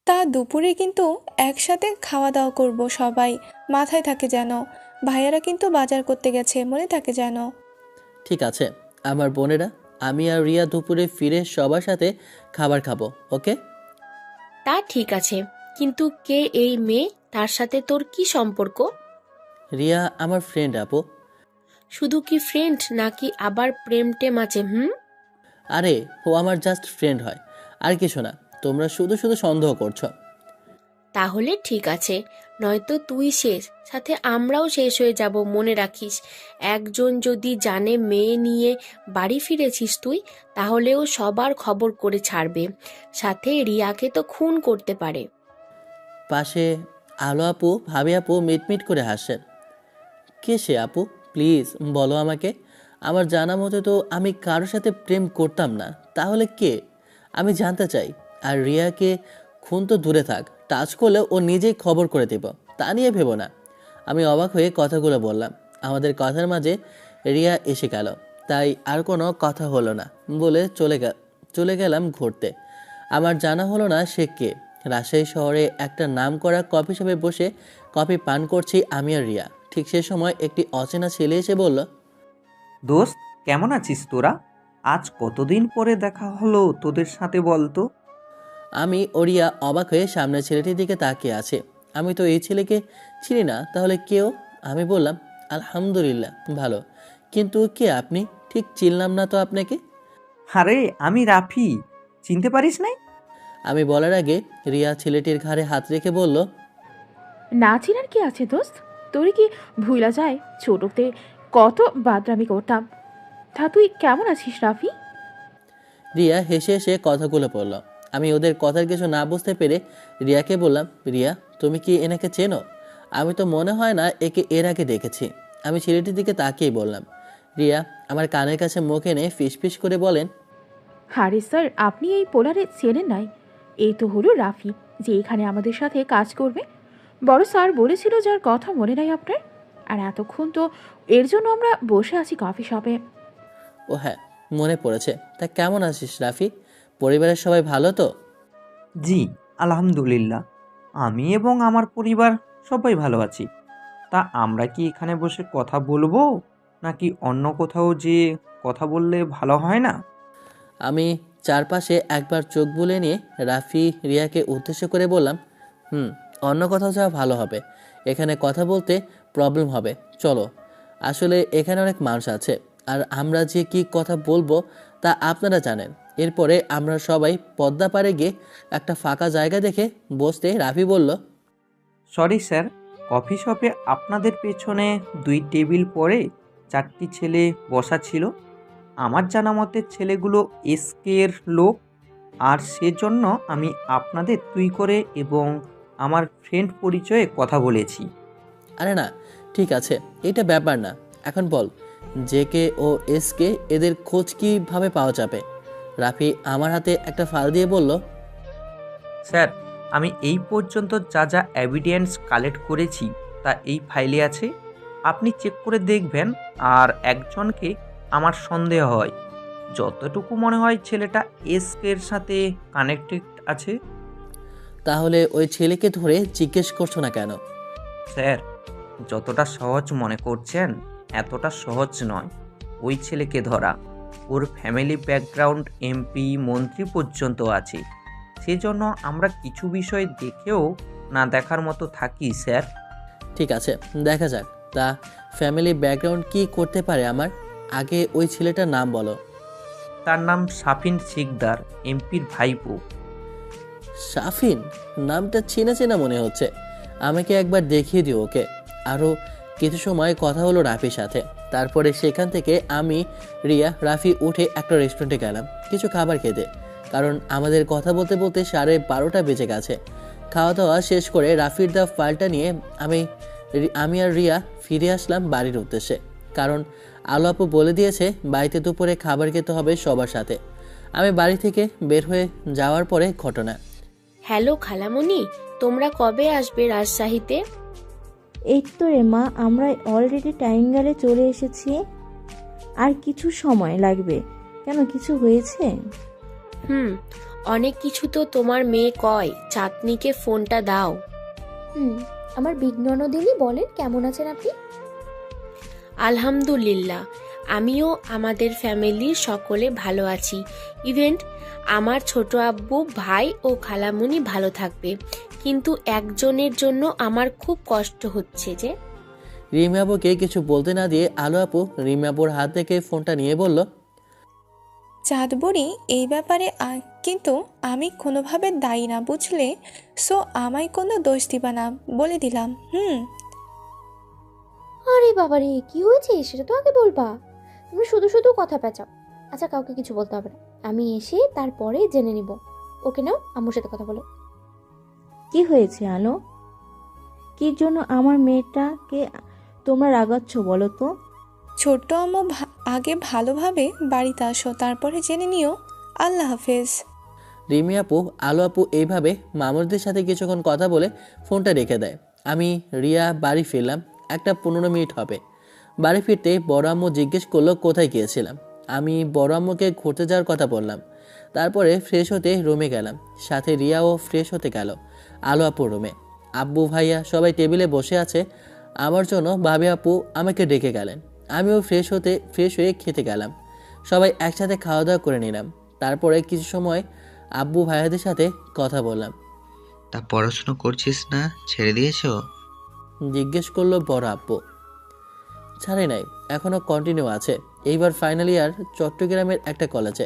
তা দুপুরে কিন্তু একসাথে খাওয়া দাওয়া করব সবাই, মাথায় থাকে যেন। ভাইয়ারা কিন্তু বাজার করতে গেছে, মনে থাকে যেন। ঠিক আছে আমার বোনেরা, আমি আর রিয়া দুপুরে ফিরে সবার সাথে খাবার খাবো, ওকে? তা ঠিক আছে, কিন্তু কে এই মেয়ে? তার সাথে তোর কি সম্পর্ক? রিয়া আমার ফ্রেন্ড আপু। শুধু কি ফ্রেন্ড নাকি আবার প্রেম টেম আছে? আরে ও আমার জাস্ট ফ্রেন্ড হয়, আর কিছু না। তোমরা শুধু শুধু সন্দেহ করছো। তাহলে ঠিক আছে, নয়তো তুই শেষ, সাথে আমরাও শেষ হয়ে যাব। মনে রাখিস, একজন যদি জানে মেয়ে নিয়ে বাড়ি ফিরেছিস তুই, তাহলেও সবার খবর করে ছাড়বে, সাথে রিয়াকে তো খুন করতে পারে। পাশে আলো আপু, ভাবি আপু মিটমিট করে হাসেন। কে সে আপু? প্লিজ বলো আমাকে। আমার জানা মতে তো আমি কারোর সাথে প্রেম করতাম না, তাহলে কে? আমি জানতে চাই। আর রিয়াকে খুন তো দূরে থাক, টাচ করলে ও নিজেই খবর করে দেব, তা নিয়ে ভেবো না। আমি অবাক হয়ে কথাগুলো বললাম। আমাদের কথার মাঝে রিয়া এসে গেল, তাই আর কোনো কথা হলো না বলে চলে গেলাম ঘুরতে। আমার জানা হলো না সে কে। রাজশাহী শহরে একটা নামকরা কফি শপে বসে কফি পান করছি আমি আর রিয়া। ঠিক সে সময় একটি অচেনা ছেলে এসে বলল, দোস্ত, কেমন আছিস তোরা? আজ কতদিন পরে দেখা হলো তোদের সাথে বলতো। আমি ও রিয়া অবাক হয়ে সামনের ছেলেটির দিকে তাকিয়ে আছে। আমি তো এই ছেলেকে চিনি না, তাহলে কেউ? আমি বললাম, আলহামদুলিল্লাহ ভালো, কিন্তু কে আপনি? ঠিক চিনলাম না তো আপনাকে। আরে আমি রাফি, চিনতে পারিস নাই? আমি বলার আগে রিয়া ছেলেটির ঘাড়ে হাত রেখে বলল, না চিনার কি আছে দোস্ত? তোর কি ভুলা যায় ছোটতে কত বাদরামি করতাম? তা তুই কেমন আছিস রাফি? রিয়া হেসে হেসে কথাগুলো বলল। আমি ওদের কথার কিছু না বুঝতে পেরে রিয়াকে বললাম, রিয়া তুমি কি এনাকে চেনো? আমি তো মনে হয় না একে এর আগে দেখেছি। আমি ছেলেটির দিকে তাকিয়ে বললাম। রিয়া আমার কানের কাছে মুখ এনে ফিসফিস করে বলেন, আরে স্যার, আপনি এই পোলারে চেনেন নাই? এই তো হলো রাফি, যে এখানে আমাদের সাথে কাজ করবে। বড় স্যার বলেছিল যার কথা মনে নাই আপনার। আর এতক্ষণ তো এর জন্য আমরা বসে আছি কফি শপে। ও হ্যাঁ, মনে পড়েছে। তা কেমন আছিস রাফি? পরিবারের সবাই ভালো তো? জি, আলহামদুলিল্লাহ। আমি এবং আমার পরিবার সবাই ভালো আছি। তা আমরা কি এখানে বসে কথা বলবো, নাকি অন্য কোথাও যেয়ে কথা বললে ভালো হয় না? আমি চারপাশে একবার চোখ বুলে নিয়ে রাফি রিয়াকে উদ্দেশ্য করে বললাম, অন্য কোথাও যাওয়া ভালো হবে, এখানে কথা বলতে প্রবলেম হবে। চলো, আসলে এখানে অনেক মানুষ আছে, আর আমরা যে কি কথা বলবো তা আপনারা জানেন। এরপরে আমরা সবাই পদ্মা পাড়ে গিয়ে একটা ফাঁকা জায়গা দেখে বসতে রাফি বলল, সরি স্যার, কফি শপে আপনাদের পেছনে 2 টেবিল পরে 4টি ছেলে বসা ছিল। আমার জানা মতে ছেলেগুলো এসকের লোক, আর সেজন্য আমি আপনাদের তুই করে এবং আমার ফ্রেন্ড পরিচয়ে কথা বলেছি। আরে না, ঠিক আছে, এটা ব্যাপার না। এখন বল, জেকে ও এসকে এদের খোঁজ কীভাবে পাওয়া যাবে? রাফি আমার হাতে একটা ফাইল দিয়ে বলল, স্যার, আমি এই পর্যন্ত যা যা এভিডেন্স কালেক্ট করেছি তা এই ফাইলে আছে। আপনি চেক করে দেখবেন। আর একজনকে আমার সন্দেহ হয়, যতটুকু মনে হয় ছেলেটা এসকের সাথে কানেক্টেড আছে। তাহলে ওই ছেলেকে ধরে জিজ্ঞেস করছো না কেন? স্যার, যতটা সহজ মনে করছেন এতটা সহজ নয় ওই ছেলেকে ধরা। ওর ফ্যামিলি ব্যাকগ্রাউন্ড এমপি মন্ত্রী পর্যন্ত আছে। সেজন্য আমরা কিছু বিষয় দেখেও না দেখার মতো থাকি স্যার। ঠিক আছে, দেখা যাক। তা ফ্যামিলি ব্যাকগ্রাউন্ড কি করতে পারে আমার? আগে ওই ছেলেটার নাম বলো। তার নাম সাফিন শিকদার, এমপির ভাইপো। সাফিন? নামটা চেনা চেনা মনে হচ্ছে। আমাকে একবার দেখিয়ে দিও ওকে। আরও কিছু সময় কথা হলো রাফির সাথে। তারপরে সেখান থেকে আমি, রিয়া, রাফি উঠে একটা রেস্টুরেন্টে গেলাম কিছু খাবার খেতে, কারণ আমাদের কথা বলতে বলতে 12:30 বেজে গেছে। খাওয়া দাওয়া শেষ করে রাফির দা ফাইলটা নিয়ে আমি আর রিয়া ফিরে আসলাম বাড়ির উদ্দেশ্যে, কারণ আলো আপু বলে দিয়েছে বাড়িতে দুপুরে খাবার খেতে হবে সবার সাথে। আমি বাড়ি থেকে বের হয়ে যাওয়ার পরে ঘটনা। হ্যালো খালামণি, তোমরা কবে আসবে রাজশাহীতে? এই তো রে মা, আমরা অলরেডি টাইঙ্গালে চলে এসেছি। আর কিছু সময় লাগবে। কেন, কিছু হয়েছে? হুম, অনেক কিছু তো তোমার মেয়ে কয়, চাঁদনিকে ফোনটা দাও। আমার বিগ ননদিনী বলেন, কেমন আছেন আপনি? আলহামদুলিল্লাহ, আমিও আমাদের ফ্যামিলির সকলে ভালো আছি। ইভেন্ট আমার ছোট আব্বু, ভাই ও খালামুনি ভালো থাকবে, কিন্তু একজনের জন্য আমার খুব কষ্ট হচ্ছে যে। রিমি আপুকে কিছু বলতে না দিয়ে আলো আপু রিমি আপুর হাত থেকে ফোনটা নিয়ে বলল, চাঁদ বুড়ি এই ব্যাপারে কিন্তু আমি কোনোভাবে দায়ী না, বুঝলে? সো আমায় কোনো দোষ দিবা না, বলে দিলাম। আরে বাবারে, কি হয়েছে সেটা তো আগে বলবা। তুমি শুধু শুধু কথা পেঁচাও। আচ্ছা, কাউকে কিছু বলতে হবে না, আমি এসে তারপরে জেনে নিব। ওকে নাও, আম্মুর সাথে কথা বলো। কি হয়েছে আলো? কি জন্য আমার মেয়েটাকে তোমরা রাগাচ্ছ বলো তো? ছোট্ট আম্মু, আগে ভালোভাবে বাড়িতে আসো, তারপরে জেনে নিও। আল্লাহ হাফেজ। রিমি আপু আলো আপু এইভাবে মামুরদের সাথে কিছুক্ষণ কথা বলে ফোনটা রেখে দেয়। আমি রিয়া বাড়ি ফিরলাম, একটা 15 মিনিট হবে। বাড়ি ফিরতে বড় আম্মু জিজ্ঞেস করলো কোথায় গিয়েছিলাম। আমি বড় আম্মুকে ঘুরতে যাওয়ার কথা বললাম। তারপরে ফ্রেশ হতে রুমে গেলাম, সাথে রিয়াও ফ্রেশ হতে গেল আলো আপুর রুমে। আব্বু ভাইয়া সবাই টেবিলে বসে আছে, আমার জন্য ভাবি আপু আমাকে ডেকে গেলেন। আমিও ফ্রেশ হয়ে খেতে গেলাম। সবাই একসাথে খাওয়া দাওয়া করে নিলাম। তারপরে কিছু সময় আব্বু ভাইয়াদের সাথে কথা বললাম। তা পড়াশুনো করছিস না, ছেড়ে দিয়েছো? জিজ্ঞেস করলো বড় আব্বু। ছাড়ে নাই, এখনও কন্টিনিউ আছে। এইবার ফাইনাল ইয়ার, চট্টগ্রামের একটা কলেজে।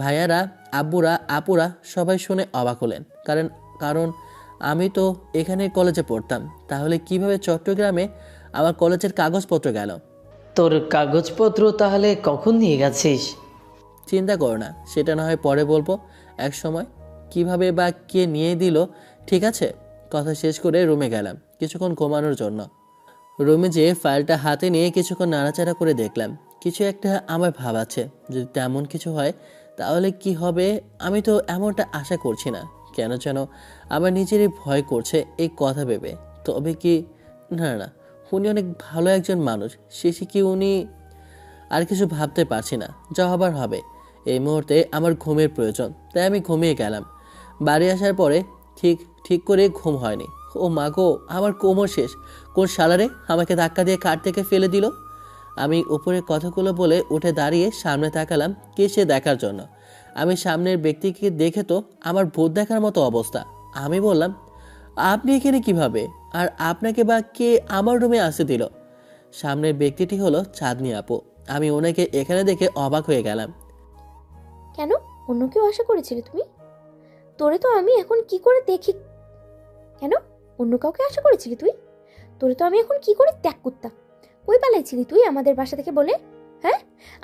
ভাইয়ারা, আব্বুরা, আপুরা সবাই শুনে অবাক হলেন, কারণ আমি তো এখানে কলেজে পড়তাম। তাহলে কিভাবে চট্টগ্রামে আমার কলেজের কাগজপত্র গেল? তোর কাগজপত্র তাহলে কখন নিয়ে গেছিস? চিন্তা করো না, সেটা না হয় পরে বলবো এক সময়। কিভাবে বা কে নিয়ে দিল, ঠিক আছে? কথা শেষ করে রুমে গেলাম কিছুক্ষণ ঘুমানোর জন্য। রুমে যেয়ে ফাইলটা হাতে নিয়ে কিছুক্ষণ নাড়াচাড়া করে দেখলাম কিছু একটা আমার ভাবাচ্ছে। যদি তেমন কিছু হয় তাহলে কি হবে? আমি তো এমনটা আশা করছি না, কেন যেন আমার নিজেরই ভয় করছে এই কথা ভেবে। তবে কি, না না, উনি অনেক ভালো একজন মানুষ, শেষে কি উনি... আর কিছু ভাবতে পারছি না, যা হবার হবে। এই মুহূর্তে আমার ঘুমের প্রয়োজন, তাই আমি ঘুমিয়ে গেলাম। বাড়ি আসার পরে ঠিক করে ঘুম হয়নি। ও মা গো, আমার কোমর শেষ। কোন শালারে আমাকে ধাক্কা দিয়ে খাট থেকে ফেলে দিল? আমি উপরের কথাগুলো বলে উঠে দাঁড়িয়ে সামনে তাকালাম কে সে দেখার জন্য। আমি সামনের ব্যক্তিকে দেখে তো আমার ভূত দেখার মতো অবস্থা। আমি বললাম, আপনি এখানে কিভাবে? আর আপনাকে বা কে আমার রুমে আসতে দিল? সামনের ব্যক্তিটি হলো চাঁদনি আপু। আমি ওনাকে এখানে দেখে অবাক হয়ে গেলাম। কেন, অন্য কেউ আশা করেছিলে তুমি? তোরে তো আমি এখন কি করে দেখি? কেন অন্য কাউকে আশা করেছিলি তুই? তোরে তো আমি এখন কি করে ত্যাগ করতাম? কই পালাইছিলি তুই আমাদের বাসা থেকে বলে? হ্যাঁ,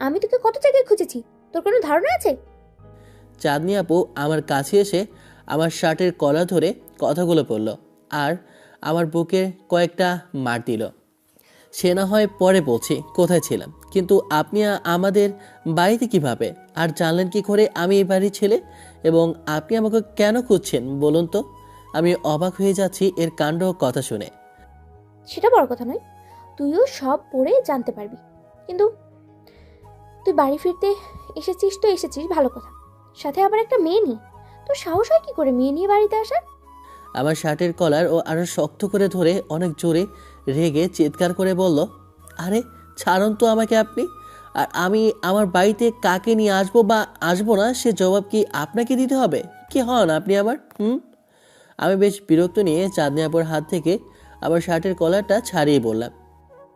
আমি তোকে কত জায়গায় খুঁজেছি, তোর কোনো ধারণা আছে? চাঁদনি আপু আমার কাছে এসে আমার শার্টের কলার ধরে কথাগুলো বলল, আর আমার বুকে কয়েকটা মার দিল। সে না হয় পরে বলছি কোথায় ছিলাম, কিন্তু আপনি আমাদের বাড়িতে কিভাবে, আর জানলেন কি করে আমি এই বাড়ির ছেলে? এবং আপনি আমাকে কেন খুঁজছেন বলুন তো? আমি অবাক হয়ে যাচ্ছি এর কাণ্ড ও কথা শুনে। সেটা বড় কথা নয়, তুইও সব পড়ে জানতে পারবি। কিন্তু তুই বাড়ি ফিরতে এসেছিস তো এসেছিস, ভালো কথা, সাথে আবার একটা মেয়ে নিয়ে। তোর সাহস হয় কি করে মেয়ে নিয়ে বাড়িতে আসার? আমার শার্টের কলার ও আরো শক্ত করে ধরে অনেক জোরে রেগে চিৎকার করে বলল, আরে ছাড়ুন তো আমাকে আপনি। আর আমি আমার বাড়িতে কাকে নিয়ে আসবো বা আসবো না সে জবাব কি আপনাকে দিতে হবে? কি হন আপনি আমার? আমি বেশ বিরক্ত নিয়ে চাঁদনি আপুর হাত থেকে আমার শার্টের কলারটা ছাড়িয়ে বললাম,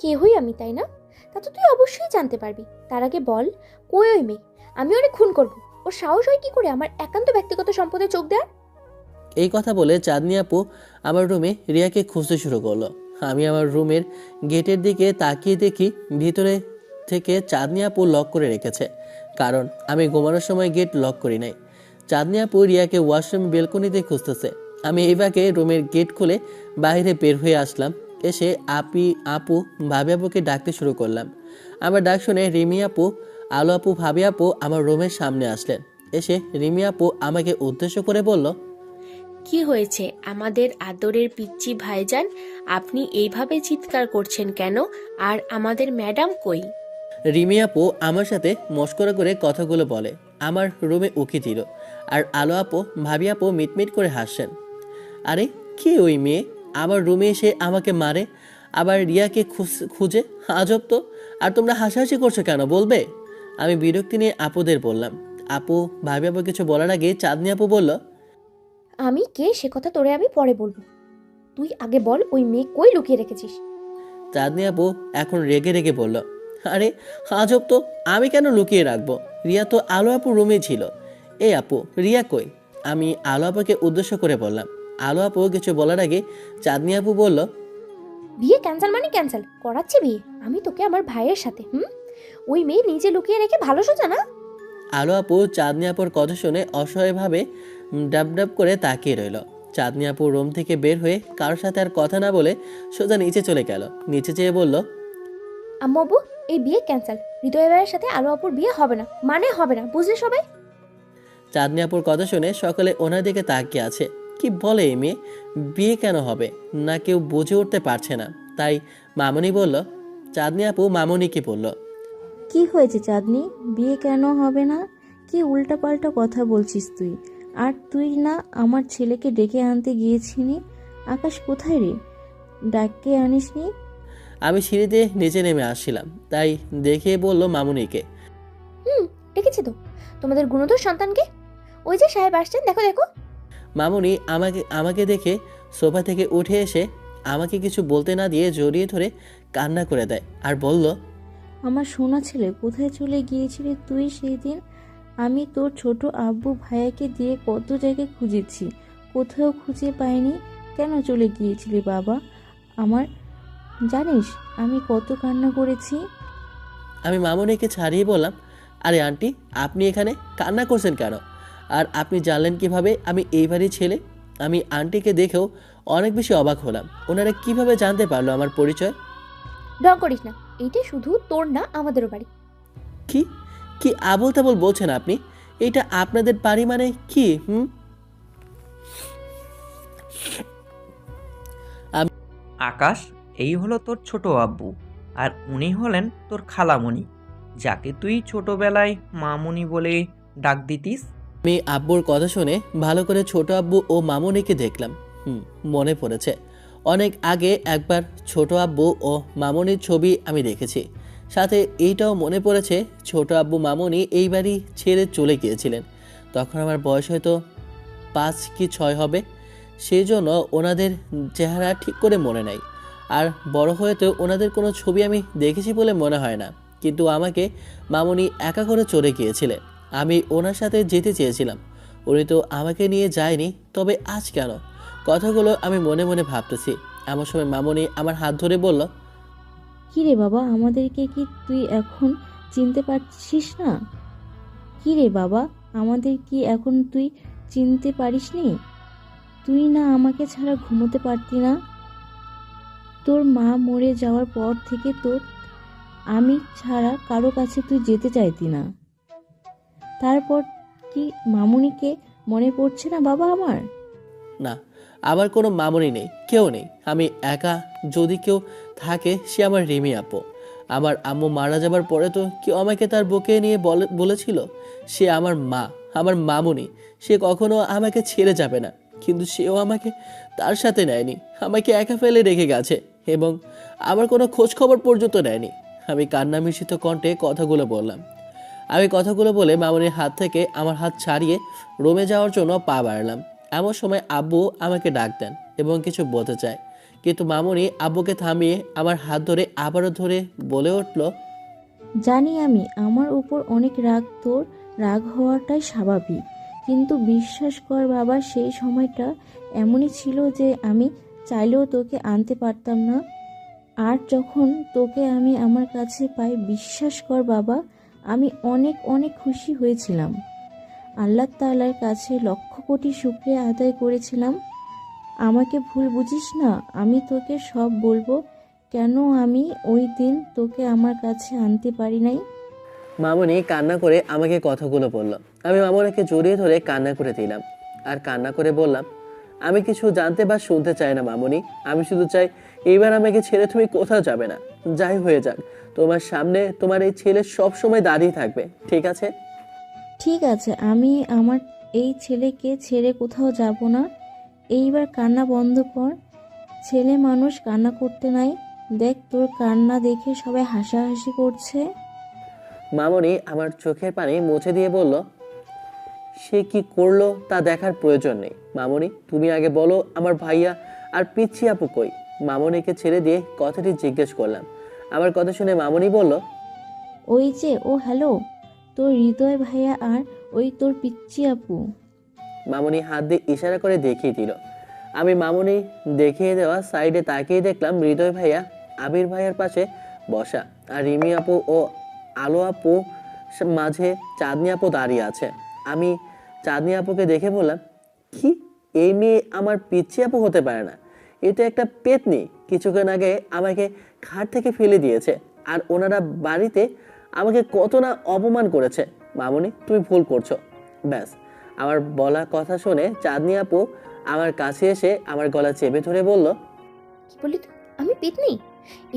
কে হই আমি, তাই না? তা তো তুই অবশ্যই জানতে পারবি। তার আগে বল, কই ওই মেয়ে? আমি ওরে খুন করবো। ওর সাহস হয় কি করে আমার একান্ত ব্যক্তিগত সম্পদে চোখ দেওয়ার? এই কথা বলে চাঁদনি আপু আমার রুমে রিয়াকে খুঁজতে শুরু করলো। আমি আমার রুমের গেটের দিকে তাকিয়ে দেখি ভিতরে থেকে চাঁদনি আপু লক করে রেখেছে, কারণ আমি ঘুমানোর সময় গেট লক করি নাই। চাঁদনি আপু রিয়াকে ওয়াশরুম বেলকনিতে খুঁজতেছে। আমি এইভাবে রুমের গেট খুলে বাইরে বের হয়ে আসলাম। এসে আপু ভাবি আপুকে ডাকতে শুরু করলাম। আমার ডাক শুনে রিমি আপু, আলো আপু, ভাবি আপু আমার রুমের সামনে আসলেন। এসে রিমি আপু আমাকে উদ্দেশ্য করে বলল, কি হয়েছে আমাদের আদরের পিচ্চি ভাইজান? আপনি এইভাবে চিৎকার করছেন কেন? আর আমাদের ম্যাডাম কই? রিমি আপু আমার সাথে মস্করা করে কথাগুলো বলে আমার রুমে উকি দিল। আর আলো আপু ভাবি আপু মিটমিট করে হাসছেন। আরে কে ওই মেয়ে? আমার রুমে এসে আমাকে মারে, আবার রিয়াকে খুঁজে। আজব তো। আর তোমরা হাসাহাসি করছো কেন বলবে? আমি বিরক্তি নিয়ে আপুদের বললাম। আপু ভাবি আপু কিছু বলার আগে চাঁদনি আপু বলল, আমি কে সে কথা তোরে আমি পরে বলবো। তুই আগে বল ওই মেয়ে কই লুকিয়ে রেখেছিস? চাঁদনি আপু এখন রেগে রেগে বলল, আরে আজব তো, আমি কেন লুকিয়ে রাখবো? রিয়া তো আলো আপু রুমে ছিল। এই আপু রিয়া কই? আমি আলো আপুকে উদ্দেশ্য করে বললাম। আলো আপু কিছু বলার আগে চাঁদনি আপু বলল, বিয়ে ক্যান্সেল মানে ক্যান্সেল করাচ্ছি বিয়ে আমি তোকে আমার ভাইয়ের সাথে। ওই মেয়ে নিজে লুকিয়ে রেখে ভালো সোজা না। আলো আপু চাঁদনি আপুর কথা শুনে অসহায়ভাবে ডাব ডাব করে তাকিয়ে রইল। চাঁদনি আপু রুম থেকে বের হয়ে কারোর সাথে আর কথা না বলে সোজা নিচে চলে গেল। নিচে যেয়ে বলল, আম্মু আব্বু এই বিয়ে ক্যান্সেল। হৃদয় ভাইয়ের সাথে আলো আপুর বিয়ে হবে না, মানে হবে না, বুঝলে সবাই? চাঁদনি আপুর কথা শুনে সকলে ওনার দিকে তাকিয়ে আছে। কি বলে এই মেয়ে? বিয়ে কেন হবে না কেউ বুঝে উঠতে পারছে না। তাই মামনি বলল। চাঁদনি আপু মামনিকে বলল, কি হয়েছে চাঁদনি, বিয়ে কেন হবে না? কি উল্টাপাল্টা কথা বলছিস তুই? আর তুই না আমার ছেলেকে ডেকে আনতে গিয়েছিলি? আকাশ কোথায় রে, ডাকে আনিসনি? আমি সিঁড়িতে নিচে নেমে আসছিলাম, তাই দেখে বলল মামনিকে। দেখেছি তো তোমাদের গুণধর সন্তানকে। ওই যে সাহেব আসছেন, দেখো দেখো। মামুনি আমাকে দেখে সোফা থেকে উঠে এসে আমাকে কিছু বলতে না দিয়ে জড়িয়ে ধরে কান্না করে দেয় আর বলল, আমার সোনা ছেলে, কোথায় চলে গিয়েছিলি তুই সেই দিন? আমি তোর ছোট আব্বু ভাইয়াকে দিয়ে কত জায়গায় খুঁজেছি, কোথাও খুঁজে পাইনি। কেন চলে গিয়েছিলি বাবা আমার? জানিস আমি কত কান্না করেছি। আমি মামুনিকে ছাড়িয়ে বললাম, আরে আন্টি আপনি এখানে কান্না করছেন কেন? আর আপনি জানলেন কিভাবে আমি এই বাড়ির ছেলে? আমি আন্টিকে দেখেও অনেক বেশি অবাক হলাম। ওনারা কিভাবে জানতে পারলো আমার পরিচয়? ঢং করিস না, এইটা শুধু তোর না আমাদেরও বাড়ি। কি কি আবল তাবল বলছেন আপনি? এটা আপনাদের বাড়ি মানে কি? আকাশ, এই হলো তোর ছোট আব্বু, আর উনি হলেন তোর খালামণি, যাকে তুই ছোটবেলায় মামুনি বলে ডাক দিতিস। আমি আব্বুর কথা শুনে ভালো করে ছোট আব্বু ও মামুনিকে দেখলাম। মনে পড়েছে অনেক আগে একবার ছোট আব্বু ও মামুনির ছবি আমি দেখেছি। সাথে এইটাও মনে পড়েছে ছোট আব্বু মামুনি এই বাড়ি ছেড়ে চলে গিয়েছিলেন। তখন আমার বয়স হয়তো 5 কি 6 হবে। সেই জন্য ওনাদের চেহারা ঠিক করে মনে নাই। আর বড় হয়েতেও ওনাদের কোনো ছবি আমি দেখেছি বলে মনে হয় না। কিন্তু আমাকে মামুনি একা করে চলে গিয়েছিলেন। আমি ওনার সাথে যেতে চেয়েছিলাম, উনি তো আমাকে নিয়ে যায়নি। তবে আজ কেন? কথাগুলো আমি মনে মনে ভাবতেছি। এমন সময় মামুনি আমার হাত ধরে বলল, কি রে বাবা, আমাদেরকে কি তুই এখন চিনতে পারছিস না? কি রে বাবা, আমাদের কি এখন তুই চিনতে পারিসনি? তুই না আমাকে ছাড়া ঘুমোতে পারতি না? তোর মা মরে যাওয়ার পর থেকে তো আমি ছাড়া কারো কাছে তুই যেতে চাইতি না। তারপর কি মামুনিকে মনে পড়ছে না বাবা আমার? না, আমার কোনো মামুনি নেই, কেউ নেই। আমি একা। যদি কেউ থাকে সে আমার রিমি আপু। আমার আম্মু মারা যাবার পরে তো কেউ আমাকে তার বুকে নিয়ে বলেছিল সে আমার মা, আমার মামুনি। সে কখনো আমাকে ছেড়ে যাবে না। কিন্তু সেও আমাকে তার সাথে নেয়নি, আমাকে একা ফেলে রেখে গেছে এবং আমার কোনো খোঁজ খবর পর্যন্ত নেয়নি। আমি কান্না মিশ্রিত কণ্ঠে কথাগুলো বললাম। আমি কথাগুলো বলে মামুনির হাত থেকে আমার হাত ছাড়িয়ে রুমে যাওয়ার জন্য পা বাড়ালাম। এমন সময় আব্বু আমাকে ডাক দেন এবং কিছু বলতে চায়, কিন্তু মামুনি আব্বুকে থামিয়ে আমার হাত ধরে আবারও ধরে বলে উঠল, জানি আমি আমার উপর অনেক রাগ, তোর রাগ হওয়াটাই স্বাভাবিক। কিন্তু বিশ্বাস কর বাবা, সেই সময়টা এমনই ছিল যে আমি চাইলেও তোকে আনতে পারতাম না। আর যখন তোকে আমি আমার কাছে পাই, বিশ্বাস কর বাবা, আমি অনেক অনেক খুশি হয়েছিলাম। আল্লাহ তাআলার কাছে লক্ষ কোটি শুকরিয়া আদায় করেছিলাম। আমাকে ভুল বুঝিস না, আমি তোকে সব বলবো কেন আমি ওই দিন তোকে আমার কাছে আনতে পারি নাই। মামুনি কান্না করে আমাকে কথাগুলো বলল। আমি মামুনিকে জড়িয়ে ধরে কান্না করে দিলাম আর কান্না করে বললাম, আমি কিছু জানতে বা শুনতে চাই না মামুনি। আমি শুধু চাই এইবার আমাকে ছেড়ে তুমি কোথাও যাবে না। যাই হয়ে যাক, তোমার সামনে তোমার এই ছেলে সব সময় দাঁড়িয়ে থাকবে, ঠিক আছে? ঠিক আছে, আমি আমার এই ছেলেকে ছেড়ে কোথাও যাব না। এইবার কান্না বন্ধ কর। ছেলে মানুষ কান্না করতে নাই। দেখ তোর কান্না দেখে সবাই হাসাহাসি করছে। মামনি আমার চোখের পানি মুছে দিয়ে বলল, সে কি করলো তা দেখার প্রয়োজন নেই। মামনি, তুমি আগে বলো আমার ভাইয়া আর পিচ্ছি আপু কই? মামনিকে ছেড়ে দিয়ে কথাটি জিজ্ঞেস করলাম। আমার কথা শুনে মামনি বলল, ওই যে ও হ্যালো, তোর হৃদয় ভাইয়া আর ওই তোর পিচ্চি আপু। মামনি হাত দিয়ে ইশারা করে দেখিয়ে দিল। আমি মামনি দেখিয়ে দেওয়া সাইডে তাকিয়ে দেখলাম হৃদয় ভাইয়া আবির ভাইয়ার পাশে বসা, আর রিমি আপু ও আলো আপু মাঝে চাঁদনি আপু দাঁড়িয়ে আছে। আমি চাঁদনি আপুকে দেখে বললাম, কি এই মেয়ে আমার পিচ্ছি আপু হতে পারে না, এটা একটা পেতনি। কিছুক্ষণ আগে আমাকে খাট থেকে ফেলে দিয়েছে, আর ওনারা বাড়িতে আমাকে কত না অপমান করেছে। মামনি, তুমি ভুল করছো। ব্যাস, আমার বলা কথা শুনে চাঁদনি আপু আমার কাছে এসে আমার গলা চেপে ধরে বলল, কি বললি তুই? আমি পেতনি?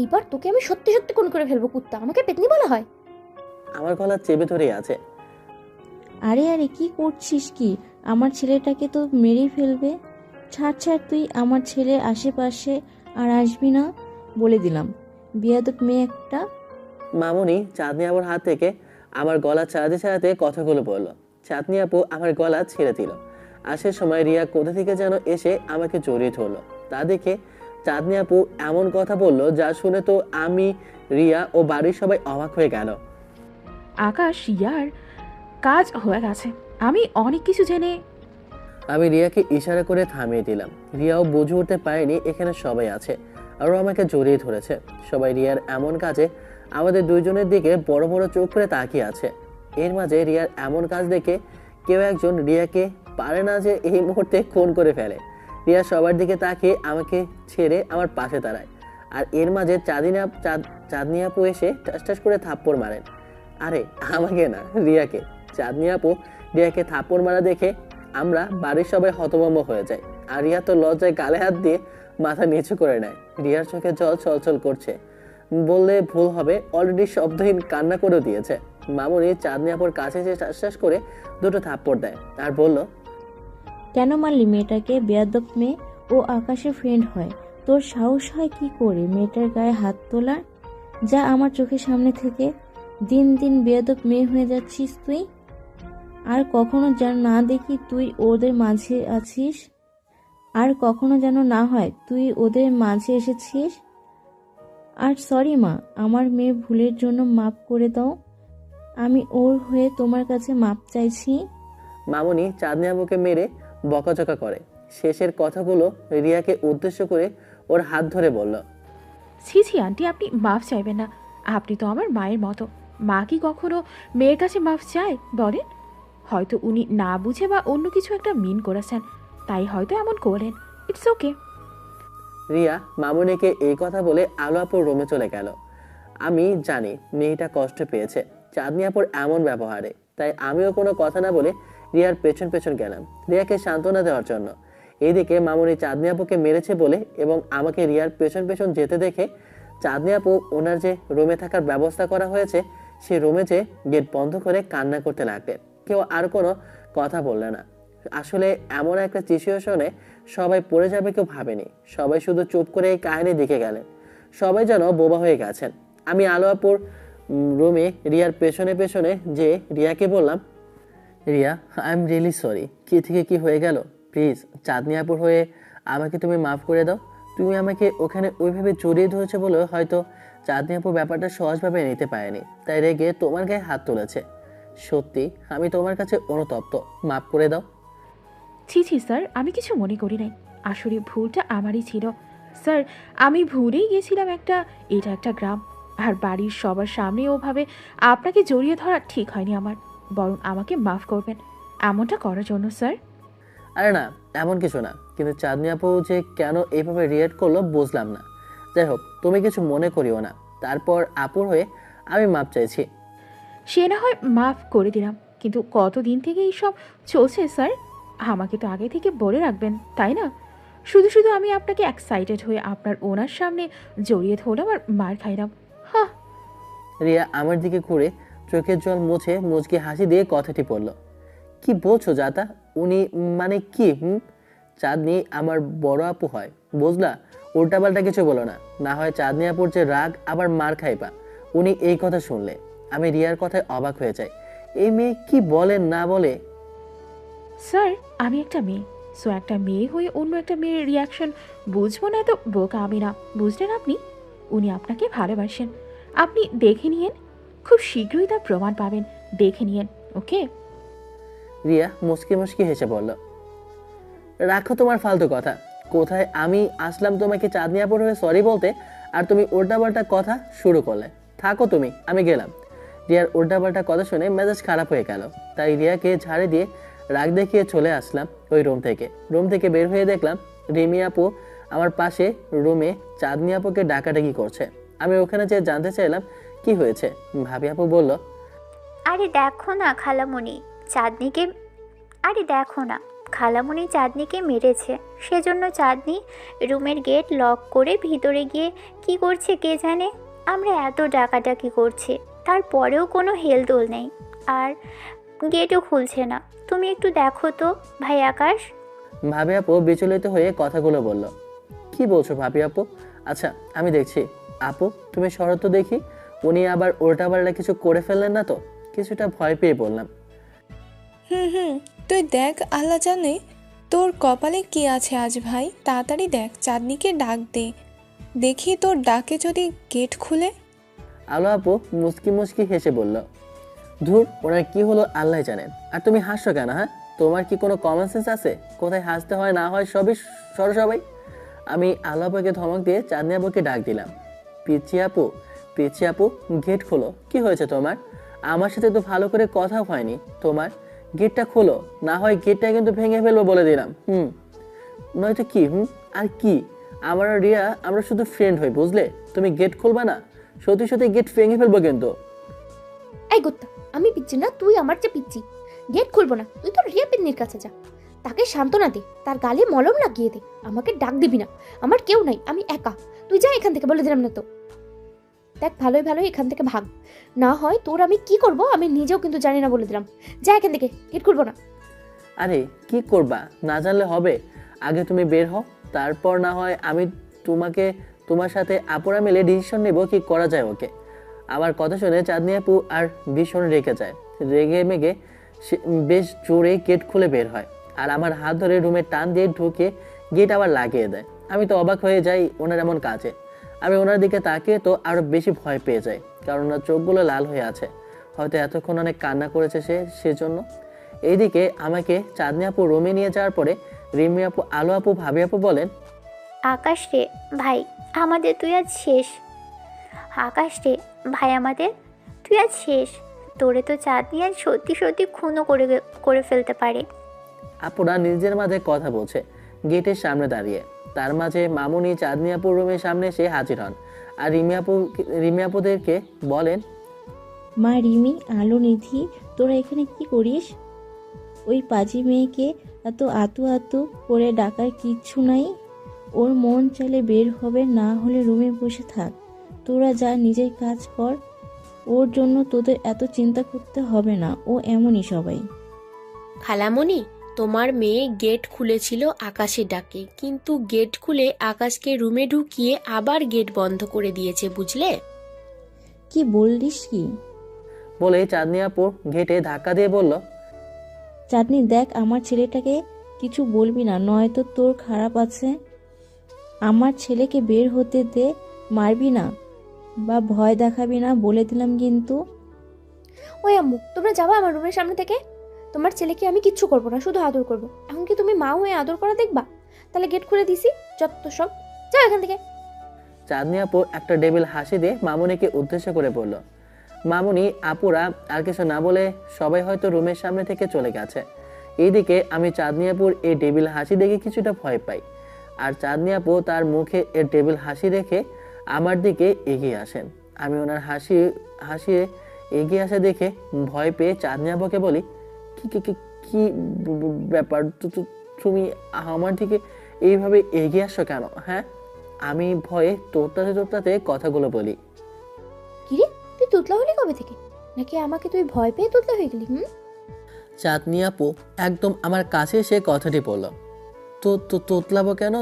এইবার তোকে আমি সত্যি সত্যি কোন করে ফেলবো কুত্তা। আমাকে পেতনি বলা হয়? আমার গলা চেপে ধরেই আছে। আরে আরে কি করছিস কি? আমার ছেলেটাকে তো মেরেই ফেলবে। ছাড় ছাড়, তুই আমার ছেলের আশেপাশে আর আসবি না বলে দিলাম, বিয়াদব মেয়ে একটা। মামনি চাঁদনি আপুর হাত থেকে আমার গলা ছাড়াতে ছাড়াতে কথাগুলো বলল। চাঁদনি আপু আমার গলা ছেড়ে দিল। আসার সময় রিয়া কোথা থেকে যেন এসে আমাকে জড়িয়ে ধরলো। তা দেখে চাঁদনি আপু এমন কথা বলল যা শুনে তো আমি, রিয়া ও বাড়ির সবাই অবাক হয়ে গেল। আকাশ, ইয়ার কাজ হয়ে গেছে। আমি অনেক কিছু জেনে। আমি রিয়াকে ইশারা করে থামিয়ে দিলাম। রিয়াও বুঝে উঠতে পারেনি এখানে সবাই আছে, আরও আমাকে জড়িয়ে ধরেছে। সবাই রিয়ার এমন কাজে আমাদের দুইজনের দিকে বড় বড় চোখ করে তাকিয়ে আছে। এর মাঝে রিয়ার এমন কাজ দেখে কেউ একজন রিয়াকে পারে না যে এই মুহূর্তে খুন করে ফেলে। রিয়া সবার দিকে তাকিয়ে আমাকে ছেড়ে আমার পাশে দাঁড়ায়, আর এর মাঝে চাঁদনি আপু এসে টাস টাস করে থাপ্পড় মারেন। আরে আমাকে না, রিয়াকে। চাঁদনি আপু রিয়াকে থাপ্পড় মারা দেখে আমরা বাড়ির সবাই হতভম্ব হয়ে যায়, আর রিয়া তো লজ্জায় গালে হাত দিয়ে মাথা নিচু করে নেয়। রিয়ার চোখে জল ছলছল করছে, বললে ভুল হবে, অলরেডি শব্দহীন কান্না করেও দিয়েছে। মামুনি চাঁদনি আপুর কাছে এসে শ্বাস করে দুটো থাপ্পড় দেয় আর বলল, কেন মারলি মেয়েটাকে? বেয়াদব মেয়ে। ও আকাশের ফ্রেন্ড হয়। তোর সাহস হয় কি করে মেয়েটার গায়ে হাত তোলার? যা আমার চোখের সামনে থেকে। দিন দিন বেয়াদব মেয়ে হয়ে যাচ্ছিস তুই। আর কখনো যেন না দেখি তুই ওদের মাঝে আছিস, আর কখনো যেন না হয় তুই ওদের মাঝে এসেছিস। আর সরি মা, আমার মেয়ে ভুলের জন্য মাফ করে দাও। আমি ওর হয়ে তোমার কাছে মাপ চাইছি। মামুনি চাঁদনি আপুকে মেরে বকাঝকা করে। শেষের কথাগুলো রিয়াকে উদ্দেশ্য করে ওর হাত ধরে বলল, ছি ছি আন্টি, আপনি মাফ চাইবেন না। আপনি তো আমার মায়ের মতো। মা কি কখনো মেয়ের কাছে মাফ চায় বলেন? হয়তো উনি না বুঝে বা অন্য কিছু একটা মিন করেছেন, তাই হয়তো এমন করলেন। It's okay. রিয়া মামুনিকে এই কথা বলে আলো আপুর রুমে চলে গেল। আমি জানি মেয়েটা কষ্ট পেয়েছে চাঁদনি আপুর এমন ব্যবহারে, তাই আমিও কোনো কথা না বলে রিয়ার পেছন পেছন গেলাম রিয়াকে সান্ত্বনা দেওয়ার জন্য। এইদিকে মামুনি চাঁদনি আপুকে মেরেছে বলে এবং আমাকে রিয়ার পেছন পেছন যেতে দেখে চাঁদনি আপু ওনার যে রুমে থাকার ব্যবস্থা করা হয়েছে সে রুমে যে গেট বন্ধ করে কান্না করতে লাগলেন। কেউ আর কোনো কথা বললে না। আসলে এমন একটা সিচুয়েশনে সবাই পড়ে যাবে কেউ ভাবেনি। সবাই শুধু চুপ করে এই কাহিনী দেখে গেলেন। সবাই যেন বোবা হয়ে গেছেন। আমি আলো আপুর রুমে রিয়ার পেছনে পেছনে যে রিয়াকে বললাম, Riya, I am really sorry. কি থেকে কি হয়ে গেল, প্লিজ চাঁদনি আপুর হয়ে আমাকে তুমি মাফ করে দাও। তুমি আমাকে ওখানে ওইভাবে জড়িয়ে ধরেছে বলে হয়তো চাঁদনি আপু ব্যাপারটা সহজভাবে নিতে পারেনি, তাই রেগে তোমার গায়ে হাত তুলেছে। সত্যি আমি তোমার কাছে অনুতপ্ত, মাফ করে দাও। ছি ছি স্যার, আমি কিছু মনে করি নাই। আসলে ভুলটা আমারই ছিল স্যার। আমি ভুলেই গেছিলাম। এটা একটা গ্রাম, আর বাড়ির সবার সামনে ওভাবে আপনাকে জড়িয়ে ধরা ঠিক হয়নি আমার। বরং আমাকে মাফ করবেন এমনটা করার জন্য স্যার। আরে না, এমন কিছু না, কিন্তু চাঁদনি আপু যে কেন এইভাবে রিয়েক্ট করলো বুঝলাম না। যাই হোক, তুমি কিছু মনে করিও না। তারপর আপুর হয়ে আমি মাপ চাইছি। সে না হয় মাফ করে দিলাম, কিন্তু কতদিন থেকে এইসব চলছে স্যার? আমাকে তো আগে থেকে বলে রাখবেন, তাই না? শুধু শুধু আমি আপনাকে এক্সাইটেড হয়ে আপনার ওনার সামনে জড়িয়ে ধরলাম আর মার খাইলাম। হ্যাঁ। রিয়া আমার দিকে ঘুরে চোখের জল মুছে মুচকি হাসি দিয়ে কথাটি বলল, কি বলছো জাতা? উনি মানে কি? চাঁদনি আমার বড় আপু হয়, বুঝলা? উল্টাপাল্টা কিছু বলো না, না হয় চাঁদনি আপুর যে রাগ আবার মার খাইবা উনি এই কথা শুনলে। আমি রিয়ার কথায় অবাক হয়ে যাই। এই মেয়ে কি বলে না বলে। স্যার আমি একটা মেয়ে, সো একটা মেয়ে হয়ে অন্য একটা মেয়ের রিয়াকশন বুঝবো না তো বোকা আমি না, বুঝলেন আপনি? উনি আপনাকে ভালোবাসেন, আপনি দেখে নিয়েন, খুব শীঘ্রই তার প্রমাণ পাবেন, দেখে নিয়েন, ওকে? রিয়া মুচকি মুচকি হেসে বলল, রাখো তোমার ফালতু কথা। কোথায় আমি আসলাম তোমাকে চাঁদনি আপুর হয়ে সরি বলতে, আর তুমি উল্টাপাল্টা কথা শুরু করলে। থাকো তুমি, আমি গেলাম। রিয়ার উল্টাপাল্টা কথা শুনে মেজাজ খারাপ হয়ে গেল, তাই রিয়াকে ঝাড়ে দিয়ে রাগ দেখিয়ে চলে আসলাম ওই রুম থেকে বের হয়ে দেখলাম রিমি আপু আমার পাশে রুমে চাঁদনি আপুকে ডাকাডাকি করছে। আমি ওখানে যেয়ে জানতে চাইলাম কি হয়েছে। ভাবি আপু বলল, আরে দেখো না খালামণি চাঁদনিকে আরে দেখো না খালামণি চাঁদনিকে মেরেছে, সেজন্য চাঁদনি রুমের গেট লক করে ভিতরে গিয়ে কি করছে কে জানে। আমরা এত ডাকাডাকি করছি, তারপরেও কোনো হেলদোল নেই, আর গেটও খুলছে না। তুমি একটু দেখো তো ভাই আকাশ। ভাবি আপু বিচলিত হয়ে কথাগুলো বলল, কি বলছো ভাবি আপু? আচ্ছা আমি দেখছি। আপু তুমি শরৎ তো দেখি, উনি আবার উল্টাপাল্টা কিছু করে ফেললেন না তো? কিছুটা ভয় পেয়ে বললাম। তুই দেখ, আল্লাহ জানে তোর কপালে কি আছে আজ ভাই। তাড়াতাড়ি দেখ, চাঁদনিকে ডাক দে, দেখি তোর ডাকে যদি গেট খুলে। আলো আপু মুচকি মুচকি হেসে বলল, ধুর ওনার কি হলো আল্লাহ জানেন। আর তুমি হাসছো কেন? হ্যাঁ, তোমার কি কোনো কমন সেন্স আছে? কোথায় হাসতে হয় না হয় সবই সবাই। আমি আলো আপুকে ধমক দিয়ে চাঁদনি আপুকে ডাক দিলাম, পিচ্ছি আপু গেট খোলো। কি হয়েছে তোমার? আমার সাথে তো ভালো করে কথা হয়নি তোমার। গেটটা খোলো, না হয় গেটটা কিন্তু ভেঙে ফেলবো বলে দিলাম। নয়তো কি? আর কি? আমার আর রিয়া আমরা শুধু ফ্রেন্ড হই, বুঝলে? তুমি গেট খুলবা না, সত্যি গেট ভেঙে ফেলবো কিন্তু। এই গোত্তা, আমি পিচ্ছি না, তুই আমার চেয়ে পিচ্ছি। গেট খুলবো না, তুই তো রিয়া পিন্নির কাছে যা, তাকে সান্ত্বনা দে, তার গালে মলম লাগিয়ে দে। আমাকে ডাক দিবি না, আমার কেউ নাই, আমি একা। তুই যা এখান থেকে, বলে দিলাম না তো। দেখ ভালোই এখান থেকে ভাগ, না হয় তোর আমি কি করব আমি নিজেও কিন্তু জানি না, বলে দিলাম। যা এখান থেকে, গেট খুলবো না। আরে কি করবা, না জানলে হবে? আগে তুমি বের হও, তারপর না হয় আমি তোমার সাথে আপুরা মিলে ডিসিশন নেব কি করা যায় ওকে। আমার কথা শুনে চাঁদনি আপু আর ভীষণ রেগে যায়। রেগে মেগে বেশ জোরে গেট খুলে বের হয়, আর আমার হাত ধরে রুমে টান দিয়ে ঢুকে গেট আবার লাগিয়ে দেয়। আমি তো অবাক হয়ে যাই ওনার এমন কাজে। আমি ওনার দিকে তাকিয়ে তো আরো বেশি ভয় পেয়ে যাই, কারণ ওনার চোখগুলো লাল হয়ে আছে, হয়তো এতক্ষণ অনেক কান্না করেছে সেজন্য। এইদিকে আমাকে চাঁদনি আপু রুমে নিয়ে যাওয়ার পরে রিমি আপু, আলো আপু, ভাবি আপু বলেন, আকাশ রে ভাই আমাদের তুই আজ শেষ। আকাশ রে ভাই আমাদের তুই আজ শেষ। তোরে তো চাঁদনি আজ সত্যি খুনও করে ফেলতে পারে। আপুরা নিজের মাঝে কথা বলছে গেটের সামনে দাঁড়িয়ে। তার মাঝে মামুনি চাঁদনি আপুর রুমের সামনে এসে হাজির হন, আর রিমি আপুদেরকে বলেন, মা রিমি, আলো, নিধি, তোরা এখানে কি করিস? ওই পাজি মেয়েকে এত আতু করে ডাকার কিচ্ছু নাই। ওর মন চাইলে বের হবে, না হলে রুমে বসে থাক। তোরা যা নিজের কাজ কর, ওর জন্য তোদের এত চিন্তা করতে হবে না, ও এমনই সবাই। খালামণি, তোমার মেয়ে গেট খুলেছিল আকাশের ডাকে, কিন্তু গেট খুলে আকাশকে রুমে ঢুকিয়ে আবার গেট বন্ধ করে দিয়েছে, বুঝলে? কি বললিস কি? বলে চাঁদনি আপু গেটে ধাক্কা দিয়ে বলল, চাঁদনি দেখ, আমার ছেলেটাকে কিছু বলবি না, নয়তো তোর খারাপ আছে। আমার ছেলেকে বের হতে দে, মারবি না বা ভয় দেখাবি না, বলে দিলাম কিন্তু। ওই আম্মু, তোমরা যাবা আমার রুমের সামনে থেকে। তোমার ছেলেকে আমি কিচ্ছু করবো না, শুধু আদর করবো। এখন কি তুমি মা হয়ে আদর করা দেখবা? তাহলে গেট খুলে দিছি, যত সব, যাও এখান থেকে। চাঁদনি আপু একটা ডেবিল হাসি দিয়ে মামুনিকে উদ্দেশ্য করে বলল। মামুনি আপুরা আর কিছু না বলে সবাই হয়তো রুমের সামনে থেকে চলে গেছে। এইদিকে আমি চাঁদনি আপুর এই ডেবিল হাসি দেখে কিছুটা ভয় পাই, আর চাঁদনি আপু তার মুখে এর ডেবিল হাসি দেখে আমার দিকে এগিয়ে আসেন। আমি ওনার হাসিয়ে এগিয়ে আসা দেখে ভয় পেয়ে চাঁদনি আপুকে বলি, কি ব্যাপার, তুমি আমার দিকে এইভাবে এগিয়ে আসছো কেন? হ্যাঁ, আমি ভয়ে তোতলাতে কথাগুলো বলি। কিরে, তুই তুতলা হলি কবে থেকে? নাকি আমাকে তুই ভয় পেয়ে তুতলা হয়ে গেলি? চাঁদনি আপু একদম আমার কাছে এসে কথাটি বলল, তো তো তোতলাবো কেন?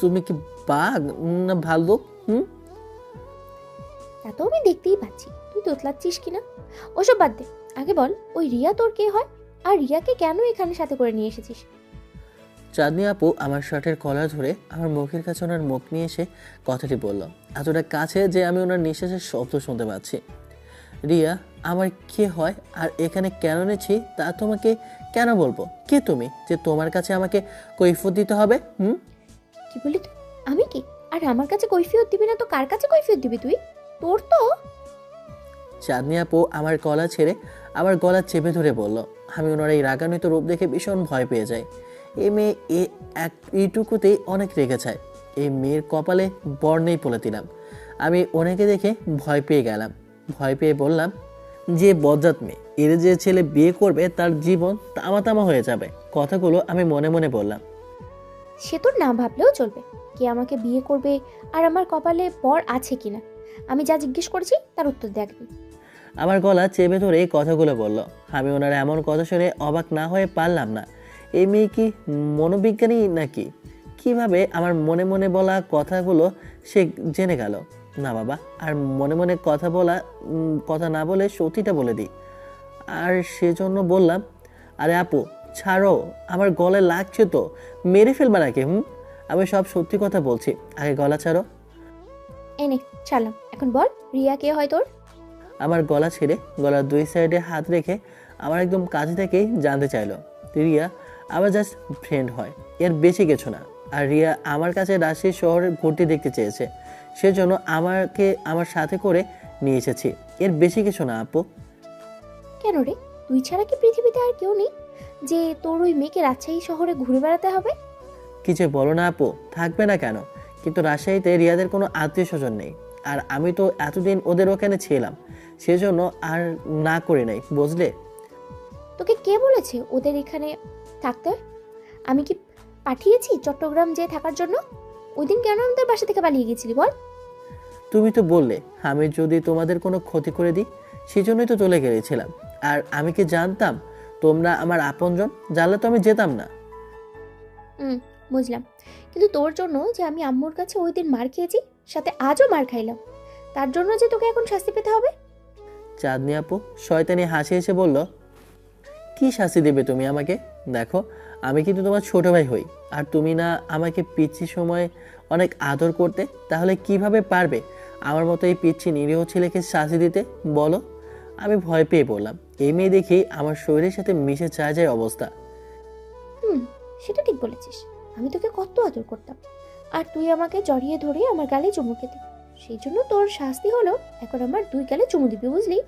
তুমি কি বাঘ না ভাল্লুক? তা তো আমি দেখতেই পাচ্ছি তুই তোতলাচ্ছিস কিনা। ওসব বাদ দে, আগে বল ওই রিয়া তোর কে হয়, আর রিয়াকে কেন এখানে সাথে করে নিয়ে এসেছিস? চাঁদনি আপু আমার শার্টের কলার ধরে আমার মুখের কাছে ওনার মুখ নিয়ে এসে কথাটি বলল, এতটা কাছে যে আমি ওনার নিঃশ্বাসের শব্দ শুনতে পাচ্ছি। রিয়া আমার কে হয় আর এখানে কেন এনেছি তা তোমাকে কেন বলবো? কে তুমি যে তোমার কাছে আমাকে কৈফিয়ত দিতে হবে? কি বলি তুই? আমি কি? আর আমার কাছে কৈফিয়ত দিবি না তো কার কাছে কৈফিয়ত দিবি তুই? তোর তো। চাঁদনি আপু আমার গলা ছেড়ে আমার গলা চেপে ধরে বলল। আমি ওনার এই রাগান্বিত রূপ দেখে ভীষণ ভয় পেয়ে যাই। এই মেয়ে এইটুকুতেই অনেক রেগে যায়। এই মেয়ের কপালে বর্ণেই বলে দিলাম। আমি ওনাকে দেখে ভয় পেয়ে গেলাম। ভয় পেয়ে বললাম, যে বজ্জাত মেয়ে, এর যে ছেলে বিয়ে করবে তার জীবন তামা হয়ে যাবে। কথাগুলো আমি মনে মনে বললাম। সে তোর না ভাবলেও চলবে, কে আমাকে বিয়ে করবে আর আমার কপালে বর আছে কিনা। আমি যা জিজ্ঞেস করেছি তার উত্তর দেখবি। আমার গলা চেপে ধরে এই কথাগুলো বলল। আমি ওনার এমন কথা শুনে অবাক না হয়ে পারলাম না। এই মেয়ে কি মনোবিজ্ঞানী নাকি? কিভাবে আমার মনে মনে বলা কথাগুলো সে জেনে গেল? না বাবা, আর মনে মনে কথা না বলে সত্যিটা বলে দিই। আর সেজন্য বললাম, আরে আপু ছাড়ো, আমার গলায় লাগছে তো, মেরে ফেলবা নাকি? আমি সব সত্যি কথা বলছি, আগে গলা ছাড়ো। এনে ছাড়লাম, এখন বল রিয়া কে হয় তোর? আমার গলা ছেড়ে গলার দুই সাইডে হাত রেখে আমার একদম কাছে থেকেই জানতে চাইলো। রিয়া আমার জাস্ট ফ্রেন্ড হয়, এর বেশি কিছু না। আর রিয়া আমার কাছে রাজশাহী শহরে ঘুরতে দেখতে চেয়েছে, সেজন্য আমাকে আমার সাথে করে নিয়ে এসেছি, এর বেশি কিছু না আপু। কেন রে, তুই ছাড়া কি পৃথিবীতে আর কেউ নেই যে তোর ওই মেয়েকে রাজশাহী শহরে ঘুরে বেড়াতে হবে? কিছু বলো না আপু, থাকবে না কেন? কিন্তু রাজশাহীতে রিয়াদের কোনো আত্মীয় স্বজন নেই, আর আমি তো এতদিন ওদের ওখানে ছিলাম, সেজন্য আর না করে নাই, বুঝলে? তোকে কে বলেছে ওদের এখানে থাকতে? আমি কি পাঠিয়েছি চট্টগ্রাম যেয়ে থাকার জন্য? ওই দিন কেন আমাদের বাসা থেকে পালিয়ে গেছিলি বল? তুমি তো বললে আমি যদি তোমাদের কোনো ক্ষতি করে দিই, সেজন্যই তো চলে গিয়েছিলাম। আর আমি কি জানতাম তোমরা আমার আপনজন? জানলে তো আমি যেতাম না। বুঝলাম, কিন্তু তোর জন্য যে আমি আম্মুর কাছে ওই দিন মার খেয়েছি, সাথে আজও মার খাইলাম, তার জন্য যে তোকে এখন শাস্তি পেতে হবে? চাঁদনি আপু শয়তানি হাসি এসে বলল, কি শাস্তি দেবে তুমি আমাকে? দেখো আমি কিন্তু তোমার ছোট ভাই হই, আর তুমি না আমাকে পিচ্ছি সময় অনেক আদর করতে, তাহলে কিভাবে পারবে আমার মতো এই পিচ্ছি নিরীহ ছেলেকে শাস্তি দিতে বলো? আমি ভয় পেয়ে বললাম। এই মেয়ে দেখেই আমার শরীরের সাথে মিশে যায় অবস্থা। সেটা ঠিক বলেছিস, আমি তোকে কত আদর করতাম, আর তুই আমাকে জড়িয়ে ধরে আমার গালে চুমু খেতে। সেই জন্য তোর শাস্তি হলো এখন আমার দুই গালে চুমু দিবি, বুঝলি?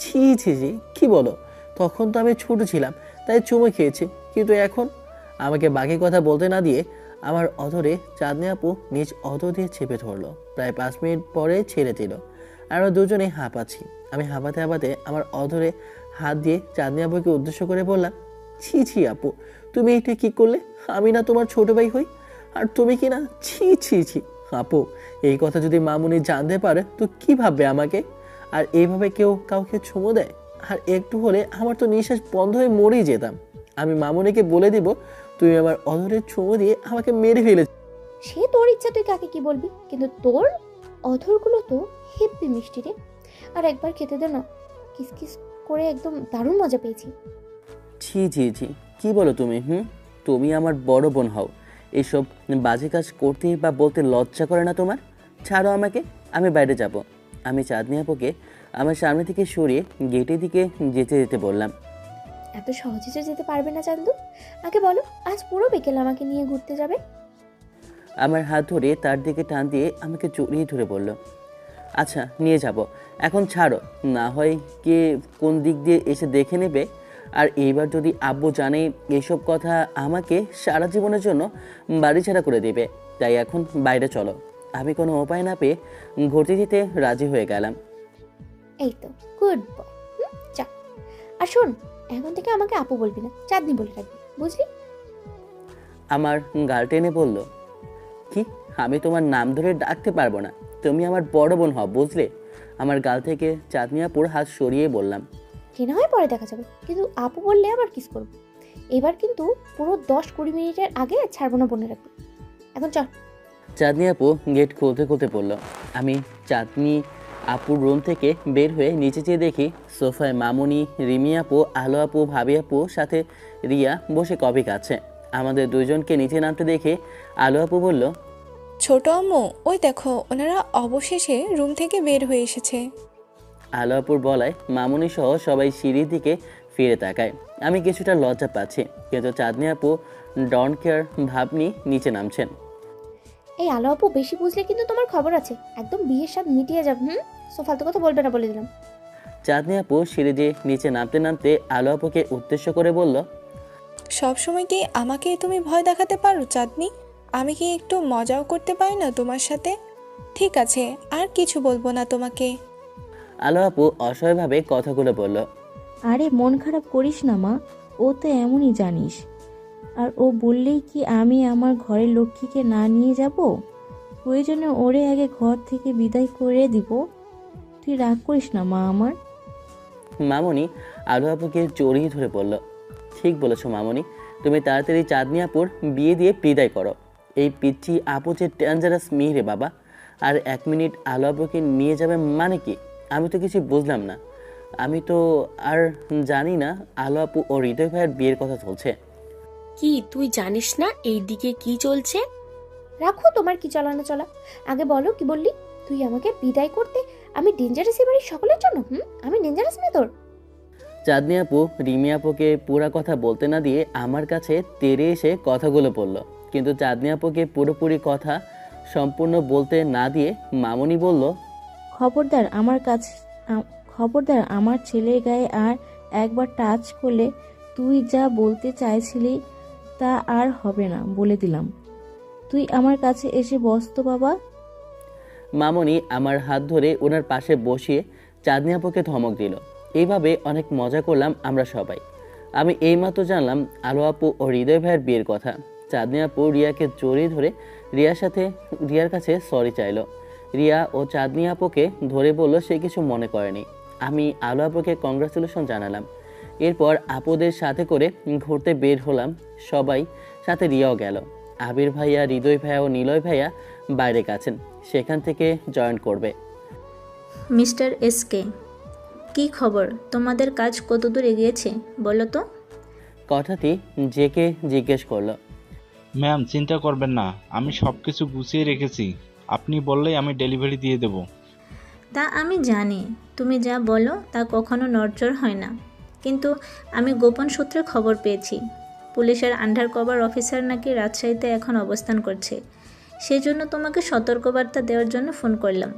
ছি ছি ছি, কি বলো? তখন তো আমি ছোট ছিলাম তাই চুমু খেয়েছি, কিন্তু এখন? আমাকে বাকি কথা বলতে না দিয়ে আমার অধরে চাঁদনি আপু নিজ অধর দিয়ে চেপে ধরলো। প্রায় 5 মিনিট পরে ছেড়ে দিল। আমরা দুজনে হাঁপাচ্ছি। আমি হাঁপাতে হাঁপাতে আমার অধরে হাত দিয়ে চাঁদনি আপুকে উদ্দেশ্য করে বললাম, ছি ছি আপু, তুমি এটা কি করলে? আমি না তোমার ছোট ভাই হই, আর তুমি কি না? ছি ছি ছি আপু, এই কথা যদি মামুনি জানতে পারে তো কি ভাববে আমাকে? আর এইভাবে কেউ কাউকে চুমু দেয়? আর একটু হলে আমার তো নিঃশ্বাস বন্ধ হয়ে মরেই যেতাম। আমি মামুনিকে বলে দিব তুই আমার অধরের চুমু দিয়ে আমাকে মেরে ফেলে। সে তোর ইচ্ছা, তুই কাকে কি বলবি, কিন্তু তোর অধরগুলো তো হেব্বি মিষ্টি রে। আর একবার খেতে দে না, কিসকিস করে একদম দারুণ মজা পেয়েছি। ছি ছি ছি, কি বলো তুমি? তুমি আমার বড় বোন হও, এইসব বাজে কাজ করতে বা বলতে লজ্জা করে না তোমার? ছাড়ো আমাকে, আমি বাইরে যাব। আমি চাঁদনি আপুকে আমার সামনে থেকে সরিয়ে গেটের দিকে যেতে বললাম। এত সহজে তো যেতে পারবে না চান্দু, আগে বলো আজ পুরো বিকেল আমাকে নিয়ে ঘুরতে যাবে? আমার হাত ধরে তার দিকে টান দিয়ে আমাকে জড়িয়ে ধরে বলল, আচ্ছা নিয়ে যাব, এখন ছাড়ো, না হয় কে কোন দিক দিয়ে এসে দেখে নেবে। আর এইবার যদি আব্বু জানে এইসব কথা, আমাকে সারা জীবনের জন্য বাড়ি ছাড়া করে দেবে। তাই এখন বাইরে চলো। আমি কোনো উপায় না পেয়ে ঘুরতে যেতে রাজি হয়ে গেলাম। এই তো গুড বয়, চা। আর শোন, এখন থেকে আমাকে আপু বলবি না, চাঁদনি বলে রাখবি, বুঝলি? আমার গাল টেনে বলল, কি? আমি তোমার নাম ধরে ডাকতে পারবো না, তুমি আমার বড় বোন হও, বুঝলে? আমার গাল থেকে চাঁদনি আপুর হাত সরিয়ে বললাম, সে না হয় পরে দেখা যাবে, কিন্তু আপু বললে আবার কিস করবো। এবার কিন্তু পুরো 10-20 মিনিটের আগে ছাড়বো না, বলে রাখবো। এখন চল। চাঁদনি আপু গেট খুলতে খুলতে বলল। আমি চাঁদনি আপুর রুম থেকে বের হয়ে নিচে চেয়ে দেখি সোফায় মামুনি, রিমি আপু, আলো আপু, ভাবি আপু সাথে রিয়া বসে কফি খাচ্ছে। আমাদের দুজনকে নিচে নামতে দেখে আলো আপু বলল, ছোট আম্মু, ওই দেখো ওনারা অবশেষে রুম থেকে বের হয়ে এসেছে। আলো আপুর বলায় মামুনি সহ সবাই সিঁড়ির দিকে ফিরে তাকায়। আমি কিছুটা লজ্জা পাচ্ছি, কিন্তু চাঁদনি আপু ডন কেয়ার ভাব নিয়ে নিচে নামছেন। এই আলো আপু বেশি বুঝলে কিন্তু তোমার খবর আছে, একদম বিয়ের স্বাদ মিটিয়ে যাবে। সো ফালতু কথা বলবে না, বলে দিলাম। চাঁদনি আপু সিঁড়ি দিয়ে নিচে নামতে নামতে আলো আপুকে উদ্দেশ্য করে বলল, সবসময় কি আমাকে তুমি ভয় দেখাতে পারো চাঁদনি? আমি কি একটু মজাও করতে পারি না তোমার সাথে? ঠিক আছে, আর কিছু বলবো না তোমাকে। আলো আপু অসহায়ভাবে কথাগুলো বলল। আরে মন খারাপ করিস না মা, ও তো এমনই জানিস। আর ও বললেই কি আমি আমার ঘরের লক্ষ্মীকে না নিয়ে যাব? প্রয়োজনে ওরে আগে ঘর থেকে বিদায় করে দিব। তুই রাগ করিস না মা আমার। মামনি আলো আপুকে জড়িয়ে ধরে বলল, ঠিক বলেছো মামনি, তুমি তাড়াতাড়ি চাঁদনি আপুর বিয়ে দিয়ে বিদায় করো। এই পিচ্ছি আপু যে ডেঞ্জারাস মেয়ে রে বাবা। আর 1 মিনিট আলো আপুকে নিয়ে যাবে মানে কি? আমি তো কিছু বুঝলাম না। আমি তো আর জানি না আলো আপু ও হৃদয় ভাইয়ের বিয়ের কথা চলছে। কি তুই জানিস না এইদিকে কি চলছে? রাখো তোমার কি চলা না চলা, আগে বলো কি বললি? তুই আমাকে বিদায় করতে আমি ডেঞ্জারাস বাড়ির সকলের জন্য? আমি ডেঞ্জারাস মেয়ে তোর? চাঁদনি আপু রিমি আপুকে পুরা কথা বলতে না দিয়ে আমার কাছে তেড়ে এসে কথাগুলো বলল, কিন্তু চাঁদনি আপুকে পুরোপুরি কথা সম্পূর্ণ বলতে না দিয়ে মামনি বলল, খবরদার আমার ছেলের গায়ে আর একবার টাচ করলে তুই যা বলতে চাইছিলি তা আর হবে না, বলে দিলাম। তুই আমার কাছে এসে বস তো বাবা। মামনি আমার হাত ধরে ওনার পাশে বসিয়ে চাঁদনি আপুকে ধমক দিল। এইভাবে অনেক মজা করলাম আমরা সবাই। আমি এইমাত্র জানলাম আলো আপু ও হৃদয় ভাইয়ের বিয়ের কথা। চাঁদনি আপু রিয়াকে জড়িয়ে ধরে রিয়ার কাছে সরি চাইলো। রিয়া ও চাঁদনি আপুকে ধরে বলল সে কিছু মনে করেনি। আমি আলো আপুকে কংগ্রাচুলেশন জানালাম। এরপর আপুদের সাথে করে ঘুরতে বের হলাম সবাই, সাথে রিয়াও গেল। আবির ভাইয়া, হৃদয় ভাইয়া ও নিলয় ভাইয়া বাইরে গেছেন, সেখান থেকে জয়েন করবে। মিস্টার এসকে, কি খবর? তোমাদের কাজ কতদূর এগিয়েছে বলো তো? কথাটি জেকে জিজ্ঞেস করলো। ম্যাম চিন্তা করবেন না, আমি সব কিছু গুছিয়ে রেখেছি। আপনি বললেই আমি ডেলিভারি দিয়ে দেব। তা আমি জানি তুমি যা বলো তা কখনো নড়চড় হয় না, কিন্তু আমি গোপন সূত্রে খবর পেয়েছি পুলিশের আন্ডার কভার অফিসার নাকি রাজশাহীতে এখন অবস্থান করছে। সেই জন্য তোমাকে সতর্কবার্তা দেওয়ার জন্য ফোন করলাম।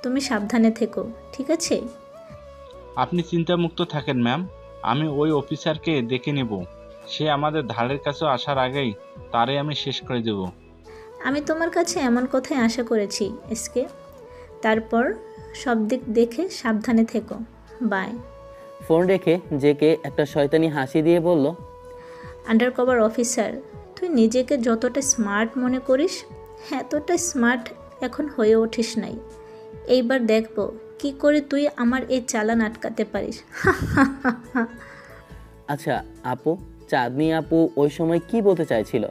তুমি সাবধানে থেকো, ঠিক আছে? আপনি চিন্তামুক্ত থাকেন ম্যাম, আমি ওই অফিসারকে দেখে নেব। সে আমাদের ধারের কাছে আসার আগেই তারে আমি শেষ করে দেব। আমি তোমার কাছে এমন কথাই আশা করেছি এসকে। তারপর সব দিক দেখে সাবধানে থেকো, বাই। ফোন রেখে জেকে একটা শয়তানি হাসি দিয়ে বলল, আন্ডার কভার অফিসার, তুই নিজেকে যতটা স্মার্ট মনে করিস এতটা স্মার্ট এখন হয়ে ওঠিস নাই। এইবার দেখব কি করে তুই আমার এই চালান আটকাতে পারিস। আচ্ছা আপু, চাঁদনি আপু ওই সময় কি বলতে চাইছিল?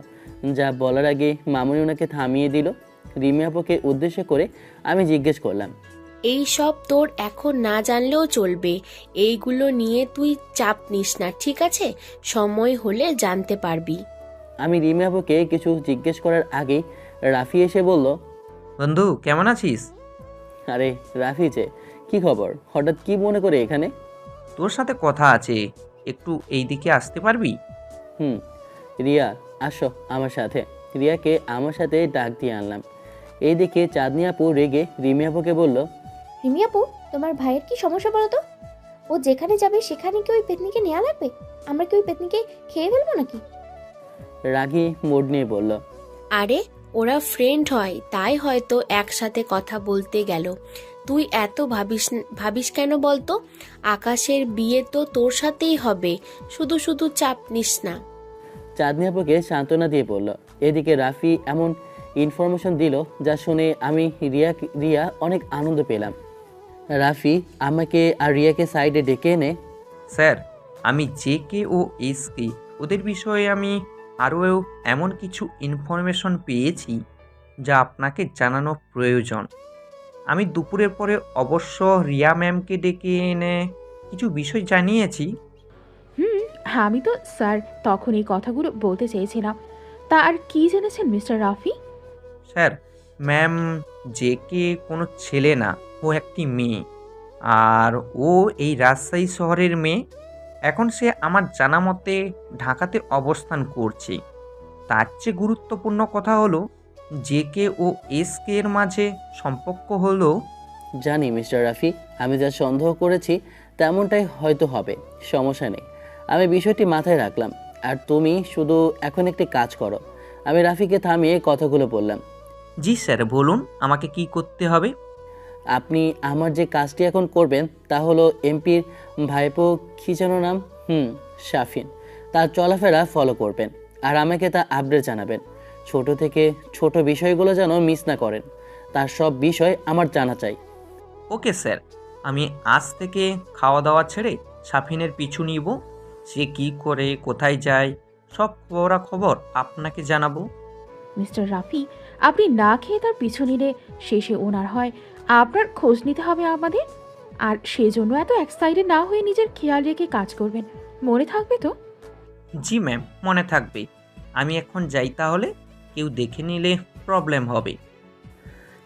যা বলার আগে মামনি ওনাকে থামিয়ে দিল। রিমি আপুকে উদ্দেশ্য করে আমি জিজ্ঞেস করলাম, এই সব তোর এখন না জানলেও চলবে। এইগুলো নিয়ে তুই চাপ নিস না, ঠিক আছে? সময় হলে জানতে পারবি। আমি রিমি আপুকে কিছু জিজ্ঞেস করার আগেই রাফি এসে বলল, বন্ধু কেমন আছিস? আরে রাফি যে, কি খবর? হঠাৎ কি মনে করে এখানে? তোর সাথে কথা আছে, একটু এই দিকে আসতে পারবি? রিয়া আসো আমার সাথে। রিয়াকে আমার সাথে ডাক দিয়ে আনলাম। এইদিকে চাঁদনি আপু রেগে রিমি আপুকে বলল, রিমি আপু, তোমার ভাইয়ের কি সমস্যা বলো তো? ও যেখানে যাবে সেখানে কি ওই পেতনিকে নেওয়া লাগবে? আমরা কি ওই পেতনিকে খেয়ে ফেলবো নাকি? রাগী মোড নিয়ে বলল, আরে ওরা ফ্রেন্ড হয়, তাই হয়তো একসাথে কথা বলতে গেল। তুই এত ভাবিস কেন বলতো? আকাশের বিয়ে তো তোর সাথেই হবে, শুধু শুধু চাপ নিস না। চাঁদনি আপুকে সান্ত্বনা দিয়ে বলল। এদিকে রাফি এমন ইনফরমেশন দিল যা শুনে আমি রিয়া অনেক আনন্দ পেলাম। রাফি আমাকে আর রিয়াকে সাইডে ডেকে এনে, স্যার, আমি জেকে ও এসকে ওদের বিষয়ে আমি আরও এমন কিছু ইনফরমেশন পেয়েছি যা আপনাকে জানানো প্রয়োজন। আমি দুপুরের পরে অবশ্য রিয়া ম্যামকে ডেকে এনে কিছু বিষয় জানিয়েছি। হুম, আমি তো স্যার তখন এই কথাগুলো বলতে চেয়েছিলাম। তা আর কি জেনেছেন mister Rafi? Sir, ma'am JK কোনো ছেলে না, ও একটি মেয়ে। আর ও এই রাজশাহী শহরের মেয়ে। এখন সে আমার জানা মতে ঢাকাতে অবস্থান করছে। তার চেয়ে গুরুত্বপূর্ণ কথা হলো জেকে ও এসকে এর মাঝে সম্পর্ক হলো। জানি মিস্টার রাফি, আমি যা সন্দেহ করেছি তেমনটাই হয়তো হবে, সমস্যা নেই। আমি বিষয়টি মাথায় রাখলাম। আর তুমি শুধু এখন একটি কাজ করো। আমি রাফিকে থামিয়ে কথাগুলো বললাম। জি স্যার, বলুন আমাকে কি করতে হবে? আপনি আমার যে কাজটি এখন করবেন তা হলো এমপির ভাইপো কী যেন নাম, শাফিন, তার চলাফেরা ফলো করবেন আর আমাকে তা আপডেট জানাবেন। ছোট থেকে ছোট বিষয়গুলো যেন মিস না করেন, তার সব বিষয় আমার জানা চাই। ওকে স্যার, আমি আজ থেকে খাওয়া দাওয়া ছেড়ে সাফিনের পিছু নিব। সে কি করে, কোথায় যায়, সব খবরাখবর আপনাকে জানাবো। মিস্টার রাফি, আপনি না খেয়ে তার পিছু নিলে শেষে ওনার হয় আপনার খোঁজ নিতে হবে আমাদের। আর সেজন্য এত এক্সাইটেড না হয়ে নিজের খেয়াল রেখে কাজ করবেন, মনে থাকবে তো? জি ম্যাম, মনে থাকবে। আমি এখন যাই তাহলে, কেউ দেখে নিলে প্রবলেম হবে।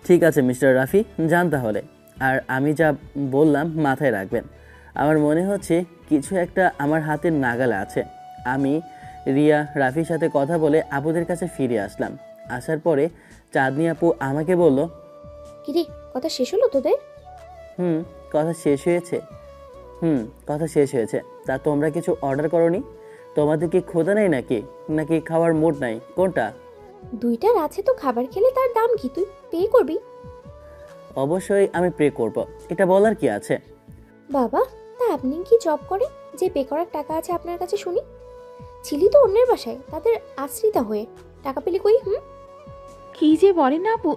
ঠিক আছে মিস্টার রাফি, যান তাহলে। আর আমি যা বললাম মাথায় রাখবেন। আমার মনে হচ্ছে কিছু একটা আমার হাতের নাগালে আছে। আমি রিয়া রাফির সাথে কথা বলে আপুদের কাছে ফিরে আসলাম। আসার পরে চাঁদনি আপু আমাকে বলল, কিরে, কথা শেষ হলো তোদের? কথা শেষ হয়েছে। কথা শেষ হয়েছে। তা তোমরা কিছু অর্ডার করোনি? তোমাদের কি ক্ষুধা নেই নাকি খাওয়ার মুড নাই, কোনটা? দুইটার আছে তো, খাবার খেলে তার দাম কি তুই পে করবি? অবশ্যই আমি পে করব, এটা বলার কি আছে? বাবা, তা আপনি কি জব করেন যে পে করার টাকা আছে আপনার কাছে শুনি? ছিলি তো অন্যের বাসায় তাদের আশ্রিতা হয়ে, টাকা পেলি কই? কি যে বলেন না আপু,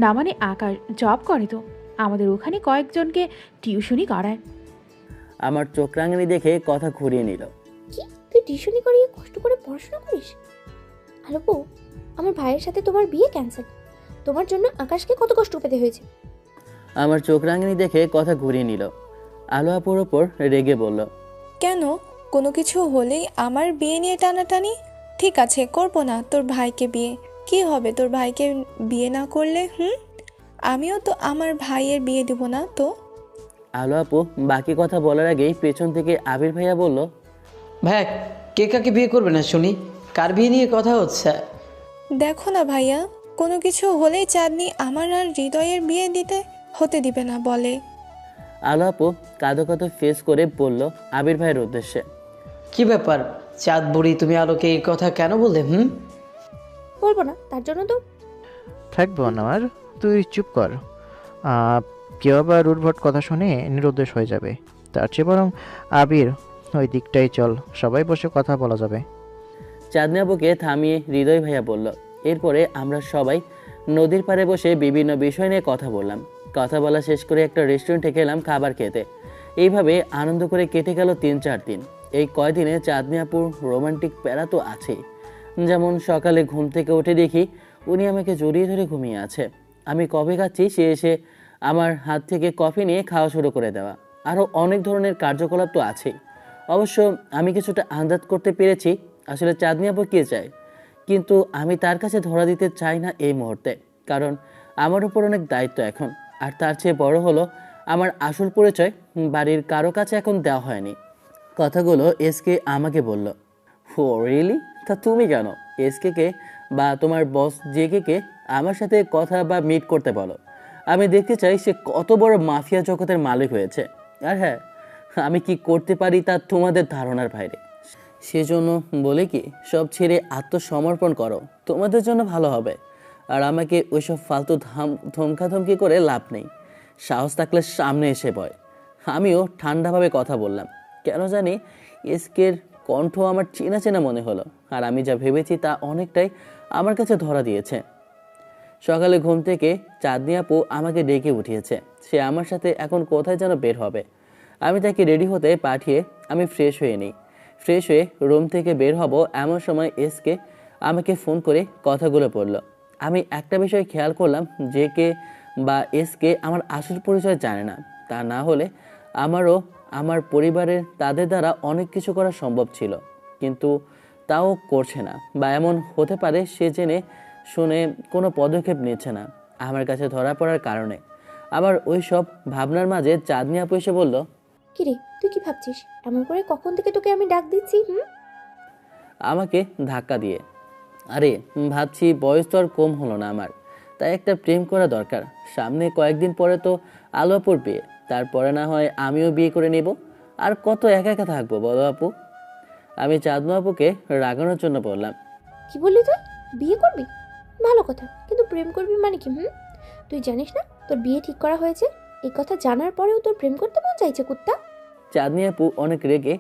না মানে আকাশ জব করে তো আমাদের ওখানে কয়েকজনকে টিউশনি করায়। আমার চোখ রাঙানি দেখে কথা ঘুরিয়ে নিল। কি, তুই টিউশনি করিয়ে কষ্ট করে পড়াশোনা করিস? আলোপু, আমার ভাইয়ের সাথে তোমার বিয়ে ক্যান্সেল। তোমার জন্য আকাশকে কত কষ্ট পেতে হয়েছে। আমার চোখ রাঙানি দেখে কথা ঘুরিয়ে নিল। আলো আপুর ওপর রেগে বলল, কেন? কোনো কিছু হলেই আমার বিয়ে নিয়ে টানাটানি? ঠিক আছে, করবো না তোর ভাইকে বিয়ে। কি হবে তোর ভাইকে বিয়ে না করলে? আমিও তো আমার ভাইয়ের বিয়ে দিব না তো। আলো আপু বাকি কথা বলার আগেই পেছন থেকে আবির ভাইয়া বলল, ভাইয়া, কে কাকে বিয়ে করবে না শুনি? কার বিয়ে নিয়ে কথা হচ্ছে? দেখো না ভাইয়া, কোনো কিছু হলেই চাঁদনি আমার আর হৃদয়ের বিয়ে হতে দিবে না বলে। আলো আপু কাঁদো কাঁদো ফেস করে বলল আবির ভাইয়ের উদ্দেশ্যে, কি ব্যাপার চাঁদ বুড়ি, তুমি আলোকে এই কথা কেন বললে? বলবো না, তার জন্য তো থাকবো আমার, তুই চুপ কর। কেউ আবার উদ্ভট কথা শুনে নিরুদ্দেশ হয়ে যাবে। তার চেয়ে বরং আবির ওই দিকটাই চল, সবাই বসে কথা বলা যাবে। চাঁদনি আপুকে থামিয়ে হৃদয় ভাইয়া বলল। এরপরে আমরা সবাই নদীর পাড়ে বসে বিভিন্ন বিষয় নিয়ে কথা বললাম। কথা বলা শেষ করে একটা রেস্টুরেন্টে গেলাম খাবার খেতে। এইভাবে আনন্দ করে কেটে গেল 3-4 দিন। এই কয়দিনে চাঁদনি আপুর রোমান্টিক প্যারা তো আছেই। যেমন সকালে ঘুম থেকে উঠে দেখি উনি আমাকে জড়িয়ে ধরে ঘুমিয়ে আছে। আমি কফি খাচ্ছি, সে এসে আমার হাত থেকে কফি নিয়ে খাওয়া শুরু করে দেওয়া। আরও অনেক ধরনের কার্যকলাপ তো আছেই। অবশ্য আমি কিছুটা আন্দাজ করতে পেরেছি আসলে চাঁদনি আপু কে চায়, কিন্তু আমি তার কাছে ধরা দিতে চাই না এই মুহূর্তে, কারণ আমার উপর অনেক দায়িত্ব এখন। আর তার চেয়ে বড় হলো আমার আসল পরিচয় বাড়ির কারো কাছে এখন দেওয়া হয়নি। কথাগুলো এসকে আমাকে বলল। ও রিয়েলি? তা তুমি কেন এসকে বা তোমার বস জেকে আমার সাথে কথা বা মিট করতে বলো। আমি দেখতে চাই সে কত বড় মাফিয়া জগতের মালিক হয়েছে। আর হ্যাঁ, আমি কি করতে পারি তা তোমাদের ধারণার বাইরে। সেজন্য বলে কি, সব ছেড়ে আত্মসমর্পণ করো, তোমাদের জন্য ভালো হবে। আর আমাকে ওইসব ফালতু ধমকাধমকি করে লাভ নেই। সাহস থাকলে সামনে এসে বয়। আমিও ঠান্ডাভাবে কথা বললাম। কেন জানি এসকের কণ্ঠ আমার চেনা চেনা মনে হলো। আর আমি যা ভেবেছি তা অনেকটাই আমার কাছে ধরা দিয়েছে। সকালে ঘুম থেকে চাঁদনি আপু আমাকে ডেকে উঠিয়েছে। সে আমার সাথে এখন কোথায় যেন বের হবে। আমি তাকে রেডি হতে পাঠিয়ে আমি ফ্রেশ হয়ে নিই। ফ্রেশ হয়ে রুম থেকে বের হব এমন সময় এসকে আমাকে ফোন করে কথাগুলো বলল। আমি একটা বিষয় খেয়াল করলাম, যে কে বা এসকে আমার আসল পরিচয় জানে না। তা না হলে আমারও আমার পরিবারের তাদের দ্বারা অনেক কিছু করা সম্ভব ছিল, কিন্তু তাও করছে না। বা এমন হতে পারে সে জেনে শুনে কোনো পদক্ষেপ নিচ্ছে না আমার কাছে ধরা পড়ার কারণে। আবার ওই সব ভাবনার মাঝে চাঁদনি আপু এসে বলল, কিরে তুই কি ভাবছিস? এমন করে কখন থেকে তোকে আমি ডাক দিচ্ছি? আমাকে ধাক্কা দিয়ে। আরে ভাবছি বয়স তো আর কম হলো না আমার, তাই একটা প্রেম করা দরকার। সামনে কয়েকদিন পরে তো আলো আপুর বিয়ে, তারপরে না হয় আমিও বিয়ে করে নেব। আর কত একা একা থাকবো বলো আপু? আমি চাঁদনু আপুকে রাগানোর জন্য বললাম। কি বললি তুই? বিয়ে করবি? ভালো কথা, কিন্তু প্রেম করবি মানে কি? তুই জানিস না তোর বিয়ে ঠিক করা হয়েছে? এই কথা জানার পরেও তোর প্রেম করতে মন চাইছে কুত্তা? চাঁদনি আপু অনেক রেগে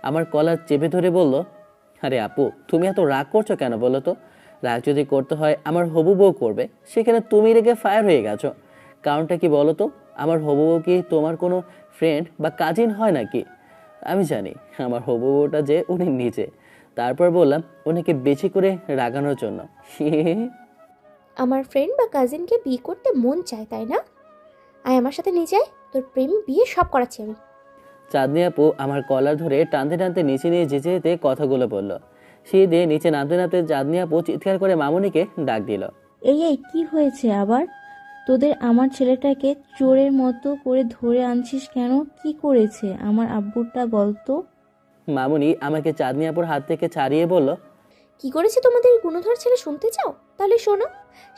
আমার কলার চেপে ধরে বলল, আরে আপু তুমি এত রাগ করছো কেন বলো তো? রাগ যদি করতে হয় আমার হবু বউ করবে, সেখানে তুমি রেগে ফায়ার হয়ে গেছো। কারণটা কি বলো তো? আমার হবু বউ কি তোমার কোনো ফ্রেন্ড বা কাজিন হয় নাকি? আমি জানি আমার হবু বউটা যে উনি নিজে। তারপর বললাম ওনাকে বেশি করে রাগানোর জন্য। আমার ফ্রেন্ড বা কাজিনকে বিয়ে করতে মন চায় তাই না? আয় আমার সাথে নিয়ে যায়, তোর প্রেম বিয়ে সব করাচ্ছি আমি। চাঁদনি আপু আমার কলার ধরে টানতে টানতে নিচে নিয়ে যেতে যেতে কথাগুলো বলল। সেই দিয়ে নিচে নামতে নামতে চাঁদনি আপু চিৎকার করে মামুনিকে ডাক দিল। এই এই কি হয়েছে আবার? তোদের আমার ছেলেটাকে চোরের মতো করে ধরে আনছিস কেন? কি করেছে আমার আব্বুটা বলতো? মামুনি আমাকে চাঁদনি আপুর হাত থেকে ছাড়িয়ে বলল, কি করেছে তোমাদের গুণধর ছেলে শুনতে চাও? তাহলে শোনো,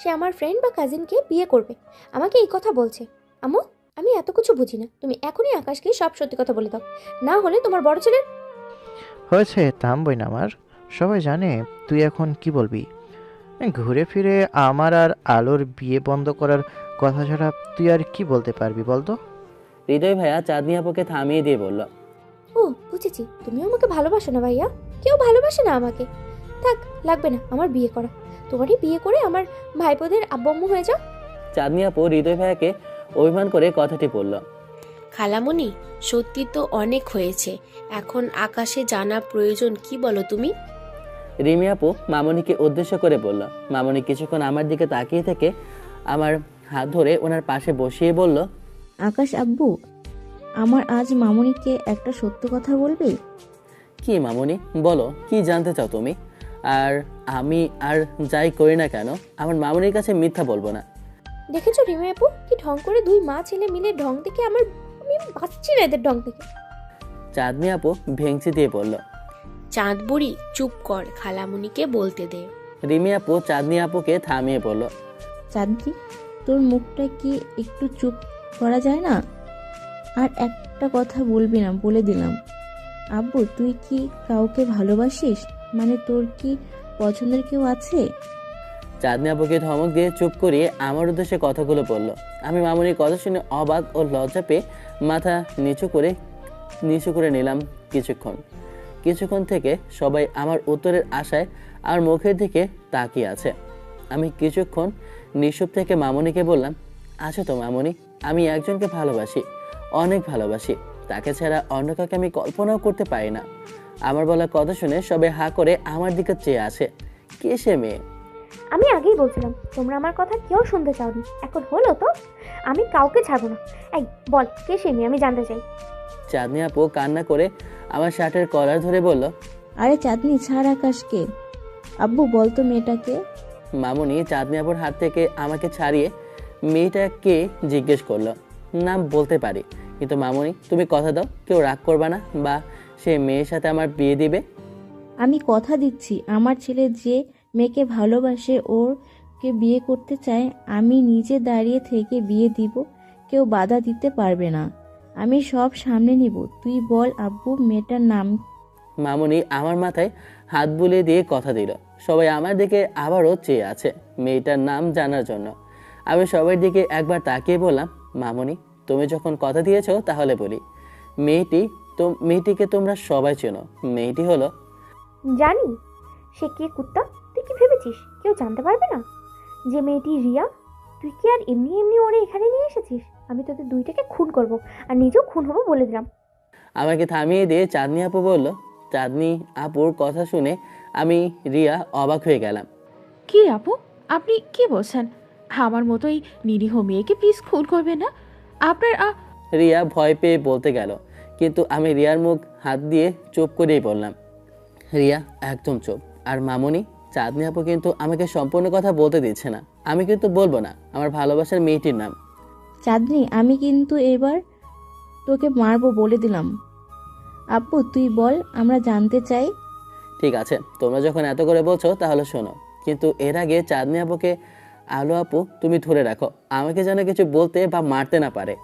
সে আমার ফ্রেন্ড বা কাজিনকে বিয়ে করবে, আমাকে এই কথা বলছে। আম্মু আমি এত কিছু বুঝি না, তুমি এখনই আকাশকে সব সত্যি কথা বলে দাও, না হলে তোমার বড় ছেলের। হয়েছে, থামবই না আমার। সবাই জানে তুই এখন কি বলবি। ঘুরে ফিরে আমার আর আলোর বিয়ে বন্ধ করার কথা ছাড়া তুই আর কি বলতে পারবি বলতো? হৃদয় ভাইয়া চাঁদনি আপুকে থামিয়ে দিয়ে বলল, ও বুঝেছি, তুমিও আমাকে ভালোবাসো না ভাইয়া। কেউ ভালোবাসে না আমাকে। থাক, লাগবে না আমার বিয়ে করা। তোমারই বিয়ে করে আমার ভাইপোদের আব্বু হয়ে যাও। চাঁদনি আপু হৃদয় ভাইয়াকে অভিমান করে কথাটি বলল। খালামণি সত্যি তো অনেক হয়েছে, এখন আকাশে জানা প্রয়োজন, কি বলো তুমি? রিমি আপু মামনিকে উদ্দেশ্য করে বলল। মামনি কিছুক্ষণ আমার দিকে তাকিয়ে থেকে আমার হাত ধরে ওনার পাশে বসিয়ে বলল, আকাশ আব্বু, আমার আজ মামুনিকে একটা সত্য কথা বলবি? কি মামনি বলো, কি জানতে চাও তুমি? আর আমি আর যাই করি না কেন আমার মামনির কাছে মিথ্যা বলবো না। দেখেছো রিমি আপু কি ঢং করে? দুই মা ছেলে মিলে ঢং দেখে আমি বাঁচছি না এদের ঢং থেকে। চাঁদনি আপু ভেঙচি দিয়ে বলল, চাঁদ বুড়ি চুপ কর, খালামণিকে বলতে দে। রিমি আপু চাঁদনি আপুকে থামিয়ে বলল, চাঁদনি, তোর মুখটা কি একটু চুপ করা যায় না? আর একটা কথা বলবি না বলে দিলাম। আব্বু তুই কি কাউকে ভালোবাসিস? মানে তোর কি পছন্দের কেউ আছে? চাঁদনি আপুকে ধমক দিয়ে চুপ করিয়ে আমার উদ্দেশ্যে কথাগুলো বলল। আমি মামনির কথা শুনে অবাক ও লজ্জা পেয়ে মাথা নিচু করে নিলাম। কিছুক্ষণ থেকে সবাই আমার উত্তরের আশায় আর মুখের দিকে তাকিয়ে আছে। আমি কিছুক্ষণ নিঃশব্দ থেকে মামনিকে বললাম, আছো তো মামনি, আমি একজনকে ভালোবাসি, অনেক ভালোবাসি। তাকে ছাড়া অন্য কাউকে আমি কল্পনাও করতে পারি না। আমার বলা কথা শুনে সবাই হা করে আমার দিকে চেয়ে আছে। কে সে মেয়ে? আমি আগেই বলছিলাম তোমরা আমার কথা কেউ শুনতে চাওনি, এখন হলো তো। আমি কাউকে ছাড়বো না। এই বল কে সে মেয়ে, আমি জানতে চাই। চাঁদনি আপু কান্না করে আমার শার্টের কলার ধরে বলল, আরে চাঁদনি ছাড় আকাশকে। আব্বু বলতো মেয়েটাকে। মামুনি চাঁদনি আপুর হাত থেকে আমাকে ছাড়িয়ে মেয়েটাকে জিজ্ঞেস করলো। নাম বলতে পারি, কিন্তু মামুনি তুমি কথা দাও কেউ রাগ করবা না, বা সে মেয়ের সাথে আমার বিয়ে দিবে। আমি কথা দিচ্ছি, আমার ছেলে যে মেয়েকে ভালোবাসে ওরকে বিয়ে করতে চায়, আমি নিজে দাঁড়িয়ে থেকে বিয়ে দিব, কেউ বাধা দিতে পারবে না। আমি সব সামনে নিব। তুই বল আব্বু মেয়েটার নাম? মামুনি আমার মাথায় হাত বুলিয়ে দিয়ে কথা দিল। সবাই আমার দিকে আবারও চেয়ে আছে মেয়েটার নাম জানার জন্য। আমি সবার দিকে একবার তাকিয়ে বললাম, মামুনি তুমি যখন কথা দিয়েছো তাহলে বলি। মেয়েটিকে তোমরা সবাই চেনো। মেয়েটি হলো। জানি সে কে কুত্তা। তুই কি ভেবেছিস কেউ জানতে পারবে না যে মেয়েটি রিয়া? তুই কি আর এমনি এমনি ওরে এখানে নিয়ে এসেছিস? আমি তোদের দুইটাকে খুন করব, আর নিজেও খুন হবো বলে দিলাম। আমাকে থামিয়ে দিয়ে চাঁদনি আপু বলল। চাঁদনি আপুর কথা শুনে আমি রিয়া অবাক হয়ে গেলাম। কি আপু, আপনি কি বলছেন? আমার মতোই নিরীহ মেয়েকে প্লিজ খুন করবেন না। আপনার রিয়া ভয় পেয়ে বলতে গেল, কিন্তু আমি রিয়ার মুখ হাত দিয়ে চুপ করেই বললাম, রিয়া একদম চুপ। আর মামনি, চাঁদনি আপু কিন্তু আমাকে সম্পূর্ণ কথা বলতে দিচ্ছে না। আমি কিন্তু বলবো না আমার ভালোবাসার মেয়েটির নাম। চাঁদনি, আমি কিন্তু এবার তোকে মারবো বলে দিলাম। আপু তুই বল, আমরা জানতে চাই। ঠিক আছে, তোমরা যখন এত করে বলছো তাহলে শোনো, কিন্তু এর আগে চাঁদনি আপুকে আলো আপু তুমি ধরে রাখো, আমাকে যেন কিছু বলতে বা মারতে না পারে।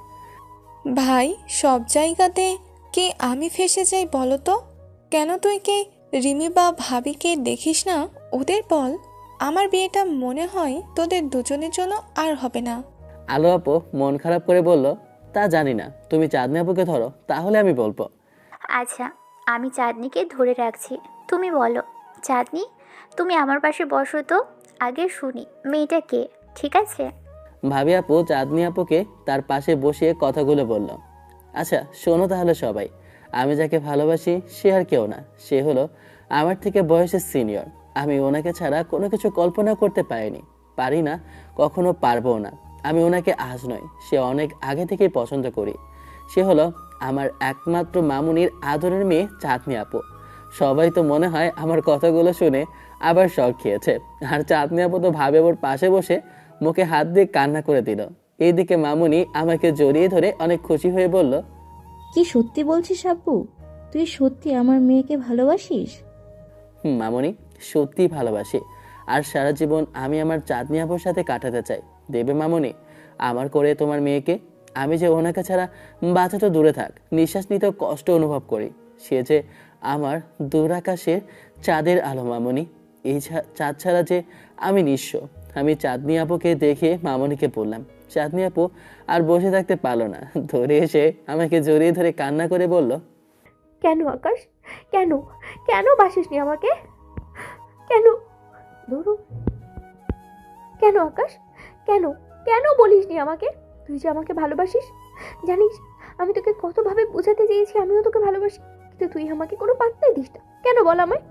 ভাই, সব জায়গাতে কে আমি ফেসে যাই বলো তো? কেন তুই কে রিমি বা ভাবিকে দেখিস না? ওদের বল, আমার বিয়েটা মনে হয় তোদের দুজনের জন্য আর হবে না। আলো আপু মন খারাপ করে বলল, তা জানি না, তুমি চাঁদনি আপুকে ধরো, তাহলে আমি বলবো। আচ্ছা, আমি চাঁদনিকে ধরে রাখছি, তুমি বলো। চাঁদনি, তুমি আমার পাশে বসো তো, আগে শুনি মেয়েটা কে, ঠিক আছে? ভাবি আপু চাঁদনি আপুকে তার পাশে বসিয়ে কথাগুলো বলল। আচ্ছা শোনো তাহলে সবাই, আমি যাকে ভালোবাসি সে আর কেউ না, সে হলো আমার থেকে বয়সের সিনিয়র। আমি ওনাকে ছাড়া কোনো কিছু কল্পনা করতে পারি না, কখনো পারবো না। আমি ওনাকে আজ নয়, সে অনেক আগে থেকেই পছন্দ করি। সে হলো আমার একমাত্র মামুনির আদরের মেয়ে চাঁদনি আপু। সবাই তো মনে হয় আমার কথাগুলো শুনে আবার শক খেয়েছে। আর চাঁদনি আপু তো ভাবে ওর পাশে বসে মুখে হাত দিয়ে কান্না করে দিল। এইদিকে মামুনি আমাকে জড়িয়ে ধরে অনেক খুশি হয়ে বলল, কি সত্যি বলছিস আপু? তুই সত্যি আমার মেয়েকে ভালোবাসিস? মামুনি, সত্যিই ভালোবাসি। আর সারা জীবন আমি আমার চাঁদনি আপুর সাথে কাটাতে চাই। দেবে মামুনি আমার করে তোমার মেয়েকে? আমি যে ওনাকে ছাড়া বাঁচা তো দূরে থাক, নিঃশ্বাস নিতেও কষ্ট অনুভব করি। সে যে আমার দূর আকাশের চাঁদের আলো মামুনি। এই চাঁদ ছাড়া যে আমি নিঃস্ব। আমি চাঁদনি আপুকে দেখে মামুনিকে বললাম। চাঁদনি আপু আর বসে থাকতে পারলো না, ধরে এসে আমাকে জড়িয়ে ধরে কান্না করে বলল, কেন আকাশ, কেন কেন বাসিসনি আমাকে? কেন ধরু, কেন আকাশ, কেন কেন বলিসনি আমাকে তুই যে আমাকে ভালোবাসিস? জানিস আমি তোকে কতভাবে বোঝাতে চেয়েছি আমিও তোকে ভালোবাসি, কিন্তু তুই আমাকে কোনো পাত্তাই দিস না। কেন বল আমায়?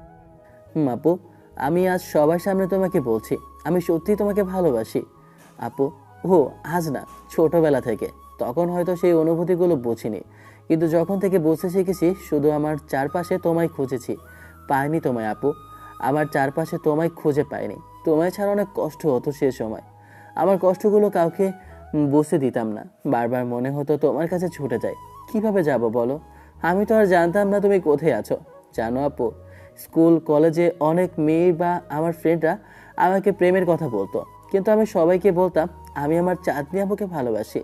আপু, আমি আজ সবার সামনে তোমাকে বলছি, আমি সত্যি তোমাকে ভালোবাসি আপু। ও আজ না, ছোটবেলা থেকে। তখন হয়তো সেই অনুভূতিগুলো বুঝিনি, কিন্তু যখন থেকে বুঝতে শিখেছি শুধু আমার চারপাশে তোমায় খুঁজেছি, পাইনি তোমায় আপু। আমার চারপাশে তোমায় খুঁজে পাইনি। তোমায় ছাড়া অনেক কষ্ট হতো সে সময়। আমার কষ্টগুলো কাউকে বুঝতে দিতাম না। বারবার মনে হতো তোমার কাছে ছুটে যাই, কিভাবে যাব বলো? আমি তো আর জানতাম না তুমি কোথায় আছো। জানো আপু, স্কুল কলেজে অনেক মেয়ে বা আমার ফ্রেন্ডরা আমাকে প্রেমের কথা বলতো, কিন্তু আমি সবাইকে বলতাম আমি আমার চাঁদনি আপুকে ভালোবাসি।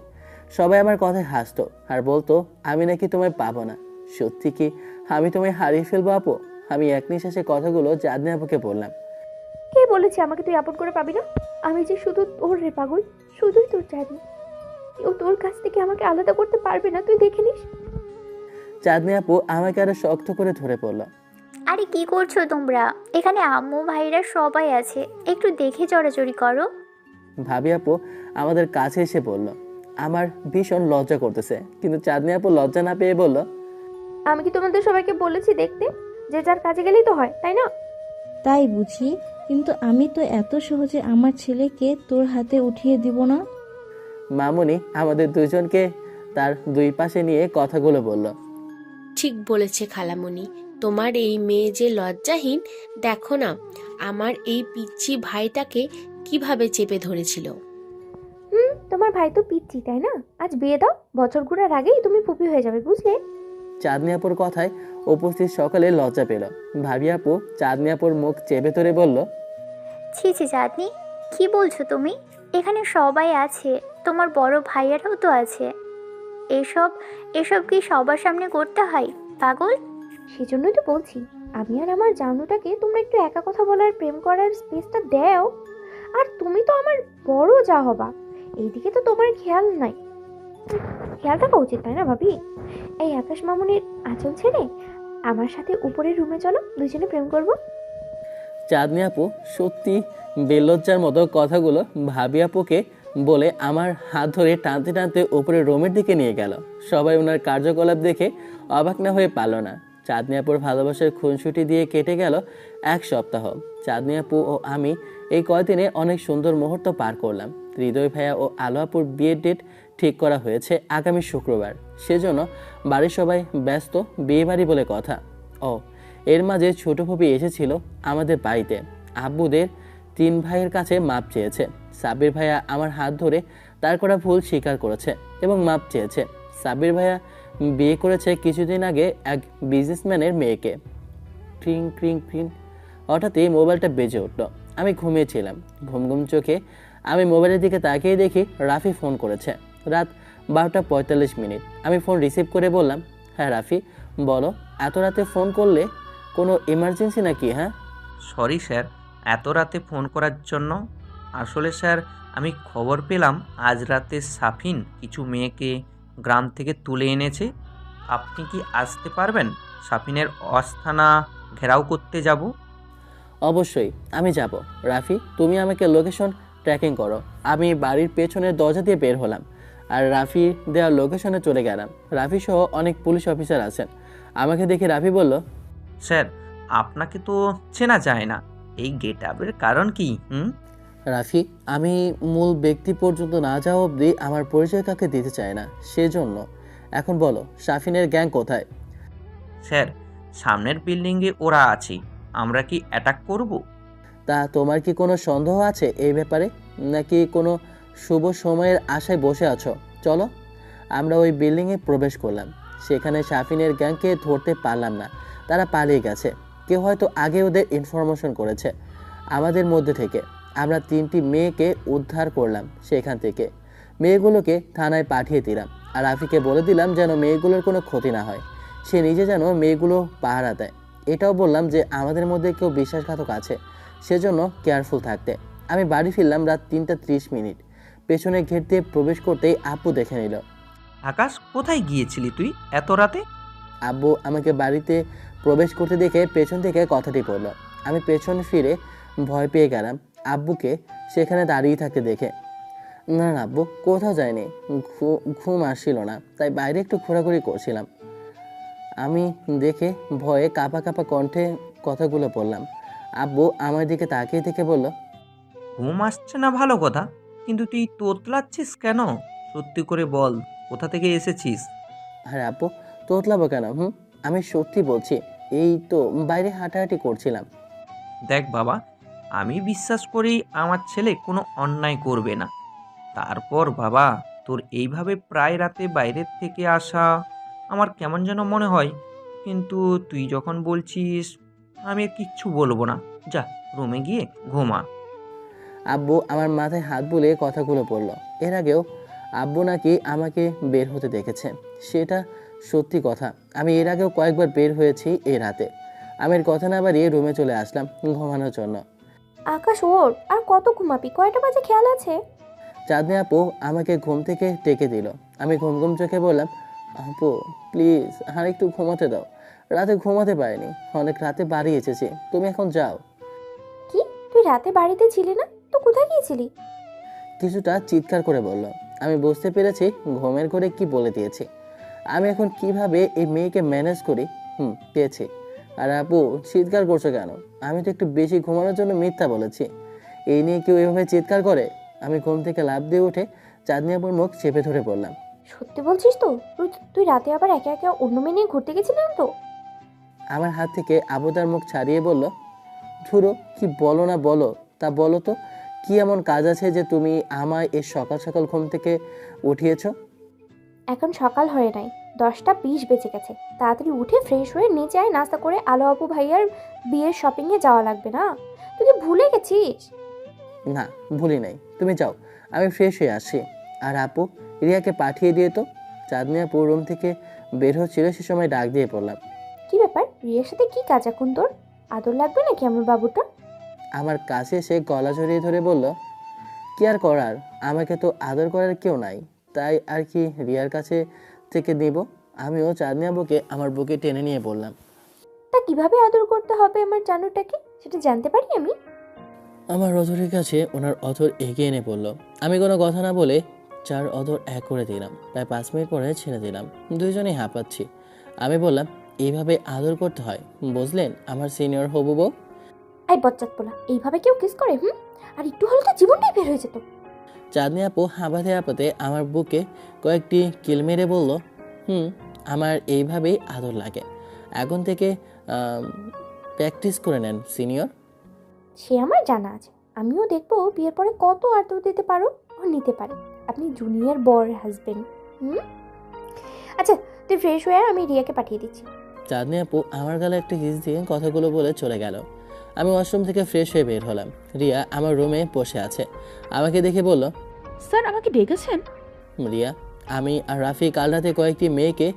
সবাই আমার কথায় হাসতো আর বলতো আমি নাকি তোমায় পাবো না। সত্যি কি আমি তোমায় হারিয়ে ফেলবো আপু? আমি এক নিঃশ্বাসে কথাগুলো চাঁদনি আপুকে বললাম। কে বলেছে আমাকে তুই আপন করে পাবি না? আমি যে শুধু তোর রে পাগল, শুধুই তোর চাঁদনি। ও তোর কাছ থেকে আমাকে আলাদা করতে পারবে না, তুই দেখে নিস। চাঁদনি আপু আমাকে আরো শক্ত করে ধরে পড়ল। আরে কি করছো তোমরা? এখানে আম্মু ভাইরা সবাই আছে, একটু দেখে চড়াচড়ি করো। ভাবি আপু আমাদের কাছে এসে বলল। আমার ভীষণ লজ্জা করতেছে, কিন্তু চাঁদনি আপু লজ্জা না পেয়ে বলল, আমি কি তোমাদের সবাইকে বলেছি দেখতে? যে যার কাজে গেলেই তো হয়, তাই না? তাই বুঝি, কিন্তু আমি তো এত সহজে আমার ছেলেকে তোর হাতে উঠিয়ে দিব না। মামুনি আমাদের দুজনকে তার দুই পাশে নিয়ে কথাগুলো বলল। ঠিক বলেছে খালামণি, তোমার এই মেয়ে যে লজ্জাহীন, দেখো না আমার এই পিচ্ছি ভাইটাকে কিভাবে চেপে ধরেছিল। তোমার ভাই তো পিচ্ছি, তাই না? আজ বিয়ে দাও, বছর ঘোরার আগেই তুমি ফুপি হয়ে যাবে, বুঝলে? চাঁদনি আপুর কথায় উপস্থিত সকলে লজ্জা পেল। ভাবি আপু চাঁদনি আপুর মুখ চেপে ধরে বলল, ছি ছি চাঁদনি, কি বলছো তুমি? এখানে সবাই আছে, তোমার বড় ভাইয়ারাও তো আছে। এসব এসব কি সবার সামনে করতে হয় পাগল? সেজন্যই তো বলছি, আমি আর আমার জানুটাকে তোমরা একটু একা কথা বলার, প্রেম করার স্পেসটা দাও। আর তুমি তো আমার বড় যা হবা, এইদিকে তো তোমার খেয়াল নাই। খেয়াল থাকা উচিত, তাই না ভাবি? এই আকাশ মামুনির আঁচল ছেড়ে আমার সাথে উপরের রুমে চলো, দুজনে প্রেম করব। চাঁদনি আপু সত্যি বেলজ্জার মতো কথাগুলো ভাবি আপুকে বলে আমার হাত ধরে টানতে টানতে উপরে রুমের দিকে নিয়ে গেল। সবাই ওনার কার্যকলাপ দেখে অবাক না হয়ে পারল না। চাঁদনি আপুর ভালোবাসার খুনসুটি দিয়ে কেটে গেল 1 সপ্তাহ। চাঁদনি আপু ও আমি এই কয়দিনে অনেক সুন্দর মুহূর্ত পার করলাম। হৃদয় ভাইয়া ও আলো আপুর বিয়ের ডেট ঠিক করা হয়েছে আগামী শুক্রবার। সেজন্য বাড়ির সবাই ব্যস্ত, বিয়ে বাড়ি বলে কথা। ও এর মাঝে ছোট ভাবি এসেছিল আমাদের বাড়িতে। আব্বুদের 3 ভাইয়ের কাছে মাপ চেয়েছে। সাব্বির ভাইয়া আমার হাত ধরে তার করা ভুল স্বীকার করেছে এবং মাপ চেয়েছে। সাব্বির ভাইয়া বিয়ে করেছে কিছুদিন আগে এক বিজনেসম্যানের মেয়েকে। ক্রিং ক্রিং ক্রিং হঠাৎই মোবাইলটা বেজে উঠল। আমি ঘুমিয়েছিলাম। ঘুম ঘুম চোখে আমি মোবাইলের দিকে তাকিয়ে দেখি রাফি ফোন করেছে। রাত 12:45। আমি ফোন রিসিভ করে বললাম, হ্যাঁ রাফি বলো, এত রাতে ফোন করলে, কোনো ইমার্জেন্সি নাকি? হ্যাঁ সরি স্যার এত রাতে ফোন করার জন্য। আসলে স্যার আমি খবর পেলাম আজ রাতে সাফিন কিছু মেয়েকে গ্রাম থেকে তুলে এনেছে। আপনি কি আসতে পারবেন? সাফিনের আস্তানা ঘেরাও করতে যাব। অবশ্যই আমি যাব। রাফি তুমি আমাকে লোকেশন ট্র্যাকিং করো। আমি বাড়ির পেছনের দরজা দিয়ে বের হলাম আর রাফি দেওয়া লোকেশনে চলে গেলাম। রাফি সহ অনেক পুলিশ অফিসার আছেন। আমাকে দেখে রাফি বলল, স্যার আপনাকে তো চেনা যায় না, এই গেট আপের কারণ কি? রাফি আমি মূল ব্যক্তি পর্যন্ত না যাওয়া অবধি আমার পরিচয় কাকে দিতে চাই না, সেজন্য। এখন বলো সাফিনের গ্যাং কোথায়? স্যার সামনের বিল্ডিংয়ে ওরা আছে, আমরা কি অ্যাটাক করব? তা তোমার কি কোনো সন্দেহ আছে এই ব্যাপারে, নাকি কোনো শুভ সময়ের আশায় বসে আছো? চলো। আমরা ওই বিল্ডিংয়ে প্রবেশ করলাম। সেখানে সাফিনের গ্যাংকে ধরতে পারলাম না, তারা পালিয়ে গেছে। কেউ হয়তো আগে ওদের ইনফরমেশন করেছে আমাদের মধ্যে থেকে। আমরা 3টি মেয়েকে উদ্ধার করলাম সেখান থেকে। মেয়েগুলোকে থানায় পাঠিয়ে দিলাম আর রাফিকে বলে দিলাম যেন মেয়েগুলোর কোনো ক্ষতি না হয়। সে নিজে যেন মেয়েগুলো পাহারা দেয়। এটাও বললাম যে আমাদের মধ্যে কেউ বিশ্বাসঘাতক আছে, সেজন্য কেয়ারফুল থাকতে। আমি বাড়ি ফিরলাম রাত 3:30। পেছনে গেট দিয়ে প্রবেশ করতেই আব্বু দেখে নিল। আকাশ কোথায় গিয়েছিলি তুই এত রাতে? আব্বু আমাকে বাড়িতে প্রবেশ করতে দেখে পেছন থেকে কথাটি বলল। আমি পেছন ফিরে ভয় পেয়ে গেলাম আব্বুকে সেখানে দাঁড়িয়ে থাকতে দেখে। না না আব্বু, কোথাও যায়নি, ঘুম আসছিল না, তাই বাইরে একটু ঘোরাঘুরি করছিলাম। আমি দেখে ভয়ে কাঁপা কাঁপা কণ্ঠে কথাগুলো বললাম। আব্বু আমার দিকে তাকিয়ে থেকে বলল, ঘুম আসছে না ভালো কথা, কিন্তু তুই তোতলাচ্ছিস কেন? সত্যি করে বল, কোথা থেকে এসেছিস? আরে আব্বু তোতলাবো কেন? আমি সত্যি বলছি, এই তো বাইরে হাঁটাহাঁটি করছিলাম। দেখ বাবা, আমি বিশ্বাস করি আমার ছেলে কোনো অন্যায় করবে না। তারপর বাবা, তোর এইভাবে প্রায় রাতে বাইরের থেকে আসা আমার কেমন যেন মনে হয়। কিন্তু তুই যখন বলছিস, আমি আর কিচ্ছু বলবো না। যা রুমে গিয়ে ঘুমা। আব্বু আমার মাথায় হাত বুলিয়ে কথাগুলো বলল। এর আগেও আব্বু নাকি আমাকে বের হতে দেখেছে, সেটা সত্যি কথা। আমি এর আগেও কয়েকবার বের হয়েছি এই রাতে। আমি এর কথা না বাড়িয়ে রুমে চলে আসলাম ঘুমানোর জন্য। আকাশ ওর, আর কত ঘুমাবি? কয়টা বাজে খেয়াল আছে? চাঁদনি আপু আমাকে ঘুম থেকে ডেকে দিল। আমি ঘুম ঘুম চোখে বললাম, আপু প্লিজ আর একটু ঘুমাতে দাও, রাতে ঘুমাতে পারিনি, অনেক রাতে বাড়ি এসেছি, তুমি এখন যাও। কি, তুই রাতে বাড়িতে ছিলি না? তো কোথায় গিয়েছিলি? কিছুটা চিৎকার করে বলল। আমি বুঝতে পেরেছি ঘুমের ঘরে কি বলে দিয়েছি। আমি এখন কিভাবে এই মেয়েকে ম্যানেজ করি। পেয়েছি। আর আপু চিৎকার করছো কেন? আমি তো একটু বেশি ঘুমানোর জন্য মিথ্যা বলেছি। এই নিয়ে কেউ এভাবে চিৎকার করে? আমি ঘুম থেকে লাফ দিয়ে উঠে চাঁদনি আপুর মুখ চেপে ধরে বললাম, সত্যি বলছিস তো? তুই রাতে আবার একা একা অন্য মেয়ে নিয়ে ঘুরতে গেছিলি না তো? আমার হাত থেকে আবু তার মুখ ছাড়িয়ে বলল, ধুরো কি বলো না বলো, তা বলো তো কি এমন কাজ আছে যে তুমি আমায় এই সকাল সকাল ঘুম থেকে উঠিয়েছ? এখন সকাল হয়ে নাই, 10টা 20 বেজে গেছে। তাড়াতাড়ি উঠে ফ্রেশ হয়ে নিচে আয়, নাস্তা করে আলো আপু ভাইয়ার বিয়ের শপিংয়ে যাওয়া লাগবে না? তুই কি ভুলে গেছিস? না ভুলি নাই, তুমি যাও, আমি ফ্রেশ হয়ে আসি। আর আপু রিয়াকে পাঠিয়ে দিয়ে তো। চাঁদনি আপু রুম থেকে বের হচ্ছিল, সে সময় ডাক দিয়ে পড়লাম, কি ব্যাপার? রিয়ার সাথে কি কাজ এখন তোর? আদর লাগবে নাকি আমার বাবুটা? আমার কাছে সে গলা জড়িয়ে ধরে বলল, কি আর করার, আমাকে তো আদর করার কেউ নাই, তাই আর কি রিয়ার কাছে থেকে নেব। আমিও চাঁদনি আপুকে আমার বুকে টেনে নিয়ে বললাম, তা কিভাবে আদর করতে হবে আমার জানুটাকে, সেটা জানতে পারি আমি? আমার অধরের কাছে ওনার অধর এগিয়ে এনে পড়ল। আমি কোনো কথা না বলে 4 অধর এক করে দিলাম। প্রায় 5 মিনিট পরে ছেড়ে দিলাম। দুইজনেই হাঁপাচ্ছি। আমি বললাম, এইভাবে আদর করতে হয়, বুঝলেন আমার সিনিয়র হবু বউ? এই বজ্জাত পোলা, এইভাবে কেউ কিস করে? আর একটু হলে তো জীবনটাই বের হয়ে যেত। চাঁদনি আপু হাঁপাতে হাঁপাতে আমার বুকে কয়েকটি কিল মেরে বলল, আমার এইভাবেই আদর লাগে। এখন থেকে প্র্যাকটিস করে নেন সিনিয়র। সে আমার জানা আছে। আমিও দেখবো বিয়ের পরে কত আদর দিতে পারো ও নিতে পারে। আপনি জুনিয়র বর হাজবেন্ড। আচ্ছা, তুই ফ্রেশ হয়ে আমি রিয়াকে পাঠিয়ে দিচ্ছি। চাঁদনি আপু আমার গালে একটা কিস দিয়ে কথাগুলো বলে চলে গেল। আমি ওয়াশরুম থেকে ফ্রেশ হয়ে বের হলাম। রিয়া আমার রুমে বসে আছে। আমাকে দেখে বলল, স্যার আমাকে ডেকেছেন? রিয়া, আমি আর রাফি কাল রাতে কয়েকটি মেয়েকে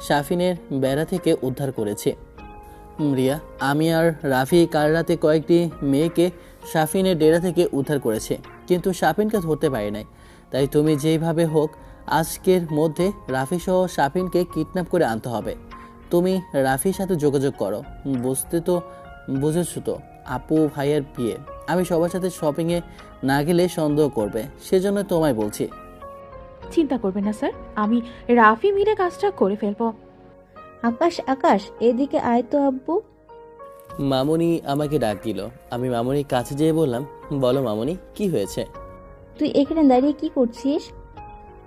শাফিনের বেড়া থেকে উদ্ধার করেছি। রিয়া, আমি আর রাফি কাল রাতে কয়েকটি মেয়েকে শাফিনের ডেরা থেকে উদ্ধার করেছি, কিন্তু শাফিনকে ধরতে পারি নাই। তাই তুমি যেইভাবে হোক আজকের মধ্যে রাফি সহ শাফিনকে কিডন্যাপ করে আনতে হবে। তুমি রাফির সাথে যোগাযোগ করো। বুঝেছো তো, আপু ভাইয়ের বিয়ে, আমি সবার সাথে শপিংয়ে না গেলে সন্দেহ করবে, সেজন্য তোমায় বলছি। চিন্তা করবেন না স্যার, আমি রাফি মিলে কাজটা করে ফেলবো। আকাশ এদিকে আয় তো আব্বু। মামুনি আমাকে ডাক দিল। আমি মামুনির কাছে যেয়ে বললাম, বলো মামুনি, কি হয়েছে? তুই এখানে দাঁড়িয়ে কি করছিস?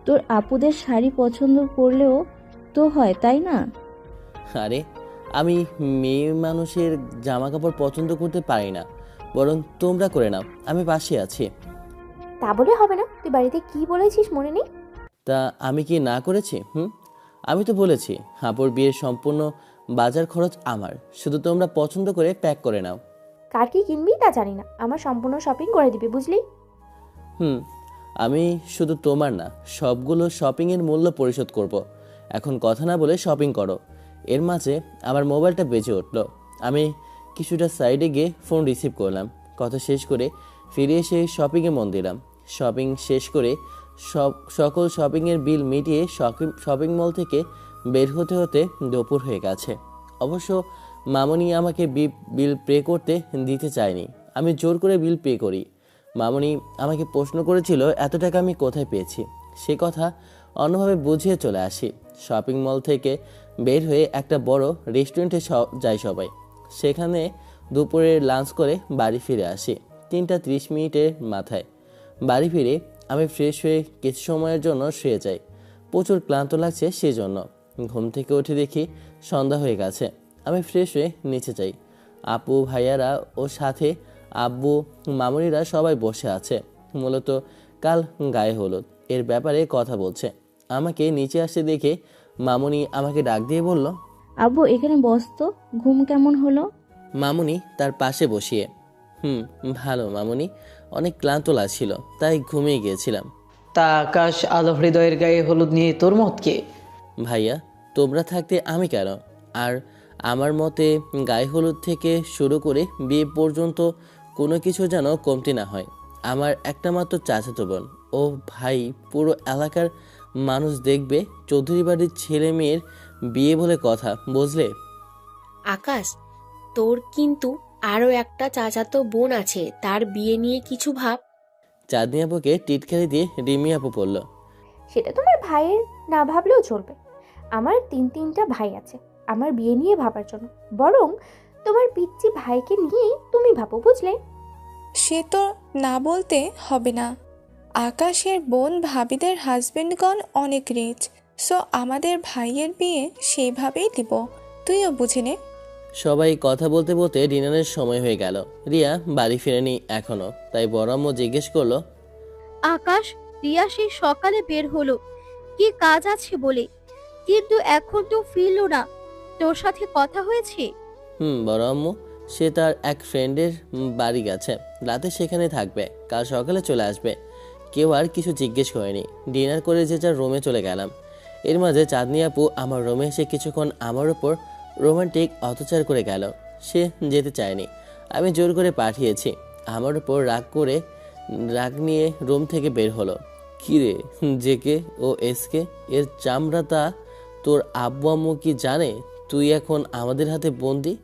তোর আপুদের শাড়ি পছন্দ করলেও তো হয়, তাই না? আরে, আমি মেয়ে মানুষের জামা কাপড় পছন্দ করতে পারি না, বরং তোমরা করে নাও, আমি পাশে আছি। তা বলে হবে না। তুই বাড়িতে কি বলেছিস মনে নেই? তা আমি কি না করেছি? আমি তো বলেছি আপুর বিয়ের সম্পূর্ণ বাজার খরচ আমার, শুধু তোমরা পছন্দ করে প্যাক করে নাও। কার কি কিনবি তা জানি না, আমার সম্পূর্ণ শপিং করে দিবি, বুঝলি? আমি শুধু তোমার না, সবগুলো শপিংয়ের মূল্য পরিশোধ করব। এখন কথা না বলে শপিং করো। এর মাঝে আমার মোবাইলটা বেজে উঠল। আমি কিছুটা সাইডে গিয়ে ফোন রিসিভ করলাম। কথা শেষ করে ফিরে এসে শপিংয়ে মন দিলাম। শপিং শেষ করে সকল শপিংয়ের বিল মিটিয়ে শপিং মল থেকে বের হতে হতে দুপুর হয়ে গেছে। অবশ্য মামনি আমাকে বিল পে করতে দিতে চায়নি, আমি জোর করে বিল পে করি। মামনি আমাকে প্রশ্ন করেছিল এত টাকা আমি কোথায় পেয়েছি। সে কথা অন্যভাবে বুঝিয়ে চলে আসি। শপিং মল থেকে বের হয়ে একটা বড় রেস্টুরেন্টে যাই সবাই। সেখানে দুপুরে লাঞ্চ করে বাড়ি ফিরে আসি 3:30 মিনিটের মাথায়। বাড়ি ফিরে আমি ফ্রেশ হয়ে কিছু সময়ের জন্য শুয়ে যাই। প্রচুর ক্লান্ত লাগছে, সেজন্য ঘুম থেকে উঠে দেখি সন্ধ্যা হয়ে গেছে। আমি ফ্রেশ হয়ে নিচে যাই। আপু ভাইয়ারা ও সাথে আব্বু মামুনিরা সবাই বসে আছে। মূলত কাল গায়ে হলুদ এর ব্যাপারে কথা বলছে। আমাকে নিচে আসতে দেখে মামুনি আমাকে ডাক দিয়ে বলল, আব্বু এখানে বস তো, ঘুম কেমন হলো? মামুনি তার পাশে বসিয়ে, ভালো মামুনি, অনেক ক্লান্ত লাগছিল তাই ঘুমিয়ে গিয়েছিলাম। তা আকাশ আলো হৃদয়ের গায়ে হলুদ নিয়ে তোর মত কে? ভাইয়া, তোমরা থাকতে আমি কেন? আর আমার মতে গায়ে হলুদ থেকে শুরু করে বিয়ে পর্যন্ত কোনো কিছু যেন কমতি না হয়। আমার একটা মাত্র চাচাতো বোন ও ভাই, পুরো এলাকার মানুষ দেখবে চৌধুরী বাড়ির ছেলে মেয়ের বিয়ে বলে কথা, বুঝলে? আকাশ, তোর কিন্তু আরও একটা চাচাতো বোন আছে, তার বিয়ে নিয়ে কিছু ভাব। চাঁদনি আপুকে টিটকারি দিয়ে রিমি আপু পড়ল, সেটা তোমার ভাইয়ের না ভাবলেও চলবে। আমার তিনটা ভাই আছে আমার বিয়ে নিয়ে ভাবার জন্য, বরং তোমার পিচ্চি ভাইকে নিয়েই তুমি ভাবো, বুঝলে? সে তো না বলতে হবে না। আকাশের বোন ভাবিদের হাজবেন্ডগণ অনেক রিচ, সো আমাদের ভাইয়ের বিয়ে সেইভাবেই দিব, তুইও বুঝে নে। সবাই কথা বলতে বলতে ডিনারের সময় হয়ে গেল। রিয়া বাড়ি ফিরেনি এখনো, তাই বড় আম্মু জিজ্ঞেস করলো, আকাশ, রিয়া সেই সকালে বের হলো কি কাজ আছে বলে, কিন্তু এখন তো ফিরলো না, তোর সাথে কথা হয়েছে? বড় আম্মু, সে তার এক ফ্রেন্ডের বাড়ি গেছে, রাতে সেখানে থাকবে, কাল সকালে চলে আসবে। কেউ আর কিছু জিজ্ঞেস করেনি। ডিনার করে যে যার রুমে চলে গেলাম। এর মাঝে চাঁদনি আপু আমার রুমে এসে কিছুক্ষণ আমার ওপর রোমান্টিক অত্যাচার করে গেল। সে যেতে চায়নি, আমি জোর করে পাঠিয়েছি। আমার উপর রাগ নিয়ে রুম থেকে বের হলো। কিরে জেকে ও এসকে, এর চামড়াটা তোর আব্বু আম্মু কি জানে তুই এখন আমাদের হাতে বন্দি,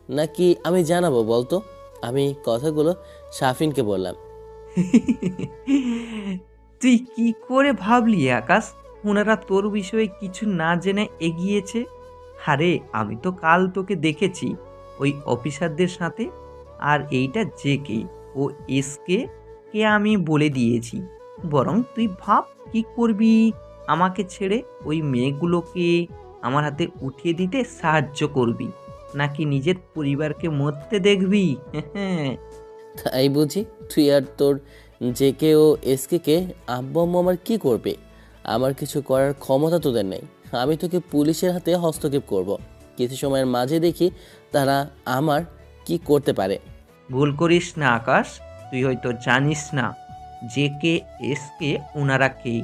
নাকি আমি জানাবো বলতো? আমি কথাগুলো শাফিনকে বললাম। তুই কি করে ভাবলি আকাশ ওনারা তোর বিষয়ে কিছু না জেনে এগিয়েছে? আরে আমি তো কাল তোকে দেখেছি ওই অফিসারদের সাথে। আর এইটা যে কে ও এসকে কে আমি বলে দিয়েছি। বরং তুই ভাব কি করবি আমাকে ছেড়ে ওই মেয়েগুলোকে আমার হাতে উঠিয়ে দিতে সাহায্য করবি, নাকি নিজের পরিবারকে মরতে দেখবি? তাই বুঝি? তুই আর তোর যে কে ও এসকে কে আব্বু আম্মু আমার কি করবে? আমার কিছু করার ক্ষমতা তোদের নেই। আমি তোকে পুলিশের হাতে হস্তক্ষেপ করব। কিছু সময়ের মাঝে দেখি তারা আমার কি করতে পারে। ভুল করিস না আকাশ, তুই হয়তো জানিস না যে কে এসকে ওনারা কে,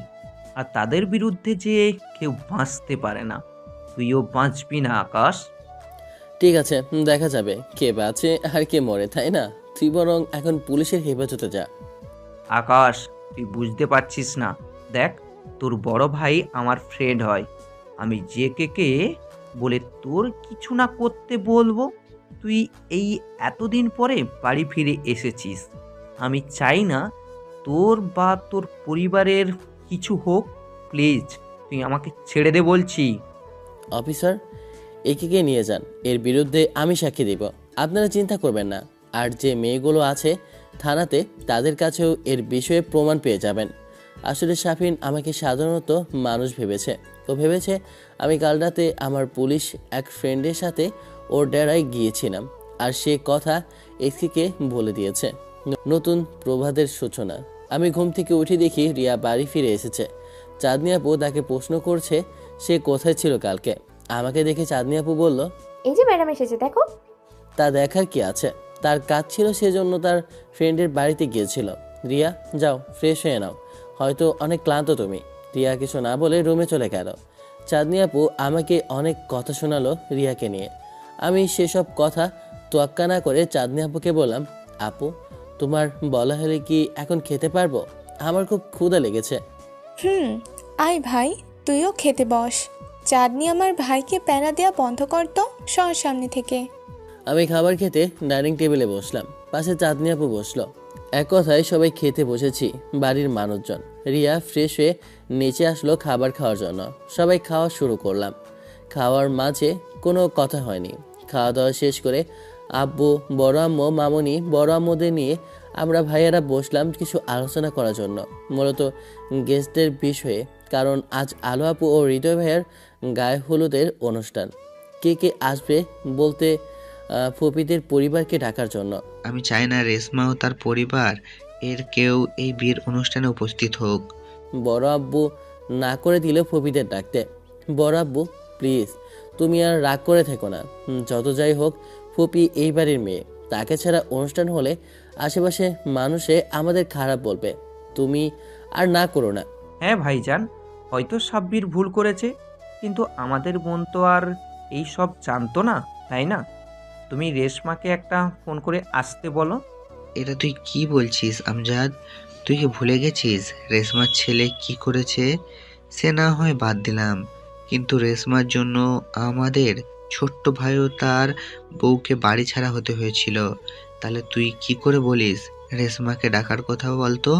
আর তাদের বিরুদ্ধে যে কেউ বাঁচতে পারে না। তুইও বাঁচবি না আকাশ। ঠিক আছে, দেখা যাবে কে বাঁচে আর কে মরে, তাই না? তুই বরং এখন পুলিশের হেফাজতে যা। আকাশ, তুই বুঝতে পারছিস না। দেখ, তোর বড় ভাই আমার ফ্রেন্ড হয়। আমি যে কে বলে তোর কিছু না করতে বলবো? তুই এই এতদিন পরে বাড়ি ফিরে এসেছিস। আমি চাই না তোর বা তোর পরিবারের কিছু হোক। প্লিজ তুই আমাকে ছেড়ে দে বলছি। অফিসার, একে নিয়ে যান, এর বিরুদ্ধে আমি সাক্ষী দেব। আপনারা চিন্তা করবেন না। আর যে মেয়েগুলো আছে থানাতে, তাদের কাছেও এর বিষয়ে প্রমাণ পেয়ে যাবেন। আসলে শাফিন আমাকে সাধারণত মানুষ ভেবেছে। ও ভেবেছে আমি কাল রাতে আমার পুলিশ এক ফ্রেন্ডের সাথে ওর ডেরায় গিয়েছিলাম, আর সে কথা এসকে বলে দিয়েছে। নতুন প্রভাতের সূচনা। আমি ঘুম থেকে উঠে দেখি রিয়া বাড়ি ফিরে এসেছে। চাঁদনি আপু তাকে প্রশ্ন করছে সে কোথায় ছিল কালকে। আমাকে দেখে চাঁদনি আপু বলল, এই যে ম্যাডাম এসেছে, দেখো। তা দেখার কি আছে? তার কাজ ছিল, সেজন্য তার ফ্রেন্ডের বাড়িতে গিয়েছিল। রিয়া, যাও ফ্রেশ হয়ে নাও, হয়তো অনেক ক্লান্ত তুমি। রিয়া কিছু না বলে রুমে চলে গেল। চাঁদনি আপু আমাকে অনেক কথা শোনালো রিয়াকে নিয়ে। আমি সেসব কথা তোয়াক্কা না করে চাঁদনি আপুকে বললাম, আপু, তোমার বলা হলে কি এখন খেতে পারবো? আমার খুব ক্ষুধা লেগেছে। আয় ভাই, তুইও খেতে বস। চাঁদনি আমার ভাইকে প্যারা দেওয়া বন্ধ করতো, সর সামনে থেকে। আমি খাবার খেতে ডাইনিং টেবিলে বসলাম, পাশে চাঁদনি আপু বসলো। এক কথায় সবাই খেতে বসেছি, বাড়ির মানুষজন। রিয়া ফ্রেশ হয়ে নিচে আসলো খাবার খাওয়ার জন্য। সবাই খাওয়া শুরু করলাম। খাওয়ার মাঝে কোনো কথা হয়নি। খাওয়া দাওয়া শেষ করে আব্বু, বড় আম্মু, মামনি, বড় আম্মুদের নিয়ে আমরা ভাইয়েরা বসলাম কিছু আলোচনা করার জন্য, মূলত গেস্টদের বিষয়ে। কারণ আজ আলো আপু ও হৃদয় ভাইয়ের গায়ে হলুদের অনুষ্ঠান। কে কে আসবে বলতে ফুপিদের পরিবারকে ডাকার জন্য। আমি চাই না রেশমা ও তার পরিবার এর কেউ এই বিয়ের অনুষ্ঠানে উপস্থিত হোক। বড় আব্বু না করে দিল ফুপিদের ডাকতে। বড় আব্বু, প্লিজ তুমি আর রাগ করে থেকো না। যত যাই হোক, ফুপি এই বাড়ির মেয়ে। তাকে ছাড়া অনুষ্ঠান হলে আশেপাশে মানুষে আমাদের খারাপ বলবে। তুমি আর না করো না। হ্যাঁ ভাইজান, হয়তো সাব্বির ভুল করেছে, কিন্তু আমাদের বোন তো আর এই সব জানতো না, তাই না? তুমি রেশমাকে একটা ফোন করে আসতে বলো। এটা তুই কি বলছিস আমজাদ? তুই কি ভুলে গেছিস রেশমার ছেলে কি করেছে? সে না হয় বাদ দিলাম, কিন্তু রেশমার জন্য আমাদের ছোট্ট ভাইও তার বউকে বাড়ি ছাড়া হতে হয়েছিল। তাহলে তুই কি করে বলিস রেশমাকে ডাকার কথা? বলতো।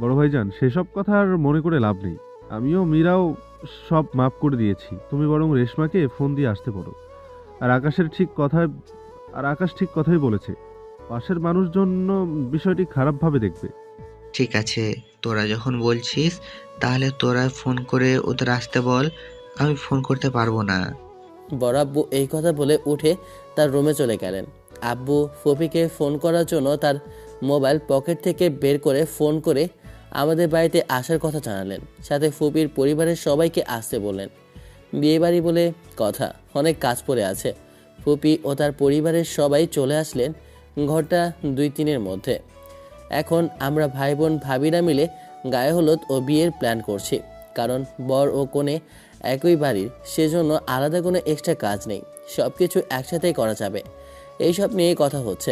বড় ভাইজান, সেসব কথা আর মনে করে লাভ নেই। আমিও মীরাও সব মাফ করে দিয়েছি। তুমি বরং রেশমাকে ফোন দিয়ে আসতে পারো। আর আকাশ ঠিক কথাই বলেছে। পাশের মানুষজন বিষয়টি খারাপভাবে দেখবে। ঠিক আছে, তোরা যখন বলছিস তাহলে তোরা ফোন করে ওদের আসতে বল। আমি ফোন করতে পারবো না। বড় আব্বু এই কথা বলে উঠে তার রুমে চলে গেলেন। আব্বু ফুপিকে ফোন করার জন্য তার মোবাইল পকেট থেকে বের করে ফোন করে আমাদের বাড়িতে আসার কথা জানালেন। সাথে ফুপির পরিবারের সবাইকে আসতে বললেন। বিয়েবাড়ি বলে কথা, অনেক কাজ পড়ে আছে। ফুপি ও তার পরিবারের সবাই চলে আসলেন ঘরটা 2-3 মধ্যে। এখন আমরা ভাই বোন ভাবিরা মিলে গায়ে হলুদ ও বিয়ের প্ল্যান করছি। কারণ বর ও কনে একই বাড়ির, সেজন্য আলাদা কোনো এক্সট্রা কাজ নেই, সব কিছু একসাথেই করা যাবে। এইসব নিয়ে কথা হচ্ছে।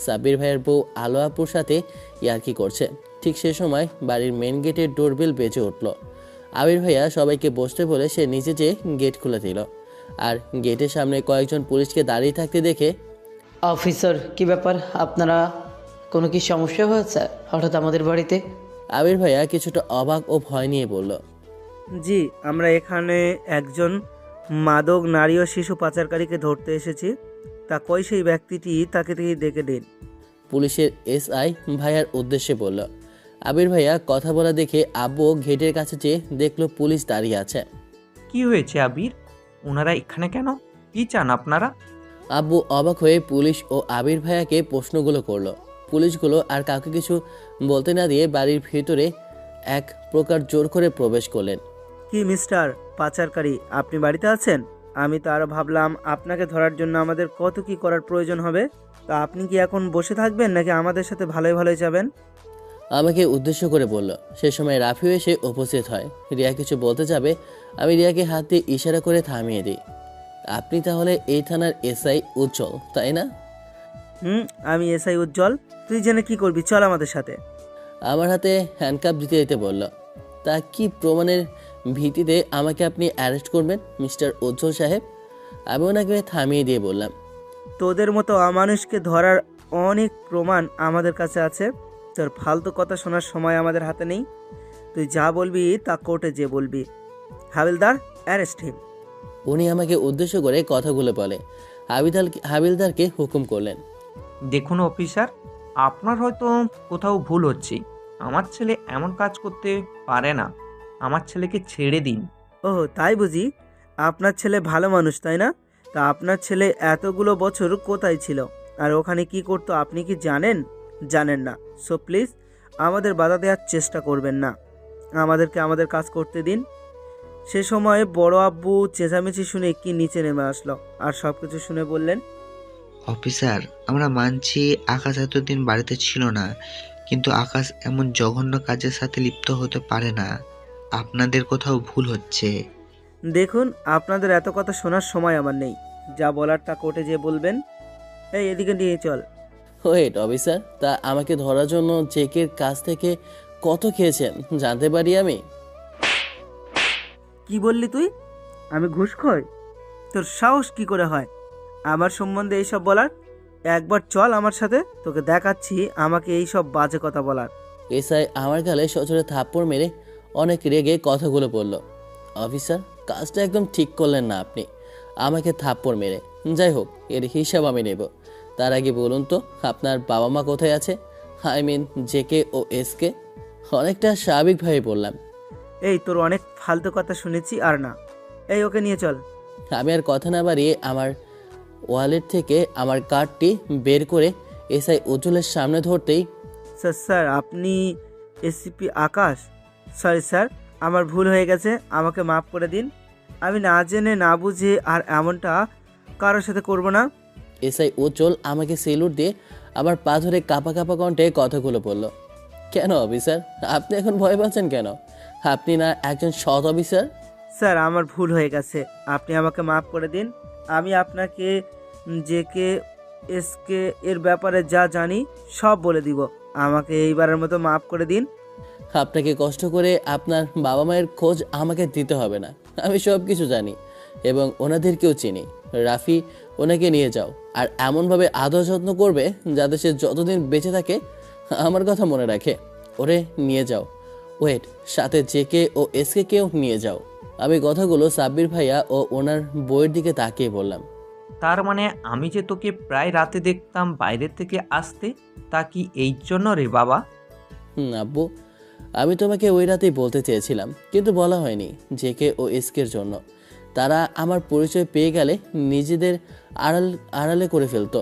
সাব্বির ভাইয়ের বউ আলো আপুর সাথে ইয়ার্কি করছে। ঠিক সে সময় বাড়ির মেন গেটের ডোরবেল বেজে উঠল। আবির ভাইয়া সবাইকে বসতে বলে সে নিজে যেয়ে গেট খুলে দিল। আর গেটের সামনে কয়েকজন পুলিশকে দাঁড়িয়ে থাকতে দেখে, অফিসার, কি ব্যাপার? আপনারা কোনো কি সমস্যা হয়েছে হঠাৎ আমাদের বাড়িতে? আবির ভাইয়া কিছুটা অবাক ও ভয় নিয়ে বলল, জি, আমরা এখানে একজন মাদক নারী ও শিশু পাচারকারীকে ধরতে এসেছি। তা কই সেই ব্যক্তিটি, তাকে ডেকে দিন। পুলিশের এসআই ভাইয়ার উদ্দেশ্যে বলল। আবির ভাইয়া কথা বলা দেখে আব্বু গেটের কাছে যেয়ে দেখলো পুলিশ দাঁড়িয়ে আছে। কি হয়েছে আবির? ওনারা এখানে কেন? কি চান আপনারা? আব্বু অবাক হয়ে পুলিশ ও আবির ভাইয়াকে প্রশ্নগুলো করলো। পুলিশগুলো আর কাউকে কিছু বলতে না দিয়ে বাড়ির ভিতরে এক প্রকার জোর করে প্রবেশ করলেন। কি মিস্টার পাচারকারী, আপনি বাড়িতে আছেন? আমি তো আরও ভাবলাম আপনাকে ধরার জন্য আমাদের কত কি করার প্রয়োজন হবে। তা আপনি কি এখন বসে থাকবেন নাকি আমাদের সাথে ভালোই ভালোই যাবেন? আমাকে উদ্দেশ্য করে বলল। সে সময় রাফিও এসে উপস্থিত হয়। রিয়া কিছু বলতে যাবে, আমি রিয়াকে হাত দিয়ে ইশারা করে থামিয়ে দিই। আপনি তাহলে এই থানার এসআই উজ্জ্বল, তাই না? আমি এসআই উজ্জ্বল। তুই জেনে কি করবি, চল আমাদের সাথে। আমার হাতে হ্যান্ডকাপ দিতে দিতে বলল, তা কি প্রমাণের ভিত্তিতে আমাকে আপনি অ্যারেস্ট করবেন মিস্টার উজ্জ্বল সাহেব? আমি ওনাকে থামিয়ে দিয়ে বললাম, তোদের মতো অমানুষকে ধরার অনেক প্রমাণ আমাদের কাছে আছে। তোর ফালতু কথা শোনার সময় আমাদের হাতে নেই। তুই যা বলবি তা কোর্টে যে বলবি। হাবিলদার, অ্যারেস্ট হিম। উনি আমাকে উদ্দেশ্য করে কথাগুলো বলে হাবিলদারকে হুকুম করলেন। দেখুন অফিসার, আপনার হয়তো কোথাও ভুল হচ্ছে। আমার ছেলে এমন কাজ করতে পারে না। আমার ছেলেকে ছেড়ে দিন। ও তাই বুঝি? আপনার ছেলে ভালো মানুষ, তাই না? তা আপনার ছেলে এতগুলো বছর কোথায় ছিল আর ওখানে কি করতো আপনি কি জানেন? জানেন না। সো প্লিজ আমাদের বাধা দেওয়ার চেষ্টা করবেন না। আমাদেরকে আমাদের কাজ করতে দিন। সে সময় বড় আব্বু চেঁচামেচি শুনে কি নিচে নেমে আসলো আর সব কিছু শুনে বললেন, অফিসার, আমরা মানছি আকাশ এতদিন বাড়িতে ছিল না, কিন্তু আকাশ এমন জঘন্য কাজের সাথে লিপ্ত হতে পারে না। আপনাদের কোথাও ভুল হচ্ছে। দেখুন, আপনাদের এত কথা শোনার সময় আমার নেই। যা বলার তা কোর্টে যেয়ে বলবেন। এই এদিকে নিয়ে চল। ওয়েট অফিসার, তা আমাকে ধরার জন্য চেকের কাছ থেকে কত খেয়েছেন জানতে পারি আমি? কি বললি তুই? আমি ঘুষখোর? তোর সাহস কি করে হয় আমার সম্বন্ধে এইসব বলার? একবার চল আমার সাথে, তোকে দেখাচ্ছি আমাকে এইসব বাজে কথা বলার। এসআই আমার গালে সজোরে থাপ্পড় মেরে অনেক রেগে কথাগুলো বলল। অফিসার, কাজটা একদম ঠিক করলেন না আপনি, আমাকে থাপ্পড় মেরে। যাই হোক, এর হিসাব আমি নেব। তার আগে বলুন তো, আপনার বাবা মা কোথায় আছে? আই মিন জেকে ও এসকে। অনেকটা স্বাভাবিকভাবে বললাম। এই তোর অনেক ফালতু কথা শুনেছি আর না। এই ওকে নিয়ে চল। আমি আর কথা না বাড়িয়ে আমার ওয়ালেট থেকে আমার কার্ডটি বের করে এসআই উজ্জ্বলের সামনে ধরতেই, স্যার আপনি এসিপি আকাশ? সরি স্যার, আমার ভুল হয়ে গেছে, আমাকে মাফ করে দিন। আমি না জেনে না বুঝে আর এমনটা কারোর সাথে করব না। এসআই উজ্জ্বল আমাকে সেলুট দিয়ে আমার পা ধরে কাঁপা কাঁপা কণ্ঠে কথাগুলো বলল। কেন অফিসার, আপনি এখন ভয় পাচ্ছেন কেন? আপনি না একজন সৎ অফিসার? স্যার আমার ভুল হয়ে গেছে, আপনি আমাকে মাফ করে দিন। আমি আপনাকে জেকে এসকে এর ব্যাপারে যা জানি সব বলে দিব। আমাকে এইবারের মতো মাফ করে দিন। আপনাকে কষ্ট করে আপনার বাবা মায়ের খোঁজ আমাকে দিতে হবে না। আমি সব কিছু জানি এবং ওনাদেরকেও চিনি। রাফি, ওনাকে নিয়ে যাও আর এমনভাবে আদর যত্ন করবে যাতে সে যতদিন বেঁচে থাকে আমার কথা মনে রাখে। ওরে নিয়ে যাও। ওয়েট, সাথে জেকে ও এসকে কেও নিয়ে যাও। আমি কথাগুলো সাব্বির ভাইয়া ও ওনার বইয়ের দিকে তাকিয়ে বললাম। তার মানে আমি যে তোকে প্রায় রাতে দেখতাম বাইরের থেকে আসতে, তা কি এই জন্য রে বাবা? আব্বু, আমি তোমাকে ওই রাতেই বলতে চেয়েছিলাম, কিন্তু বলা হয়নি। জেকে ও এসকের জন্য। তারা আমার পরিচয় পেয়ে গেলে নিজেদের আড়ালে করে ফেলতো।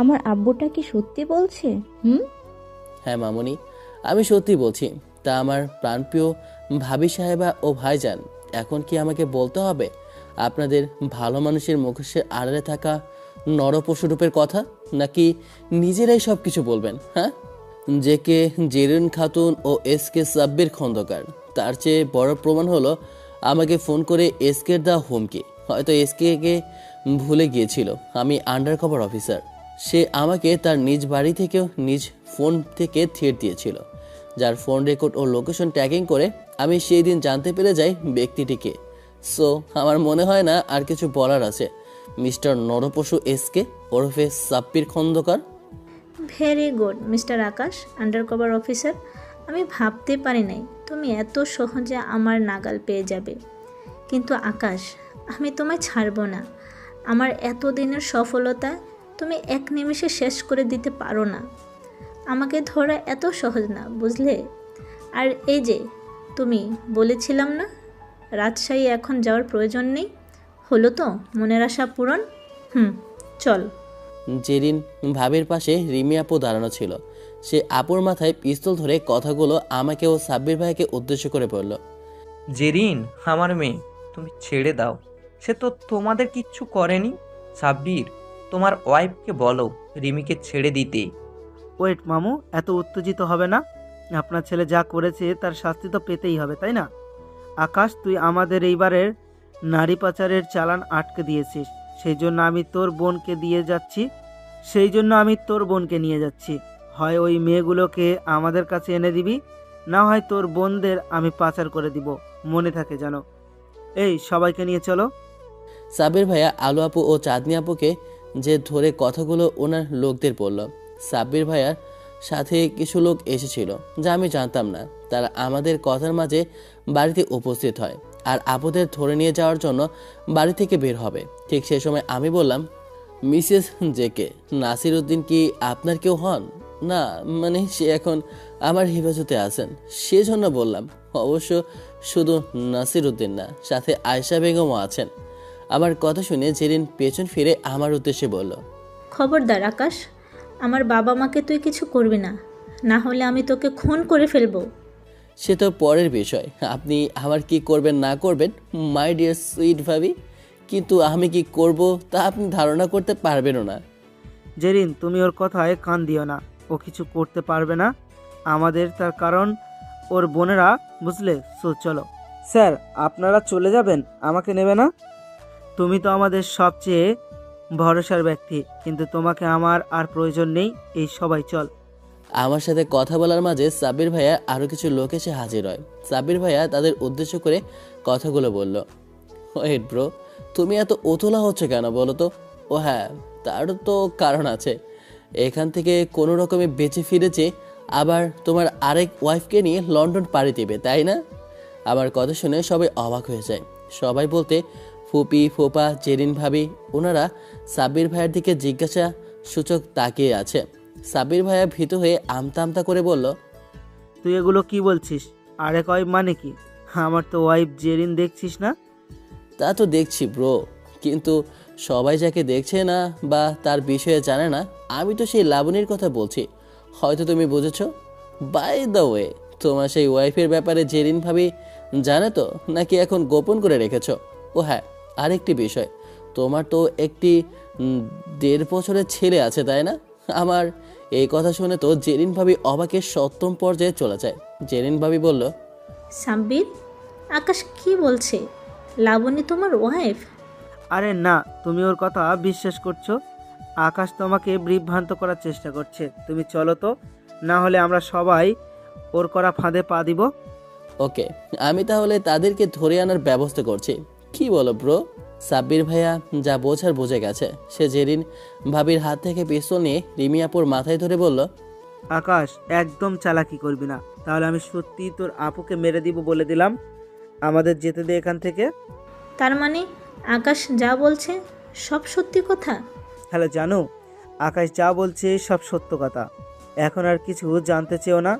আমার আব্বুটা কি সত্যি বলছে? হ্যাঁ মামুনি, আমি সত্যি বলছি। তা আমার প্রাণপ্রিয় ভাবি সাহেবা ও ভাইজান, এখন কি আমাকে বলতে হবে আপনাদের ভালো মানুষের মুখোশের আড়ালে থাকা নরপশুরূপের কথা, নাকি নিজেরাই সব কিছু বলবেন? হ্যাঁ, জেকে জেরিন খাতুন ও এসকে সাব্বির খন্দকার। তার চেয়ে বড় প্রমাণ হলো আমাকে ফোন করে এসকের দেওয়া হুমকি। হয়তো এসকে ভুলে গিয়েছিল আমি আন্ডার কভার অফিসার। সে আমাকে তার নিজ বাড়ি থেকেও নিজ ফোন থেকে থ্রেট দিয়েছিল, যার ফোন রেকর্ড ও লোকেশন ট্যাগিং করে আমি সেই দিন জানতে পেরে যাই ব্যক্তিটিকে। সো আমার মনে হয় না আর কিছু বলার আছে মিস্টার নরপশু এসকে ওরফে Sabbir Khandakar. Very good mister Akash, undercover officer. আমি ভাবতে পারি নাই তুমি এত সহজে আমার নাগাল পেয়ে যাবে। কিন্তু আকাশ, আমি তোমায় ছাড়বো না। আমার এতদিনের সফলতা তুমি এক নিমেষে শেষ করে দিতে পারো না। আমাকে ধরা এত সহজ না, বুঝলে? আর এই যে তুমি বলেছিলাম না রাজশাহী এখন যাওয়ার প্রয়োজন নেই, হলো তো মনের আশা পূরণ? চল। জেরিন ভাবির পাশে রিমি আপু দাঁড়ানো ছিল। সে আপুর মাথায় পিস্তল ধরে কথাগুলো আমাকে ও সাব্বির ভাইকে উদ্দেশ্য করে বলল। জেরিন, আমার মেয়ে, তুমি ছেড়ে দাও। সে তো তোমাদের কিচ্ছু করেনি। সাব্বির, তোমার ওয়াইফকে বলো রিমিকে ছেড়ে দিতে। ওয়েট মামু, এত উত্তেজিত হবে না। আপনার ছেলে যা করেছে তার শাস্তি তো পেতেই হবে, তাই না? আকাশ, তুই আমাদের এইবারের নারী পাচারের চালান আটকে দিয়েছিস। সেই জন্য আমি তোর বোনকে নিয়ে যাচ্ছি। হয় ওই মেয়েগুলোকে আমাদের কাছে এনে দিবি, না হয় তোর বোনদের আমি পাচার করে দিব। মনে থাকে যেন। এই, সবাইকে নিয়ে চলো। সাব্বির ভাইয়া আলু আপু ও চাঁদনি আপুকে যে ধরে কথাগুলো ওনার লোকদের বলল। সাব্বির ভাইয়ার সাথে কিছু লোক এসেছিল যা আমি জানতাম না। তারা আমাদের কথার মাঝে বাড়িতে উপস্থিত হয় আর আপুদের ধরে নিয়ে যাওয়ার জন্য বাড়ি থেকে বের হবে। ঠিক সে সময় আমি বললাম, মিসেস জেকে, নাসির উদ্দিন কি আপনার কেউ হন? না, মানে সে এখন আমার হেফাজতে আছেন, সেজন্য বললাম। অবশ্য শুধু নাসির উদ্দিন না, সাথে আয়েশা বেগমও আছেন। আমার কথা শুনে জেরিন পেছন ফিরে আমার উদ্দেশ্যে বলল, খবরদার আকাশ, আমার বাবা মাকে তুই কিছু করবি না, না হলে আমি তোকে খুন করে ফেলবো। সে তো পরের বিষয়। আপনি আমার কি করবেন না করবেন মাই ডিয়ার সুইট ভাবি, কিন্তু আমি কি করব তা আপনি ধারণা করতে পারবেনও না। জেরিন, তুমি ওর কথায় কান দিও না। ও কিছু করতে পারবে না আমাদের, তার কারণ ওর বোনেরা, বুঝলে? চলো। স্যার, আপনারা চলে যাবেন, আমাকে নেবে না? তুমি তো আমাদের সবচেয়ে ভরসার ব্যক্তি, কিন্তু তোমাকে আমার আর প্রয়োজন নেই। এই সবাই চল। আমার সাথে কথা বলার মাঝে সাব্বির ভাইয়া আরও কিছু লোক এসে হাজির হয়। সাব্বির ভাইয়া তাদের উদ্দেশ্য করে কথাগুলো বলল। ওয়েট ব্রো, তুমি এত উতলা হচ্ছে কেন বলো তো? ও হ্যাঁ, তার তো কারণ আছে। এখান থেকে কোনো রকমে বেঁচে ফিরেছে, আবার তোমার আরেক ওয়াইফকে নিয়ে লন্ডন পাড়ি দেবে, তাই না? আমার কথা শুনে সবাই অবাক হয়ে যায়। সবাই বলতে ফুপি, ফোপা, জেরিন ভাবি, ওনারা সাব্বির ভাইয়ের দিকে জিজ্ঞাসা সূচক তাকিয়ে আছে। সাব্বির ভাইয়া ভীত হয়ে আমতা আমতা করে বলল, তুই এগুলো কি বলছিস? আরেক ওয়াইফ মানে কি? আমার তো ওয়াইফ জেরিন, দেখছিস না? তা তো দেখছি ব্রো, কিন্তু সবাই যাকে দেখছে না বা তার বিষয়ে জানে না, আমি তো সেই লাবণীর কথা বলছি। হয়তো তুমি বুঝেছ। বাই দ্য ওয়ে, তোমার সেই ওয়াইফের ব্যাপারে জেরিন ভাবি জানে তো, নাকি এখন গোপন করে রেখেছ? ও হ্যাঁ, আরেকটি বিষয়, তোমার তো একটি 1.5 বছরের ছেলে আছে, তাই না? আমার এই কথা শুনে তো জেরিন ভাবি অবাকের সপ্তম পর্যায়ে চলে যায়। জেরিন ভাবি বলল, সাব্বির, আকাশ কি বলছে? লাবণী তোমার ওয়াইফ? আরে না, তুমি ওর কথা বিশ্বাস করছো। আকাশ তোমাকে বিভ্রান্ত করার চেষ্টা করছে। তুমি চলো তো, না হলে আমরা সবাই ওর করা ফাঁদে পা দিব। ওকে, আমি তাহলে তাদেরকে ধরে আনার ব্যবস্থা করছি। কি বলো ব্রো? সাব্বির ভাইয়া যা বোঝার বুঝে গেছে। সে জেরিন ভাবির হাত থেকে পিস্তল নিয়ে রিমি আপুর মাথায় ধরে বলল, আকাশ, একদম চালাকি করবি না, তাহলে আমি সত্যি তোর আপুকে মেরে দিব বলে দিলাম। আমাদের যেতে দে এখান থেকে। তার মানে আকাশ যা বলছে সব সত্যি কথা? হ্যালো জানো, আকাশ যা বলছে সব সত্য কথা। এখন আর কিছু জানতে চেও না,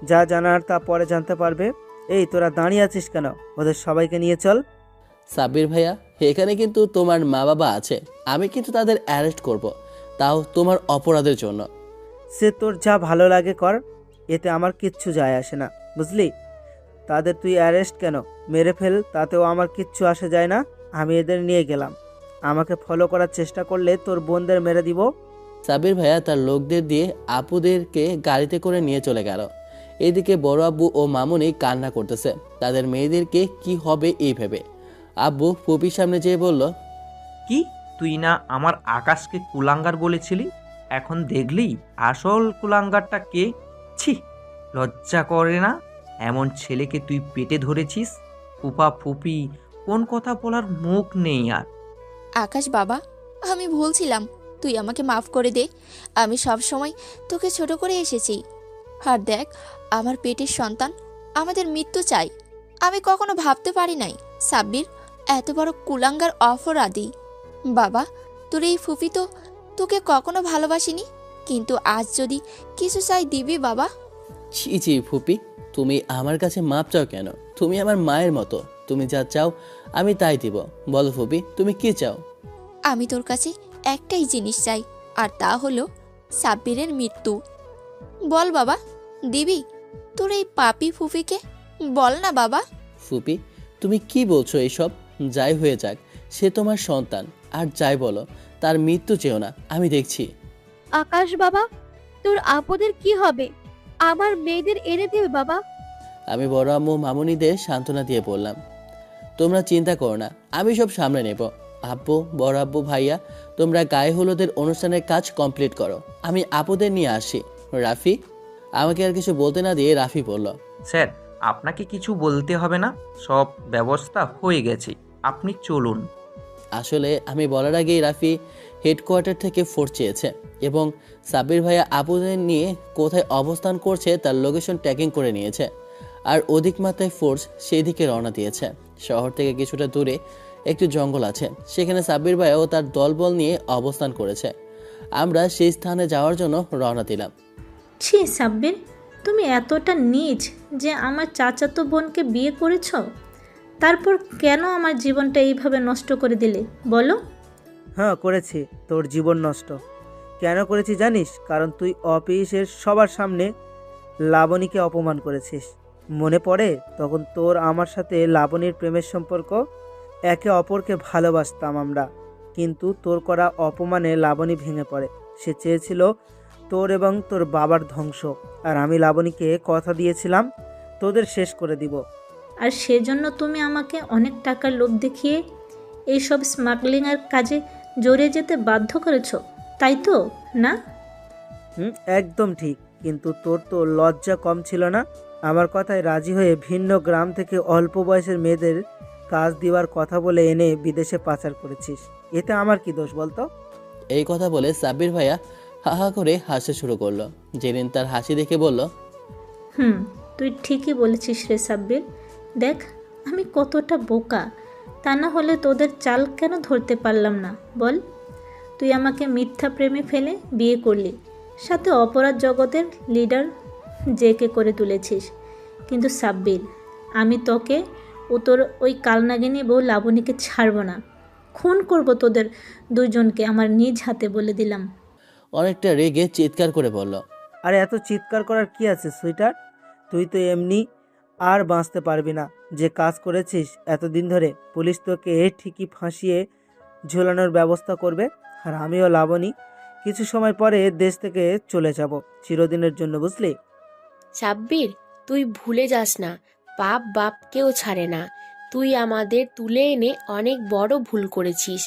যা জানার তা পরে জানতে পারবে। এই, তোরা দাঁড়িয়ে আছিস কেন? ওদের সবাইকে নিয়ে চল। সাব্বির ভাইয়া, এখানে কিন্তু তোমার মা বাবা আছে, আমি কিন্তু তাদের অ্যারেস্ট করব, তাও তোমার অপরাধের জন্য। সে তোর যা ভালো লাগে কর, এতে আমার কিচ্ছু যায় আসে না, বুঝলি? তাদের তুই অ্যারেস্ট কেন, মেরে ফেল, তাতেও আমার কিচ্ছু আসে যায় না। আমি এদের নিয়ে গেলাম, আমাকে ফলো করার চেষ্টা করলে তোর বোনদের মেরে দিব। সাব্বির ভাইয়া তার লোকদের দিয়ে আপুদেরকে গাড়িতে করে নিয়ে চলে গেল। এদিকে বড় আব্বু ও মামুনি কান্না করতেছে তাদের মেয়েদেরকে কি হবে এই ভেবে। আব্বু ফুপির সামনে যেয়ে বলল, কি, তুই না আমার আকাশকে কুলাঙ্গার বলেছিলি? এখন দেখলি আসল কুলাঙ্গারটা কে? ছি, লজ্জা করে না? এমন ছেলেকে তুই পেটে ধরেছিস। ফুপা ফুপি কোন কথা বলার মুখ নেই আর। আকাশ বাবা, আমি ভুলছিলাম, তুই আমাকে মাফ করে দে। আমি সব সময় তোকে ছোট করে এসেছি। আর দেখ, আমার পেটের সন্তান, আমাদের মৃত্যু চাই। আমি কখনো ভাবতে পারি নাই সাব্বির এত বড় কুলাঙ্গার অপরাধী। বাবা, তোর এই ফুফি তো তোকে কখনো ভালোবাসিনি, কিন্তু আজ যদি কিছু চাই দিবি বাবা? ছি ছি ফুপি, তুমি আমার কাছে মাপ চাও কেন? তুমি আমার মায়ের মতো, তুমি যা চাও আমি তাই দিব। বলো ফুপি, তুমি কি চাও? আমি তোর কাছে একটাই জিনিস চাই, আর তা হলো সাব্বিরের মৃত্যু। বল বাবা, দিবি তোর এই পাপি ফুফিকে? বল না বাবা। ফুপি, তুমি কি বলছো এইসব? যাই হয়ে যাক, সে তোমার সন্তান। আর যাই বলো, তার মৃত্যু চেও না, আমি দেখছি। আকাশ বাবা, তোর আপদের কি হবে? আমার মেয়েদের এনে দেবে বাবা। আমি বড় আম্মু মামুনিদের সান্ত্বনা দিয়ে বললাম, তোমরা চিন্তা করো না, আমি সব সামলে নেব। আব্বু, বড় আব্বু, ভাইয়া, তোমরা গায়ে হলুদের অনুষ্ঠানের কাজ কমপ্লিট করো, আমি আপুদের নিয়ে আসি। রাফি, আমাকে আর কিছু বলতে না দিয়ে রাফি বলল, স্যার, আপনাকে কিছু বলতে হবে না, সব ব্যবস্থা হয়ে গেছে, আপনি চলুন। আসলে আমি বলার আগেই রাফি হেডকোয়ার্টার থেকে ফোর্স চেয়েছে এবং সাব্বির ভাইয়া আপুদের নিয়ে কোথায় অবস্থান করছে তার লোকেশন ট্র্যাকিং করে নিয়েছে। আর অধিক মাত্রায় ফোর্স সেই দিকে রওনা দিয়েছে। শহর থেকে কিছুটা দূরে একটি জঙ্গল আছে, সেখানে সাব্বির ভাইয়াও তার দলবল নিয়ে অবস্থান করেছে। আমরা সেই স্থানে যাওয়ার জন্য রওনা দিলাম। ছি সাব্বির, তুমি এতটা নীচ যে আমার চাচাতো বোনকে বিয়ে করেছ? তারপর কেন আমার জীবনটা এইভাবে নষ্ট করে দিলে বলো? হ্যাঁ করেছি, তোর জীবন নষ্ট কেন করেছি জানিস? কারণ তুই অফিসের সবার সামনে লাবণীকে অপমান করেছিস। মনে পড়ে তখন তোর আমার সাথে লাবণীর প্রেমের সম্পর্ক, একে অপরকে ভালোবাসতাম আমরা, কিন্তু তোর করা অপমানে লাবণী ভেঙে পড়ে। সে চেয়েছিল তোর এবং তোর বাবার ধ্বংস, আর আমি লাবণীকে কথা দিয়েছিলাম তোদের শেষ করে দিব। আর সেজন্য তুমি আমাকে অনেক টাকার লোভ দেখিয়ে এইসব স্মাগলিংয়ের কাজে জড়িয়ে যেতে বাধ্য করেছ, তাই তো না? একদম ঠিক, কিন্তু তোর তো লজ্জা কম ছিল না? আমার কথায় রাজি হয়ে ভিন্ন গ্রাম থেকে অল্প বয়সের মেয়েদের কাজ দেওয়ার কথা বলে এনে বিদেশে পাচার করেছিস, এতে আমার কি দোষ বলতো? এই কথা বলে সাব্বির ভাইয়া হা হা করে হাসতে শুরু করলো। জেরিন তার হাসি দেখে বলল, তুই ঠিকই বলেছিস রে সাব্বির। দেখ আমি কতটা বোকা, তা না হলে তোদের চাল কেন ধরতে পারলাম না বল? তুই আমাকে মিথ্যা প্রেমে ফেলে বিয়ে করলি, সাথে অপরাধ জগতের লিডার জেকে করে তুলেছিস। কিন্তু সাব্বির, আমি তোকে ও তোর ওই কালনাগিনী বউ লাবণীকে ছাড়ব না, খুন করব তোদের দুজনকে আমার নিজ হাতে বলে দিলাম। অনেকটা রেগে চিৎকার করে বলল, আরে এত চিৎকার করার কি আছে সুইটার? তুই তো এমনি আর বাঁচতে পারবি না। যে কাজ করেছিস এতদিন ধরে, পুলিশ তোকে ঠিকই ফাঁসিয়ে ঝোলানোর ব্যবস্থা করবে। আর আমিও লাবণী কিছু সময় পরে দেশ থেকে চলে যাব, চিরদিনের জন্য, বুঝলি? সাব্বির, তুই ভুলে যাস না, পাপ বাপকেও ছাড়ে না। তুই আমাদের তুলে এনে অনেক বড় ভুল করেছিস।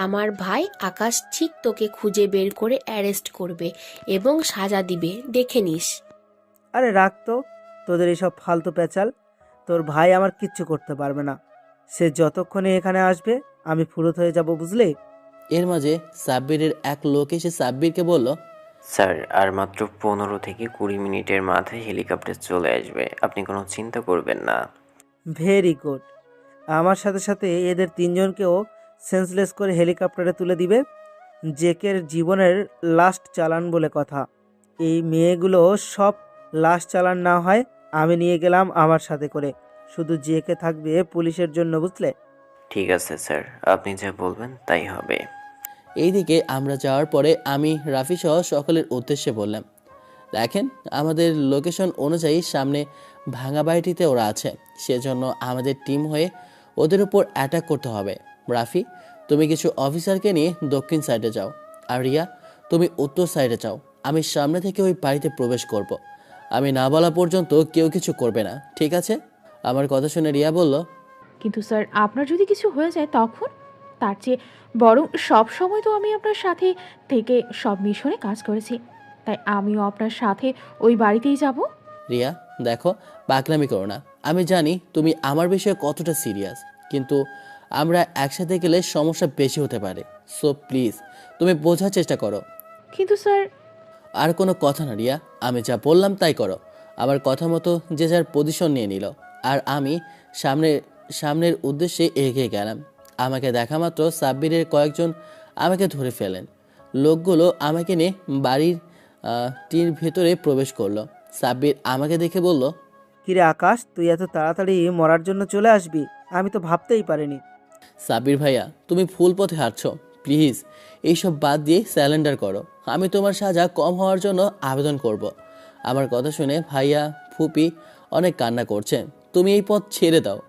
আমার ভাই আকাশ ঠিক তোকে খুঁজে বের করে অ্যারেস্ট করবে এবং সাজা দিবে, দেখে নিস। আরে রাখ তো তোদের এইসব ফালতু পেঁচাল। তোর ভাই আমার কিচ্ছু করতে পারবে না। সে যতক্ষণে এখানে আসবে আমি ফুরত হয়ে যাব, বুঝলি? এর মাঝে সাব্বিরের এক লোক এসে সাব্বিরকে বলল, স্যার, আর মাত্র 15 থেকে 20 মিনিটের মাথায় হেলিকপ্টার চলে আসবে, আপনি কোনো চিন্তা করবেন না। Very good. আমার সাথে সাথে এদের তিনজনকেও সেন্সলেস করে হেলিকপ্টারে তুলে দিবে। জেকের জীবনের লাস্ট চালান বলে কথা। এই মেয়েগুলো সব লাস্ট চালান না হয় আমি নিয়ে গেলাম আমার সাথে করে, শুধু জেকে থাকবে পুলিশের জন্য, বুঝলে? ঠিক আছে স্যার, আপনি যা বলবেন তাই হবে। এইদিকে আমরা যাওয়ার পরে আমি রাফি সহ সকলের উদ্দেশ্যে বললাম, দেখেন আমাদের লোকেশন অনুযায়ী সামনে ভাঙা বাড়িটিতে ওরা আছে, সেজন্য আমাদের টিম হয়ে ওদের উপর অ্যাটাক করতে হবে। রাফি, তুমি কিছু অফিসারকে নিয়ে দক্ষিণ সাইডে যাও, আর রিয়া তুমি উত্তর সাইডে যাও। আমি সামনে থেকে ওই বাড়িতে প্রবেশ করব। আমি না বলা পর্যন্ত কেউ কিছু করবে না, ঠিক আছে? আমার কথা শুনে রিয়া বলল, কিন্তু স্যার আপনার যদি কিছু হয়ে যায় তখন? তার চেয়ে বরং সব সময় তো আমি আপনার সাথে থেকে সব মিশনে কাজ করেছি, তাই আমিও আপনার সাথে ওই বাড়িতেই যাব। রিয়া দেখো, পাগলামি করো না। আমি জানি তুমি আমার বিষয়ে কতটা সিরিয়াস, কিন্তু আমরা একসাথে গেলে সমস্যা বেশি হতে পারে। সো প্লিজ তুমি বোঝার চেষ্টা করো। কিন্তু স্যার, আর কোনো কথা না রিয়া, আমি যা বললাম তাই করো। আমার কথা মতো যে যার পজিশন নিয়ে নিল, আর আমি সামনের উদ্দেশ্যে এগিয়ে গেলাম। আমাকে দেখা মাত্র সাব্বিরের কয়েকজন আমাকে ধরে ফেলেন। লোকগুলো আমাকে নিয়ে বাড়ির টির ভেতরে প্রবেশ করলো। সাব্বির আমাকে দেখে বলল, কিরে আকাশ, তুই এত তাড়াতাড়ি মরার জন্য চলে আসবি? আমি তো ভাবতেই পারিনি। সাব্বির ভাইয়া, তুমি ফুল পথে হাঁটছো, প্লিজ এইসব বাদ দিয়ে স্যালেন্ডার করো। আমি তোমার সাজা কম হওয়ার জন্য আবেদন করব। আমার কথা শুনে ভাইয়া ফুপি অনেক কান্না করছে। তুমি এই পথ ছেড়ে দাও।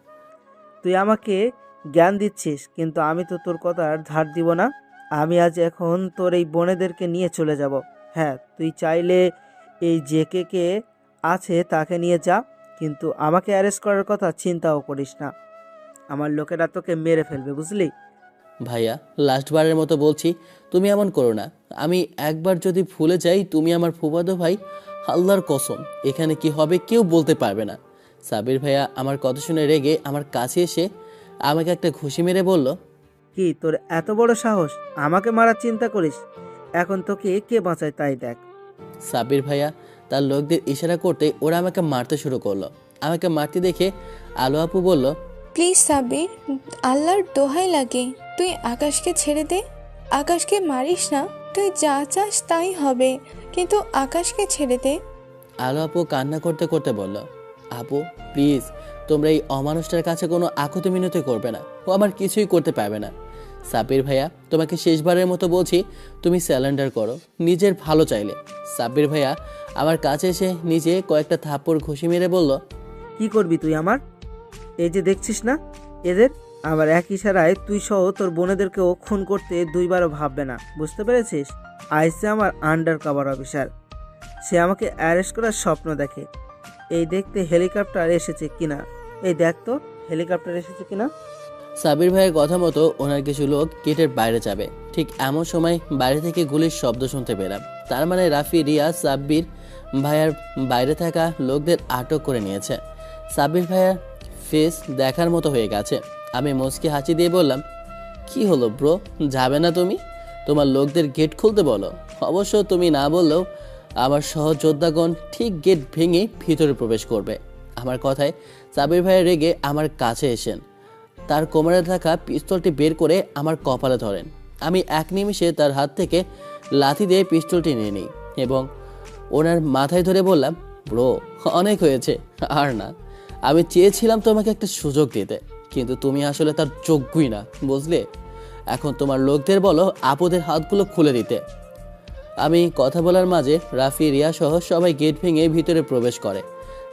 তুই আমাকে জ্ঞান দিচ্ছিস, কিন্তু আমি তো তোর কথার ধার দিব না। আমি আজ এখন তোর এই বোনেদেরকে নিয়ে চলে যাব। হ্যাঁ, তুই চাইলে এই কে আছে তাকে নিয়ে যা, কিন্তু আমাকে অ্যারেস্ট করার কথা চিন্তাও করিস না। আমার লোকেরা তোকে মেরে ফেলবে, বুঝলি? ভাইয়া, লাস্টবারের মতো বলছি, তুমি এমন করো না। আমি একবার যদি ভুলে যাই তুমি আমার ফুফাতো ভাই, আল্লাহর কসম এখানে কি হবে কেউ বলতে পারবে না। সাবির ভাইয়া আমার কথা শুনে রেগে আমার কাছে এসে আমাকে একটা ঘুষি মেরে বলল, কি তোর এত বড় সাহস? আমাকে মারার চিন্তা করিস? এখন তোকে কে বাঁচায় তাই দেখ। সাবির ভাইয়া তার লোকদের ইশারা করতে ওরা আমাকে মারতে শুরু করলো। আমাকে মারতে দেখে আলো আপু বলল, প্লিজ সাব্বির, আল্লাহর দোহাই লাগে, তুই আকাশকে ছেড়ে দে। আকাশকে মারিস না, তুই যা চাস তাই হবে, কিন্তু আকাশকে ছেড়ে দে। আলো আপু কান্না করতে করতে বলল, আপু প্লিজ, তোমরা এই অমানুষটার কাছে কোনো আকুতি মিনতি করবে না, ও আমার কিছুই করতে পারবে না। সাব্বির ভাইয়া, তোমাকে শেষবারের মতো বলছি, তুমি স্যালেন্ডার করো নিজের ভালো চাইলে। সাব্বির ভাইয়া আমার কাছে এসে নিজে কয়েকটা থাপ্পড় ঘুষি মেরে বলল, কি করবি তুই আমার? এই যে দেখছিস না এদের, আবার এক ইশারায় তুই সহ তোর বোনেদেরকেও খুন করতে দুইবারও ভাববে না, বুঝতে পেরেছিস? আইসে আমার আন্ডার কভার অফিসার, সে আমাকে অ্যারেস্ট করার স্বপ্ন দেখে। এই দেখতে হেলিকপ্টার এসেছে কিনা, এই দেখ তো হেলিকপ্টার এসেছে কিনা। সাবির ভাইয়ের কথা মতো ওনার কিছু লোক গেটের বাইরে যাবে, ঠিক এমন সময় বাইরে থেকে গুলির শব্দ শুনতে পেলাম। তার মানে রাফি, রিয়া, সাব্বির ভাইয়ার বাইরে থাকা লোকদের আটক করে নিয়েছে। সাব্বির ভাইয়ার ফেস দেখার মতো হয়ে গেছে। আমি মুচকি হাসি দিয়ে বললাম, কি হলো ব্রো, যাবে না তুমি? তোমার লোকদের গেট খুলতে বলো। অবশ্য তুমি না বললেও আমার সহযোদ্ধাগণ ঠিক গেট ভেঙে ভিতরে প্রবেশ করবে। আমার কথায় সাবির ভাই রেগে আমার কাছে এসেন, তার কোমরে থাকা পিস্তলটি বের করে আমার কপালে ধরেন। আমি এক নিমিষে তার হাত থেকে লাথি দিয়ে পিস্তলটি নিয়ে নিই এবং ওনার মাথায় ধরে বললাম, ব্রো অনেক হয়েছে, আর না। আমি চেয়েছিলাম তোমাকে একটা সুযোগ দিতে, কিন্তু তুমি আসলে তার যোগ্যই না, বুঝলে? এখন তোমার লোকদের বলো আপুদের হাতগুলো খুলে দিতে। আমি কথা বলার মাঝে রাফি, রিয়া সহ সবাই গেট ভেঙে ভিতরে প্রবেশ করে।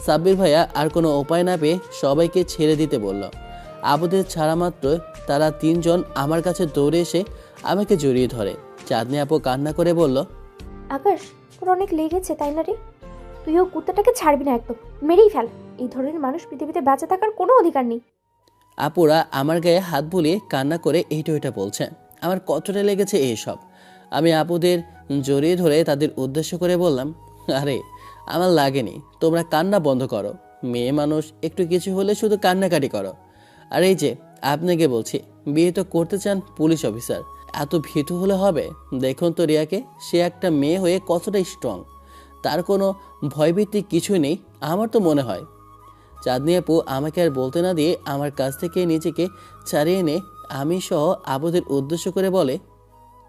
সাব্বির ভাইয়া আর কোনো উপায় না পেয়ে সবাইকে ছেড়ে দিতে বলল। আপুদের ছাড়া মাত্র তারা তিনজন আমার কাছে দৌড়ে এসে আমাকে জড়িয়ে ধরে। চাঁদনি আপু কান্না করে বলল, আকাশ, তোর অনেক লেগেছে তাই না রে? তুইও কুত্তাটাকে ছাড়বি না, একদম মেরেই ফেল। এই ধরনের মানুষ পৃথিবীতে বেঁচে থাকার কোনো অধিকার নেই। আপুরা আমার গায়ে হাত বুলিয়ে কান্না করে এইটা ওইটা বলছে। আমার কতটা লেগেছে এইসব। আমি আপুদের জড়িয়ে ধরে তাদের উদ্দেশ্য করে বললাম, আরে আমার লাগেনি, তোমরা কান্না বন্ধ করো। মেয়ে মানুষ, একটু কিছু হলে শুধু কান্নাকাটি করো। আর এই যে আপনাকে বলছি, বিয়ে তো করতে চান পুলিশ অফিসার, এত ভীতু হলে হবে? দেখুন তো রিয়াকে, সে একটা মেয়ে হয়ে কতটা স্ট্রং, তার কোনো ভয়ভীতি কিছু নেই আমার তো মনে হয়। চাঁদনি আপু আমাকে আর বলতে না দিয়ে আমার কাছ থেকে নিজেকে ছাড়িয়ে এনে আমি সহ আপুদের উদ্দেশ্য করে বলে,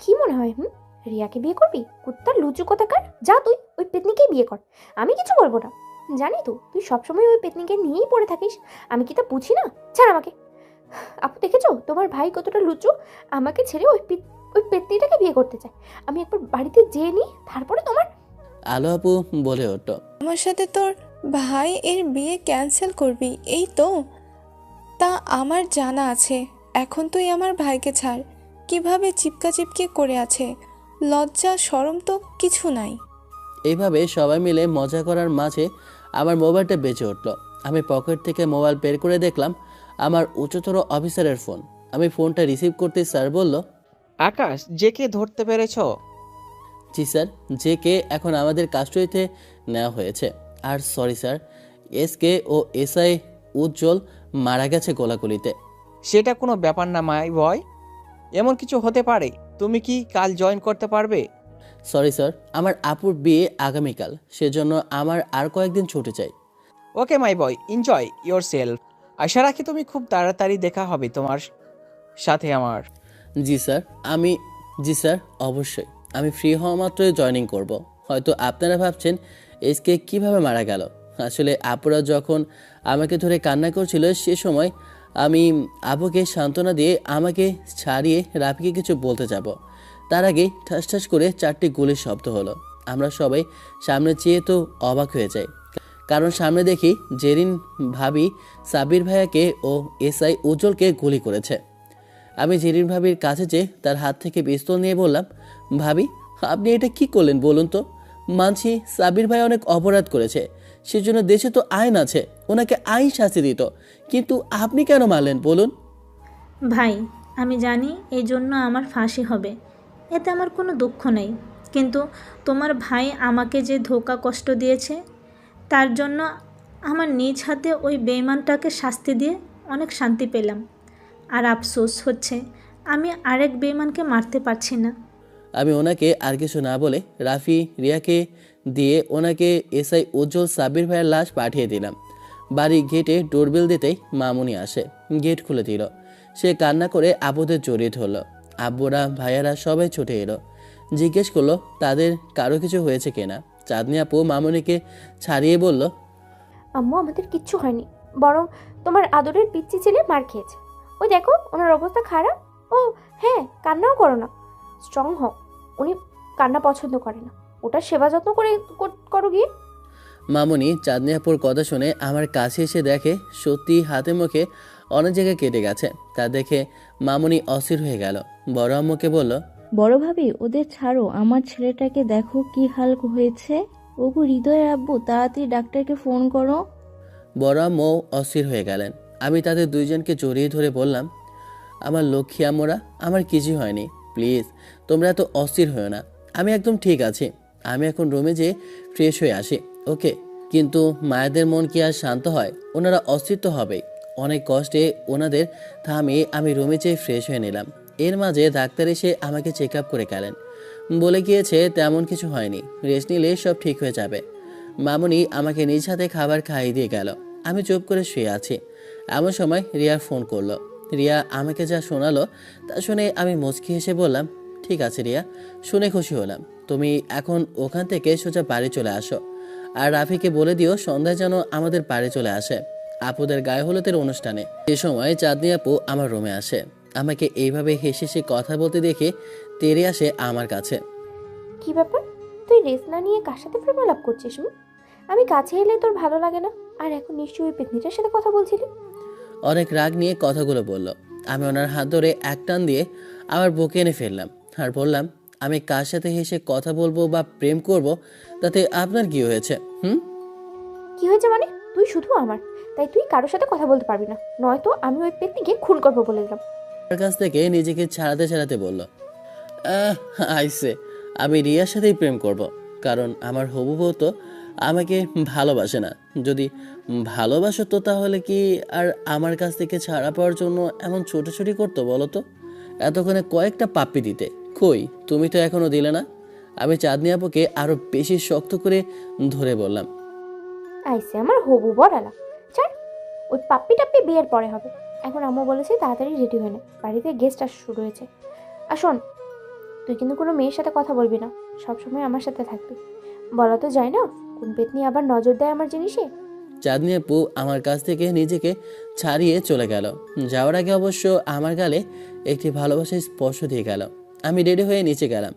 কি মনে হয় রিয়াকে বিয়ে করবি? কুত্তার লুচু কোথাকার, যা তুই ওই পেতনিকেই বিয়ে কর, আমি কিছু বলবো না। জানি তো তুই সবসময় ওই পেতনিকে নিয়েই পড়ে থাকিস, আমি কি তা বুঝি না? ছাড় আমাকে। আপু দেখেছো তোমার ভাই কতটা লুচু, আমাকে ছেড়ে ওই পেতনিটাকে বিয়ে করতে চায়। আমি একবার বাড়িতে যেয়ে নিই, তারপরে তোমার। আলো আপু বলে ওঠো, আমার সাথে তোর ভাই এর বিয়ে ক্যান্সেল করবি এই তো? তা আমার জানা আছে। এখন তুই আমার ভাইকে ছাড়। কিভাবে চিপকা চিপকি করে আছে, লজ্জা শরম তো কিছু নাই। এইভাবে সবাই মিলে মজা করার মাঝে আমার মোবাইলটা বেজে উঠল। আমি পকেট থেকে মোবাইল বের করে দেখলাম আমার উচ্চতর অফিসারের ফোন। আমি ফোনটা রিসিভ করতে স্যার বলল, আকাশ, জেকে ধরতে পেরেছ? জি স্যার, জেকে এখন আমাদের কাস্টডিতে নেওয়া হয়েছে। আর সরি স্যার, এসকে ও এসআই উজ্জ্বল মারা গেছে গোলাগুলিতে। সেটা কোনো ব্যাপার না মাই বয়, এমন কিছু হতে পারে। তুমি কি কাল জয়েন করতে পারবে? সরি স্যার, আমার আপুর বিয়ে আগামীকাল, সেজন্য আমার আর কয়েকদিন ছুটি চাই। ওকে মাই বয়, এনজয় ইয়োর সেলফ। আশা রাখি তুমি খুব তাড়াতাড়ি দেখা হবে তোমার সাথে আমার। জি স্যার, অবশ্যই। আমি ফ্রি হওয়া মাত্রই জয়েনিং করব। হয়তো আপনারা ভাবছেন এসকে কিভাবে মারা গেল। আসলে আপুরা যখন আমাকে ধরে কান্না করছিল সে সময় আমি আপুকে সান্ত্বনা দিয়ে আমাকে ছাড়িয়ে রাফিকে কিছু বলতে যাব, তার আগেই ঠাস ঠাস করে 4টি গুলির শব্দ হলো। আমরা সবাই সামনে চেয়ে তো অবাক হয়ে যাই, কারণ সামনে দেখি জেরিন ভাবি সাবির ভাইয়াকে ও এসআই উজ্জ্বলকে গুলি করেছে। আমি জেরিন ভাবির কাছে যেয়ে তার হাত থেকে পিস্তল নিয়ে বললাম, ভাবি আপনি এটা কি করলেন বলুন তো? মানছি সাবির ভাই অনেক অপরাধ করেছে, সেজন্য দেশে তো আইন আছে, ওনাকে আইন শাস্তি দিত, কিন্তু আপনি কেন মারলেন বলুন? ভাই, আমি জানি এই জন্য আমার ফাঁসি হবে, এতে আমার কোনো দুঃখ নেই, কিন্তু তোমার ভাই আমাকে যে ধোঁকা কষ্ট দিয়েছে তার জন্য আমার নিজ হাতে ওই বেঈমানটাকে শাস্তি দিয়ে অনেক শান্তি পেলাম। আর আফসোস হচ্ছে আমি আরেক বেঈমানকে মারতে পারছি না। আমি ওনাকে আর কিছু না বলে রাফি রিয়াকে দিয়ে ওনাকে এসআই উজ্জ্বল সাবির ভাইয়ের লাশ পাঠিয়ে দিলাম। বাড়ি গেটে ডোরবেল দিতেই মামুনি আসে, গেট খুলে দিল। সে কান্না করে আব্বুদের জড়িয়ে ধরল। আব্বুরা ভাইয়ারা সবাই ছুটে এলো, জিজ্ঞেস করলো তাদের কারো কিছু হয়েছে কিনা। চাঁদনি আপু মামুনিকে ছাড়িয়ে বলল, আম্মু আমাদের কিচ্ছু হয়নি, বরং তোমার আদরের পিচ্চি ছেলে মার খেয়েছে। ওই দেখো ওনার অবস্থা খারাপ। ও হ্যাঁ, কান্নাও করো না, স্ট্রং হও। উনি কান্না পছন্দ করে না, ওটার সেবা যত্ন করে করো গিয়ে। মামুনি চাঁদনি আপুর কথা শুনে আমার কাছে এসে দেখে সত্যি হাতে মুখে অনেক জায়গায় কেটে গেছে। তা দেখে মামুনি অস্থির হয়ে গেল। বড় আম্মুকে বলল, বড় ভাবি ওদের ছাড়ো, আমার ছেলেটাকে দেখো কি হাল হয়েছে। ওগো হৃদয়ের আব্বু, তাড়াতাড়ি ডাক্তারকে ফোন করো। বড় আম্মু অস্থির হয়ে গেলেন। আমি তাদের দুইজনকে জড়িয়ে ধরে বললাম, আমার লক্ষ্মী আম্মুরা, আমার কিছু হয়নি, প্লিজ তোমরা এত অস্থির হয়েও না, আমি একদম ঠিক আছি। আমি এখন রুমে যেয়ে ফ্রেশ হয়ে আসি, ওকে? কিন্তু মায়েদের মন কি আর শান্ত হয়? ওনারা অস্থির তো হবেই। অনেক কষ্টে ওনাদের থামিয়ে আমি রুমে যেয়ে ফ্রেশ হয়ে নিলাম। এর মাঝে ডাক্তার এসে আমাকে চেক আপ করে গেলেন, বলে গিয়েছে তেমন কিছু হয়নি, রেস্ট নিলে সব ঠিক হয়ে যাবে। মামুনি আমাকে নিজ হাতে খাবার খাইয়ে দিয়ে গেল। আমি চুপ করে শুয়ে আছি। এমন সময় রিয়ার ফোন করলো। রিয়া আমাকে যা শোনালো তা শুনে আমি মুচকি হেসে বললাম, ঠিক আছে রিয়া, শুনে খুশি হলাম। তুমি এখন ওখান থেকে সোজা বাড়ি চলে আসো, আর রাফিকে বলে দিও সন্ধ্যায় যেন আমাদের বাড়ি চলে আসে আপুদের গায়ে হলুদের অনুষ্ঠানে। সে সময় চাঁদনি আপু আমার রুমে আসে। আমাকে এইভাবে হেসে হেসে কথা বলতে দেখে তেরে আসে আমার কাছে। কি ব্যাপার, তুই রেস্ট না নিয়ে কার সাথে প্রেমালাপ করছিস? আমি কাছে এলে তোর ভালো লাগে না, আর এখন নিশ্চয়ই ওই পেতনিটার সাথে কথা বলছিলি। অনেক রাগ নিয়ে কথাগুলো বলল। আমি ওনার হাত ধরে এক টান দিয়ে আমার বুকে এনে ফেললাম আর বললাম, আমি কার সাথে হেসে কথা বলবো বা প্রেম করব তাতে আপনার কি হয়েছে? কি হয়েছে মানে? তুই শুধু আমার, তাই তুই কারোর সাথে কথা বলতে পারবি না, নয়তো আমি ওই পেতনিকে খুন করবো বলে দিলাম। তার কাছ থেকে নিজেকে ছাড়াতে ছাড়াতে বলল, আইসে আমি রিয়ার সাথেই প্রেম করব, কারণ আমার হবু বউ তো আমাকে ভালোবাসে না। যদি ভালোবাসতো তাহলে কি আর আমার কাছ থেকে ছাড়া পাওয়ার জন্য এমন ছোটাছুটি করতো বলো তো? এতক্ষণে কয়েকটা পাপ্পি দিতে, কই তুমি তো এখনো দিলে না। আমি চাঁদনি আপুকে আরো বেশি শক্ত করে ধরে বললাম, আইসে আমার হবু বড়ালা, ছাড়, ওই পাপ্পি টাপ্পি বিয়ের পরে হবে। এখন আম্মু বলেছে তাড়াতাড়ি রেডি হয়ে নে, বাড়িতে গেস্ট আসা শুরু হয়েছে। আর শোন, তুই কিন্তু কোনো মেয়ের সাথে কথা বলবি না, সবসময় আমার সাথে থাকবি। বলা তো যায় না কোন পেতনি আবার নজর দেয় আমার জিনিসে। চাঁদনি আপু আমার কাছ থেকে নিজেকে ছাড়িয়ে চলে গেল। যাওয়ার আগে অবশ্য আমার গালে একটি ভালোবাসার স্পর্শ দিয়ে গেল। আমি রেডি হয়ে নিচে গেলাম।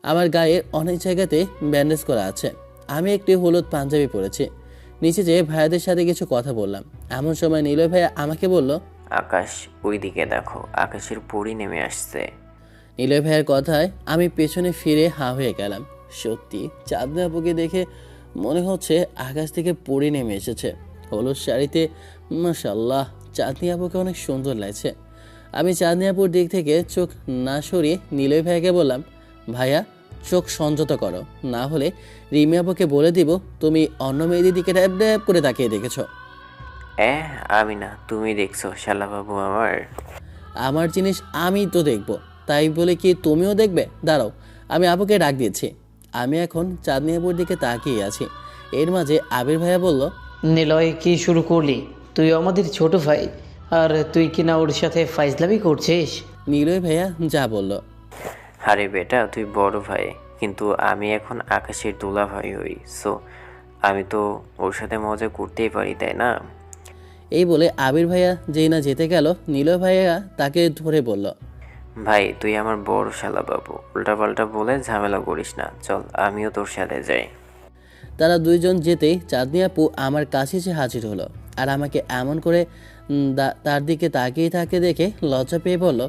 আমার গায়ে অনেক জায়গাতে ব্যান্ডেজ করা আছে। আমি একটি হলুদ পাঞ্জাবি পরেছি। নিচে যেয়ে ভাইয়াদের সাথে কিছু কথা বললাম। এমন সময় নীলয় ভাইয়া আমাকে বলল, আকাশ ওইদিকে দেখো, আকাশের পরি নেমে আসছে। নীলয় ভাইয়ের কথায় আমি পেছনে ফিরে হাঁ হয়ে গেলাম। সত্যি চাঁদনি আপুকে দেখে মনে হচ্ছে আকাশ থেকে পড়ে নেমে এসেছে। হলুদ শাড়িতে মাশাআল্লাহ, চাঁদনি আপুকে অনেক সুন্দর লাগছে। আমি চাঁদনি আপুর দিক থেকে চোখ না সরিয়ে নীলয় ভাইয়াকে বললাম, ভাইয়া চোখ সংযত করো, না হলে রিমি আপুকে বলে দিব তুমি অন্য মেয়েদের দিকে ড্যাব ড্যাব করে তাকিয়ে দেখেছো। আমি না, তুমি দেখছো শালা বাবু। আমার জিনিস আমি তো দেখবো, তাই বলে কি তুমিও দেখবে? দাঁড়াও, আমি আপুকে ডাক দিয়েছি। আমি এখন চাঁদনি আপুর দিকে তাকিয়ে আছি। এর মাঝে আবির ভাইয়া বলল, নিলয় কি শুরু করলি? তুই আমাদের ছোট ভাই, আর তুই কিনা ওর সাথে ফাইজলামি করছিস? নিলয় ভাইয়া যা বলল। আরে বেটা, তুই বড় ভাই, কিন্তু আমি এখন আকাশের দুলা ভাই হই। সো আমি তো ওর সাথে মজা করতেই পারি, তাই না? এই বলে আবির ভাইয়া যেই না যেতে গেল, নিলয় ভাইয়া তাকে ধরে বলল, ভাই তুই আমার বড় শালা বাবু, উল্টাপাল্টা বলে ঝামেলা করিস না, চল আমিও তোর সাথে যাই। তারা দুইজন যেতেই চাঁদনি আপু আমার কাছে এসে হাজির হলো, আর আমাকে এমন করে তার দিকে তাকিয়ে থাকে দেখে লজ্জা পেয়ে বলল,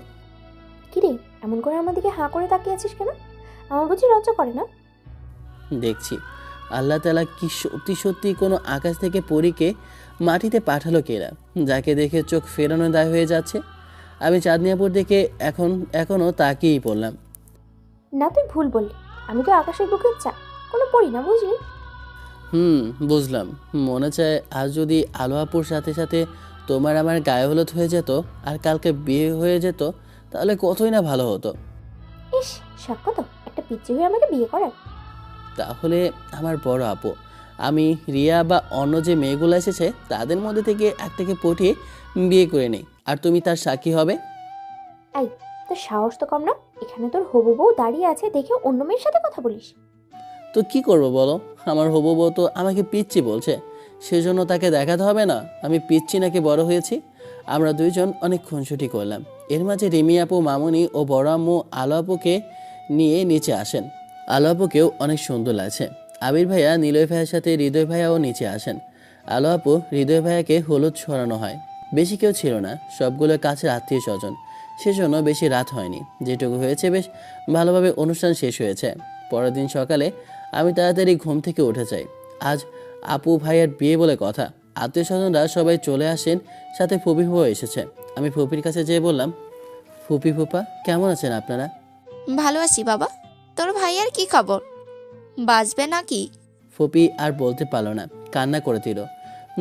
কিরে এমন করে আমার দিকে হাঁ করে তাকিয়ে আছিস কেন? আমার বুঝি লজ্জা করে না? দেখছি আল্লাহ তাআলা কি সত্যি সত্যি কোনো আকাশ থেকে পরীকে মাটিতে পাঠালো কেনা, যাকে দেখে চোখ ফেরানো দায় হয়ে যাচ্ছে। আমি চাঁদনি আপুর দিকে এখনও তাকিয়েই পড়লাম। না তুই ভুল বললি, আমি তো আকাশের বুকে কোনো পড়ি না, বুঝলি? বুঝলাম। মনে চায় আজ যদি আলো আপুর সাথে সাথে তোমার আমার গায়ে হলুদ হয়ে যেত আর কালকে বিয়ে হয়ে যেত, তাহলে কতই না ভালো হতো। ইস, সাক্ষ্য তো একটা পিচ্চি হয়ে আমাকে বিয়ে করার। তাহলে আমার বড় আপু, আমি রিয়া বা অন্য যে মেয়েগুলো এসেছে তাদের মধ্যে থেকে একটাকে পটিয়ে বিয়ে করে নেই, আর তুমি তার সাক্ষী হবে। এই, তোর সাহস তো কম না? এখানে তোর হবু বউ দাঁড়িয়ে আছে দেখে অন্য মেয়ের সাথে কথা বলিস? তো কি করব বলো? আমার হবু বউ তো আমাকে পিচ্ছি বলছে, সেজন্য তাকে দেখাতে হবে না আমি পিচ্ছি নাকি বড় হয়েছি। আমরা দুইজন অনেক খুনসুটি করলাম। এর মাঝে রিমি আপু, মামুনি ও বড় আম্মু আলো আপুকে নিয়ে নিচে আসেন। আলো আপুকেও অনেক সুন্দর লাগছে। আবির ভাইয়া নিলয় ভাইয়ের সাথে হৃদয় ভাইয়াও নিচে আসেন। আলো আপু হৃদয় ভাইয়াকে হলুদ ছড়ানো হয়। বেশি কেউ ছিল না, সবগুলো কাছের আত্মীয় স্বজন, সেজন্য বেশি রাত হয়নি। যেটুকু হয়েছে বেশ ভালোভাবে অনুষ্ঠান শেষ হয়েছে। পরের দিন সকালে আমি তাড়াতাড়ি ঘুম থেকে উঠে যাই। আজ আপু ভাইয়ের বিয়ে বলে কথা, আত্মীয় স্বজনরা সবাই চলে আসেন, সাথে ফুপি ফুপা এসেছে। আমি ফুপির কাছে যেয়ে বললাম, ফুপি ফুপা কেমন আছেন আপনারা? ভালো আছি বাবা। তোর ভাইয়ার কি খবর, বাঁচবে নাকি? ফুপি আর বলতে পারলো না, কান্না করে দিল।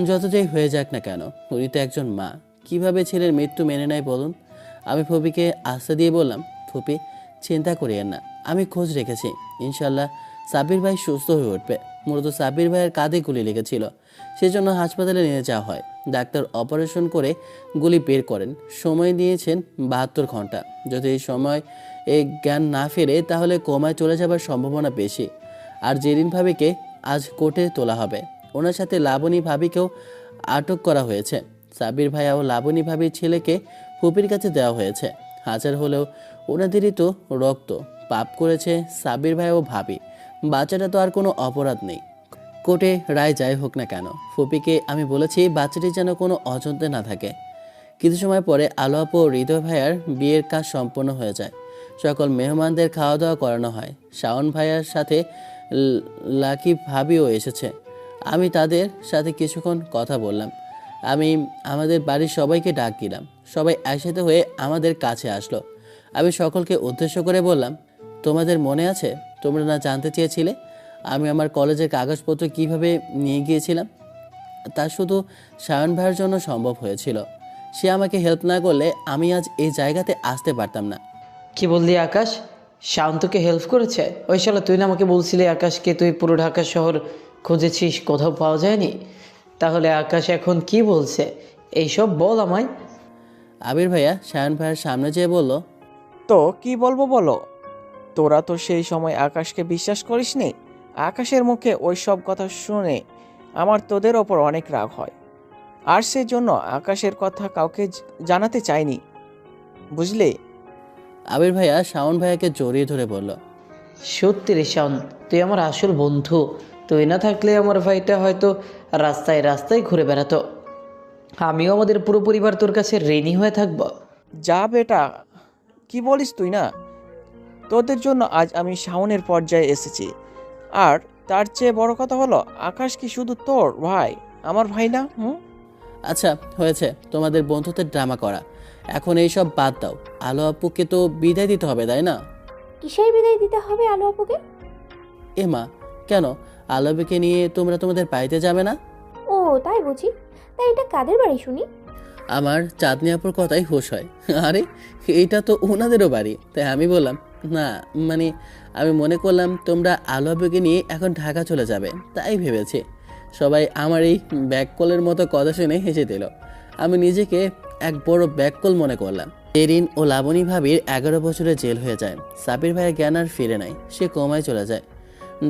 যতটাই হয়ে যাক না কেন, উনি তো একজন মা, কিভাবে ছেলের মৃত্যু মেনে নেয় বলুন? আমি ফুপিকে আস্থা দিয়ে বললাম, ফুপি চিন্তা করিয়েন না, আমি খোঁজ রেখেছি, ইনশাল্লাহ সাব্বির ভাই সুস্থ হয়ে উঠবে। মূলত সাব্বির ভাইয়ের কাঁধে গুলি লেগেছিল, সেজন্য হাসপাতালে নিয়ে যাওয়া হয়। ডাক্তার অপারেশন করে গুলি বের করেন। সময় নিয়েছেন 72 ঘন্টা। যদি এই সময় জ্ঞান না ফেরে তাহলে কোমায় চলে যাবার সম্ভাবনা বেশি। আর জেরিন ভাবিকে আজ কোর্টে তোলা হবে। ওনার সাথে লাবণী ভাবিকেও আটক করা হয়েছে। সাব্বির ভাইয়া ও লাবণী ভাবির ছেলেকে ফুপির কাছে দেওয়া হয়েছে। হাজার হলেও ওনাদেরই তো রক্ত। পাপ করেছে সাব্বির ভাই ও ভাবি, বাচ্চাটা তো আর কোনো অপরাধ নেই। কোর্টে রায় যাই হোক না কেন, ফুপিকে আমি বলেছি বাচ্চাটি যেন কোনো অযন্ত্রে না থাকে। কিছু সময় পরে আলো আপু ও হৃদয় ভাইয়ার বিয়ের কাজ সম্পন্ন হয়ে যায়। সকল মেহমানদের খাওয়া দাওয়া করানো হয়। শাওন ভাইয়ার সাথে লাকি ভাবিও এসেছে। আমি তাদের সাথে কিছুক্ষণ কথা বললাম। আমি আমাদের বাড়ির সবাইকে ডাক দিলাম। সবাই একসাথে হয়ে আমাদের কাছে আসলো। আমি সকলকে উদ্দেশ্য করে বললাম, তোমাদের মনে আছে তোমরা না জানতে চেয়েছিলে আমি আমার কলেজের কাগজপত্র কিভাবে নিয়ে গিয়েছিলাম? তা শুধু শায়ন ভাইয়ের জন্য সম্ভব হয়েছিল। সে আমাকে হেল্প না করলে আমি আজ এই জায়গাতে আসতে পারতাম না। কি বললি আকাশ? শাওন তোকে হেল্প করেছে? ওই শালা তুই না আমাকে বলছিলি আকাশকে তুই পুরো ঢাকা শহর খুঁজেছিস, কোথাও পাওয়া যায়নি। তাহলে আকাশ এখন কি বলছে এইসব বল আমায়। আবির ভাইয়া শায়ন ভাইয়ের সামনে যেয়ে বলল, তো কি বলবো বলো? তোরা তো সেই সময় আকাশকে বিশ্বাস করিসনি। আকাশের মুখে ওই সব কথা শুনে আমার তোদের ওপর অনেক রাগ হয়, আর সেজন্য আকাশের কথা কাউকে জানাতে চাইনি, বুঝলে? আবির ভাইয়া শাওন ভাইয়াকে জড়িয়ে ধরে বলল, সত্যি রে শাওন, তুই আমার আসল বন্ধু। তুই না থাকলে আমার ভাইটা হয়তো রাস্তায় রাস্তায় ঘুরে বেড়াতো। আমিও আমাদের পুরো পরিবার তোর কাছে ঋণী হয়ে থাকবো। যা বেটা, কি বলিস তুই না? তোদের জন্য আজ আমি শাওনের পর্যায়ে এসেছি। আর তার চেয়ে বড় কথা হলো, আকাশ কি শুধু তোর ভাই, আমার ভাই না? আচ্ছা হয়েছে তোমাদের বন্ধুত্বের ড্রামা করা, এখন এইসব বাদ দাও। আলো আপুকে তো বিদায় দিতে হবে, তাই না? কিসের বিদায় দিতে হবে আলো আপুকে? এমা, কেন আলো আপুকে নিয়ে তোমরা তোমাদের বাড়িতে যাবে না? ও তাই বুঝি? তাই এটা কাদের বাড়ি শুনি? আমার চাঁদনি আপুর কথাই হুঁশ হয়। আরে এইটা তো ওনাদেরও বাড়ি। তাই আমি বললাম, না মানে আমি মনে করলাম তোমরা আলো আপুকে নিয়ে এখন ঢাকা চলে যাবে, তাই ভেবেছি। সবাই আমার এই ব্যাককলের মতো কথা শুনে হেসে দিল। আমি নিজেকে এক বড় ব্যাককল মনে করলাম। এরিন ও লাবণী ভাবির 11 বছরের জেল হয়ে যায়। সাবির ভাইয়ের জ্ঞান আর ফিরে নাই, সে কোমায় চলে যায়।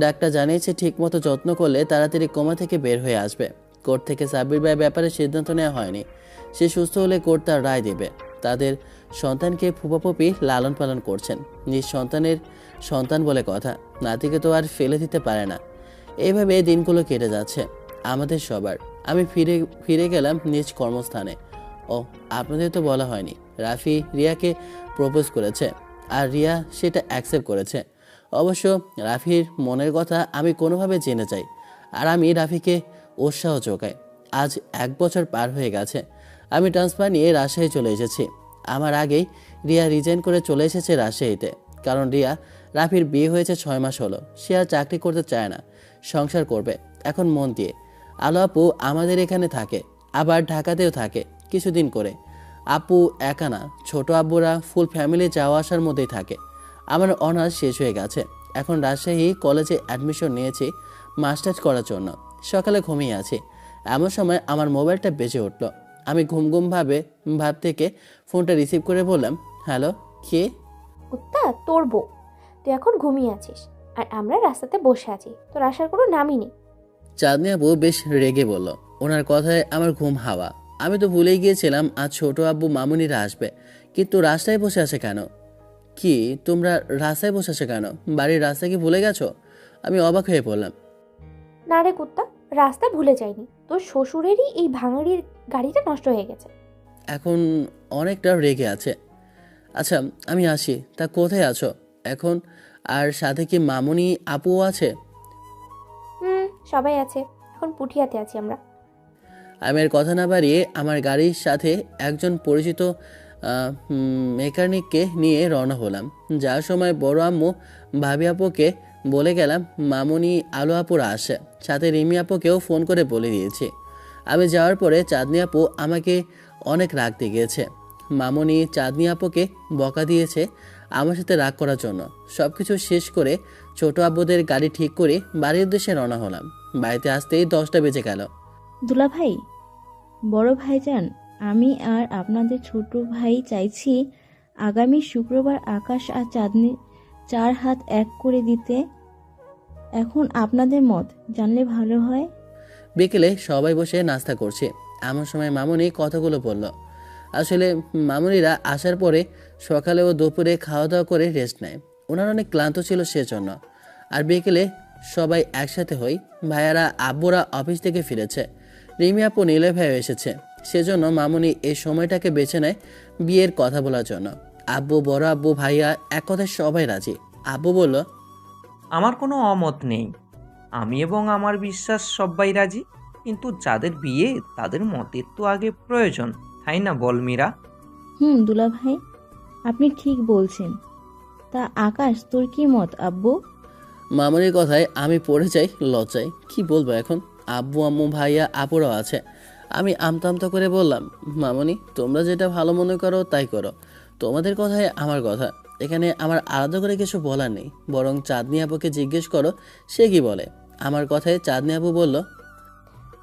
ডাক্তার জানিয়েছে ঠিকমতো যত্ন করলে তাড়াতাড়ি কোমা থেকে বের হয়ে আসবে। কোর্ট থেকে সাবির ভাইয়ের ব্যাপারে সিদ্ধান্ত নেওয়া হয়নি। সে সুস্থ হলে কোর্ট তার রায় দেবে। তাদের সন্তানকে ফুপাপুপি লালন পালন করছেন। নিজ সন্তানের সন্তান বলে কথা, নাতিকে তো আর ফেলে দিতে পারে না। এইভাবে দিনগুলো কেটে যাচ্ছে আমাদের সবার। আমি ফিরে গেলাম নিজ কর্মস্থানে। ও আপনাদের তো বলা হয়নি, রাফি রিয়াকে প্রপোজ করেছে আর রিয়া সেটা অ্যাকসেপ্ট করেছে। অবশ্য রাফির মনের কথা আমি কোনোভাবে জেনে যাই, আর আমি রাফিকে উৎসাহ যোগাই। আজ 1 বছর পার হয়ে গেছে। আমি ট্রান্সফার নিয়ে রাজশাহী চলে এসেছি। আমার আগেই রিয়া রিজাইন করে চলে এসেছে রাজশাহীতে। কারণ রাফির বিয়ে হয়েছে 6 মাস হলো। সে আর চাকরি করতে চায় না, সংসার করবে এখন মন দিয়ে। আলো আপু আমাদের এখানে থাকে, আবার ঢাকাতেও থাকে কিছুদিন করে। আপু একা না, ছোট আব্বুরা ফুল ফ্যামিলি যাওয়া আসার মধ্যেই থাকে। আমার অনার্স শেষ হয়ে গেছে, এখন রাজশাহী কলেজে অ্যাডমিশন নিয়েছি মাস্টার্স করার জন্য। সকালে ঘুমিয়ে আছি, এমন সময় আমার মোবাইলটা বেজে উঠল। আমি ঘুম ভাব থেকে ফোনটা রিসিভ করে বললাম, হ্যালো, কে? কুত্তা, তোর বউ। তুই এখন ঘুমিয়ে আছিস আর আমরা রাস্তাতে বসে আছি, তোর আসার কোনো নামই নেই। চাঁদনি আপু বেশ রেগে বলল। ওনার কথায় আমার ঘুম হাওয়া। আমি তো ভুলেই গিয়েছিলাম আজ ছোট আব্বু মামুনিরা আসবে, কিন্তু রাস্তায় বসে আছে কেন? কি তোমরা রাস্তায় বসে আছে কেন? বাড়ির রাস্তা কি ভুলে গেছো? আমি অবাক হয়ে পড়লাম। না রে কুত্তা, রাস্তা ভুলে যায়নি, তোর শ্বশুরেরই এই ভাঙাড়ির গাড়িটা নষ্ট হয়ে গেছে। এখন অনেকটা রেগে আছে। আচ্ছা আমি আসি, তা কোথায় আছো এখন? আর সাথে কি মামুনি আপুও আছে? সবাই আছে, এখন পুঠিয়াতে আছি আমরা। আমি আর কথা না বাড়িয়ে আমার গাড়ির সাথে একজন পরিচিত মেকানিককে নিয়ে রওনা হলাম। যাওয়ার সময় বড় আম্মু ভাবি আপুকে বলে গেলাম মামুনি আলো আপুরা আসে, সাথে রিমি আপুকেও ফোন করে বলে দিয়েছি। আমি যাওয়ার পরে চাঁদনি আপু আমাকে অনেক রাগ দেখিয়েছে। মামুনি চাঁদনি আপুকে বকা দিয়েছে আমার সাথে রাগ করার জন্য। সব কিছু শেষ করে ছোট আব্বুদের গাড়ি ঠিক করে বাড়ির উদ্দেশ্যে রওনা হলাম। বাড়িতে আসতেই 10টা বেজে গেল। দুলা ভাই, বড় ভাইজান, আমি আর আপনাদের ছোট ভাই চাইছি আগামী শুক্রবার আকাশ আর চাঁদনি 4 হাত এক করে দিতে। এখন আপনাদের মত জানলে ভালো হয়। বিকেলে সবাই বসে নাস্তা করছে, এমন সময় মামুনি কথাগুলো বলল। আসলে মামুনিরা আসার পরে সকালে ও দুপুরে খাওয়া দাওয়া করে রেস্ট নেয়। ওনারা অনেক ক্লান্ত ছিল সেজন্য। আর বিকেলে সবাই একসাথে হই। ভাইয়ারা আব্বুরা অফিস থেকে ফিরেছে, রিমি আপু নীলয় ভাইও এসেছে। সেজন্য মামুনি এই সময়টাকে বেছে নেয় বিয়ের কথা বলার জন্য। আব্বু, বড় আব্বু, ভাইয়া এক কথায় সবাই রাজি। আব্বু বলল, আমার কোনো অমত নেই, আমি এবং আমার বিশ্বাস সবাই রাজি, কিন্তু যাদের বিয়ে তাদের মতের তো আগে প্রয়োজন, তাই না বল মীরা? দুলা ভাই, আপনি ঠিক বলছেন। তা আকাশ, তোর কি মত আব্বু? মামুনির কথায় আমি পড়ে যাই লজ্জায়। কি বলবো এখন? আব্বু, আম্মু, ভাইয়া, আপুরাও আছে। আমি আমতা করে বললাম, মামুনি তোমরা যেটা ভালো মনে করো তাই করো, তোমাদের কথায় আমার কথা। এখানে আমার আলাদা করে কিছু বলার নেই, বরং চাঁদনি আপুকে জিজ্ঞেস করো সে কি বলে। আমার কথায় চাঁদনি আপু বলল,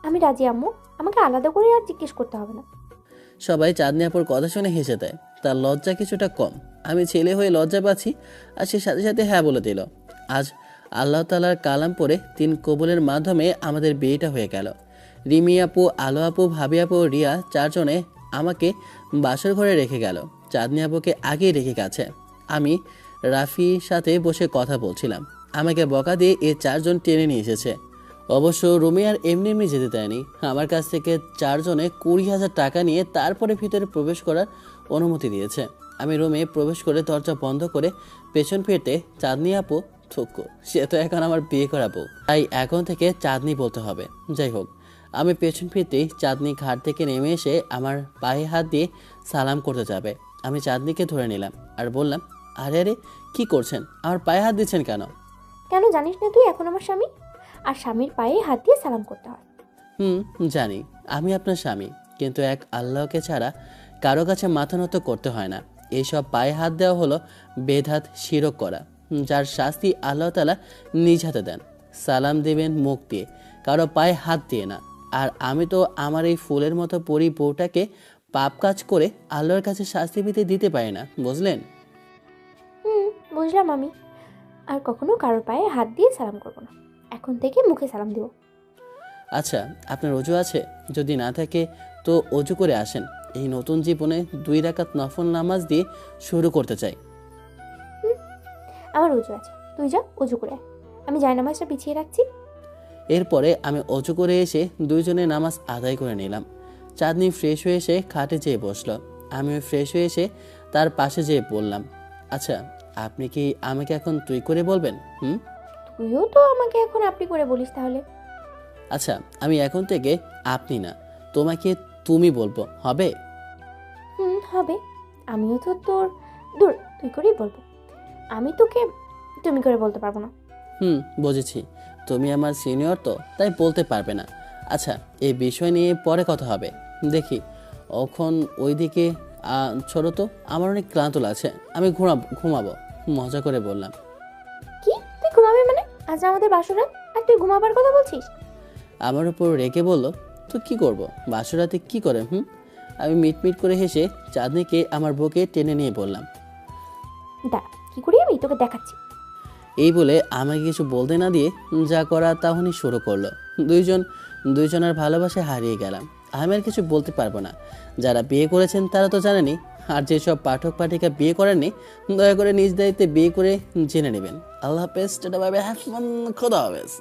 আমি রাজি আম্মু, আমাকে আলাদা করে আর জিজ্ঞেস করতে হবে না। সবাই চাঁদনি আপুর কথা শুনে হেসে দেয়। তার লজ্জা কিছুটা কম। আমি ছেলে হয়ে লজ্জা পাচ্ছি, আর সে সাথে সাথে হ্যাঁ বলে দিল। আজ আল্লাহ তাআলার কালাম পড়ে 3 কবুলের মাধ্যমে আমাদের বিয়েটা হয়ে গেল। রিমি আপু, আলো আপু, ভাবি আপু, রিয়া 4 জনে আমাকে বাসর ঘরে রেখে গেল। চাঁদনি আপুকে আগেই রেখে গেছে। আমি রাফির সাথে বসে কথা বলছিলাম, আমাকে বকা দিয়ে 4 জন টেনে নিয়ে এসেছে। অবশ্য রুমে আর এমনি যেতে দেয়নি। আমার কাছ থেকে 4 জনে 20,000 টাকা নিয়ে তারপরে ভিতরে প্রবেশ করার অনুমতি দিয়েছে। আমি রুমে প্রবেশ করে দরজা বন্ধ করে পেছন ফিরতে চাঁদনি আপু, থুকু, সে তো এখন আমার বিয়ে করাবো, তাই এখন থেকে চাঁদনি বলতে হবে। যাই হোক, আমি পেছন ফিরতেই চাঁদনি ঘাট থেকে নেমে এসে আমার পায়ে হাত দিয়ে সালাম করতে যাবে। আমি চাঁদনিকে ধরে নিলাম আর বললাম, আরে আরে কি করছেন? আমার পায়ে হাত দিচ্ছেন কেন? কেন জানিস না তুই এখন আমার স্বামী, আর স্বামীর পায়ে হাত দিয়ে সালাম করতে হয়। জানি আমি আপনার স্বামী, কিন্তু এক আল্লাহকে ছাড়া কারো কাছে মাথা নত করতে হয় না। এইসব পায়ে হাত দেওয়া হলো বেধাত শিরক করা, যার শাস্তি আল্লাহ তাআলা নিজ হাতে দেন। সালাম দেবেন মুখ দিয়ে, কারো পায়ে হাত দিয়ে না। আর আমি তো আমার এই ফুলের মতো পরি বউটাকে পাপ কাজ করে আল্লাহর কাছে শাস্তি পেতে দিতে পারি না, বুঝলেন? বুঝলাম। আমি আর কখনো কারোর পায়ে হাত দিয়ে সালাম করবো না, এখন থেকে মুখে সালাম দিব। আচ্ছা, আপনার অজু আছে? যদি না থাকে তো অজু করে আসেন। এই নতুন জীবনে 2 রাকাত নফল নামাজ দিয়ে শুরু করতে চাই। আমার অজু আছে, তুই যা অজু করে আয়। আমি জায়নামাজটা পিছিয়ে রাখছি। এরপরে আমি অজু করে এসে দুইজনে নামাজ আদায় করে নিলাম। চাঁদনি ফ্রেশ হয়ে এসে খাটে যেয়ে বসলো। আমিও ফ্রেশ হয়ে এসে তার পাশে যেয়ে বললাম, আচ্ছা আপনি কি আমাকে এখন তুই করে বলবেন? তুইও তো আমাকে এখন আপনি করে বলিস তাহলে। আচ্ছা, আমি এখন থেকে আপনি না, তোমাকে তুমি বলবো, হবে? হবে। আমিও তো তোর দূর তুই করেই বলবো, আমি তোকে তুমি করে বলতে পারবো না। বুঝেছি, তুমি আমার সিনিয়র তো তাই বলতে পারবে না। আচ্ছা, এই বিষয় নিয়ে পরে কথা হবে। দেখি এখন ওইদিকে ছোড়ো তো, আমার অনেক ক্লান্ত লাগছে, আমি ঘুমাবো। মজা করে বললাম। কি তুই ঘুমাবি মানে? আজ আমাদের বাসরাত আর তুই ঘুমাবার কথা বলছিস? আমার উপর রেগে বলল, তো কি করব, বাসরাতে কি করে? আমি মিটমিট করে হেসে চাঁদনিকে আমার বুকে টেনে নিয়ে বললাম, দাঁড়া, কি করি আমি তোকে দেখাচ্ছি। এই বলে আমাকে কিছু বলতে না দিয়ে যা করা তাহনি শুরু করলো। দুইজনের ভালোবাসায় হারিয়ে গেলাম। আমি আর কিছু বলতে পারবো না। যারা বিয়ে করেছেন তারা তো জানেনি, আর যেসব পাঠক পাঠিকা বিয়ে করেননি দয়া করে নিজ দায়িত্বে বিয়ে করে জেনে নেবেন। আল্লাহ হাফেজ, টাটা, বাই বাই, খোদা হাফেজ।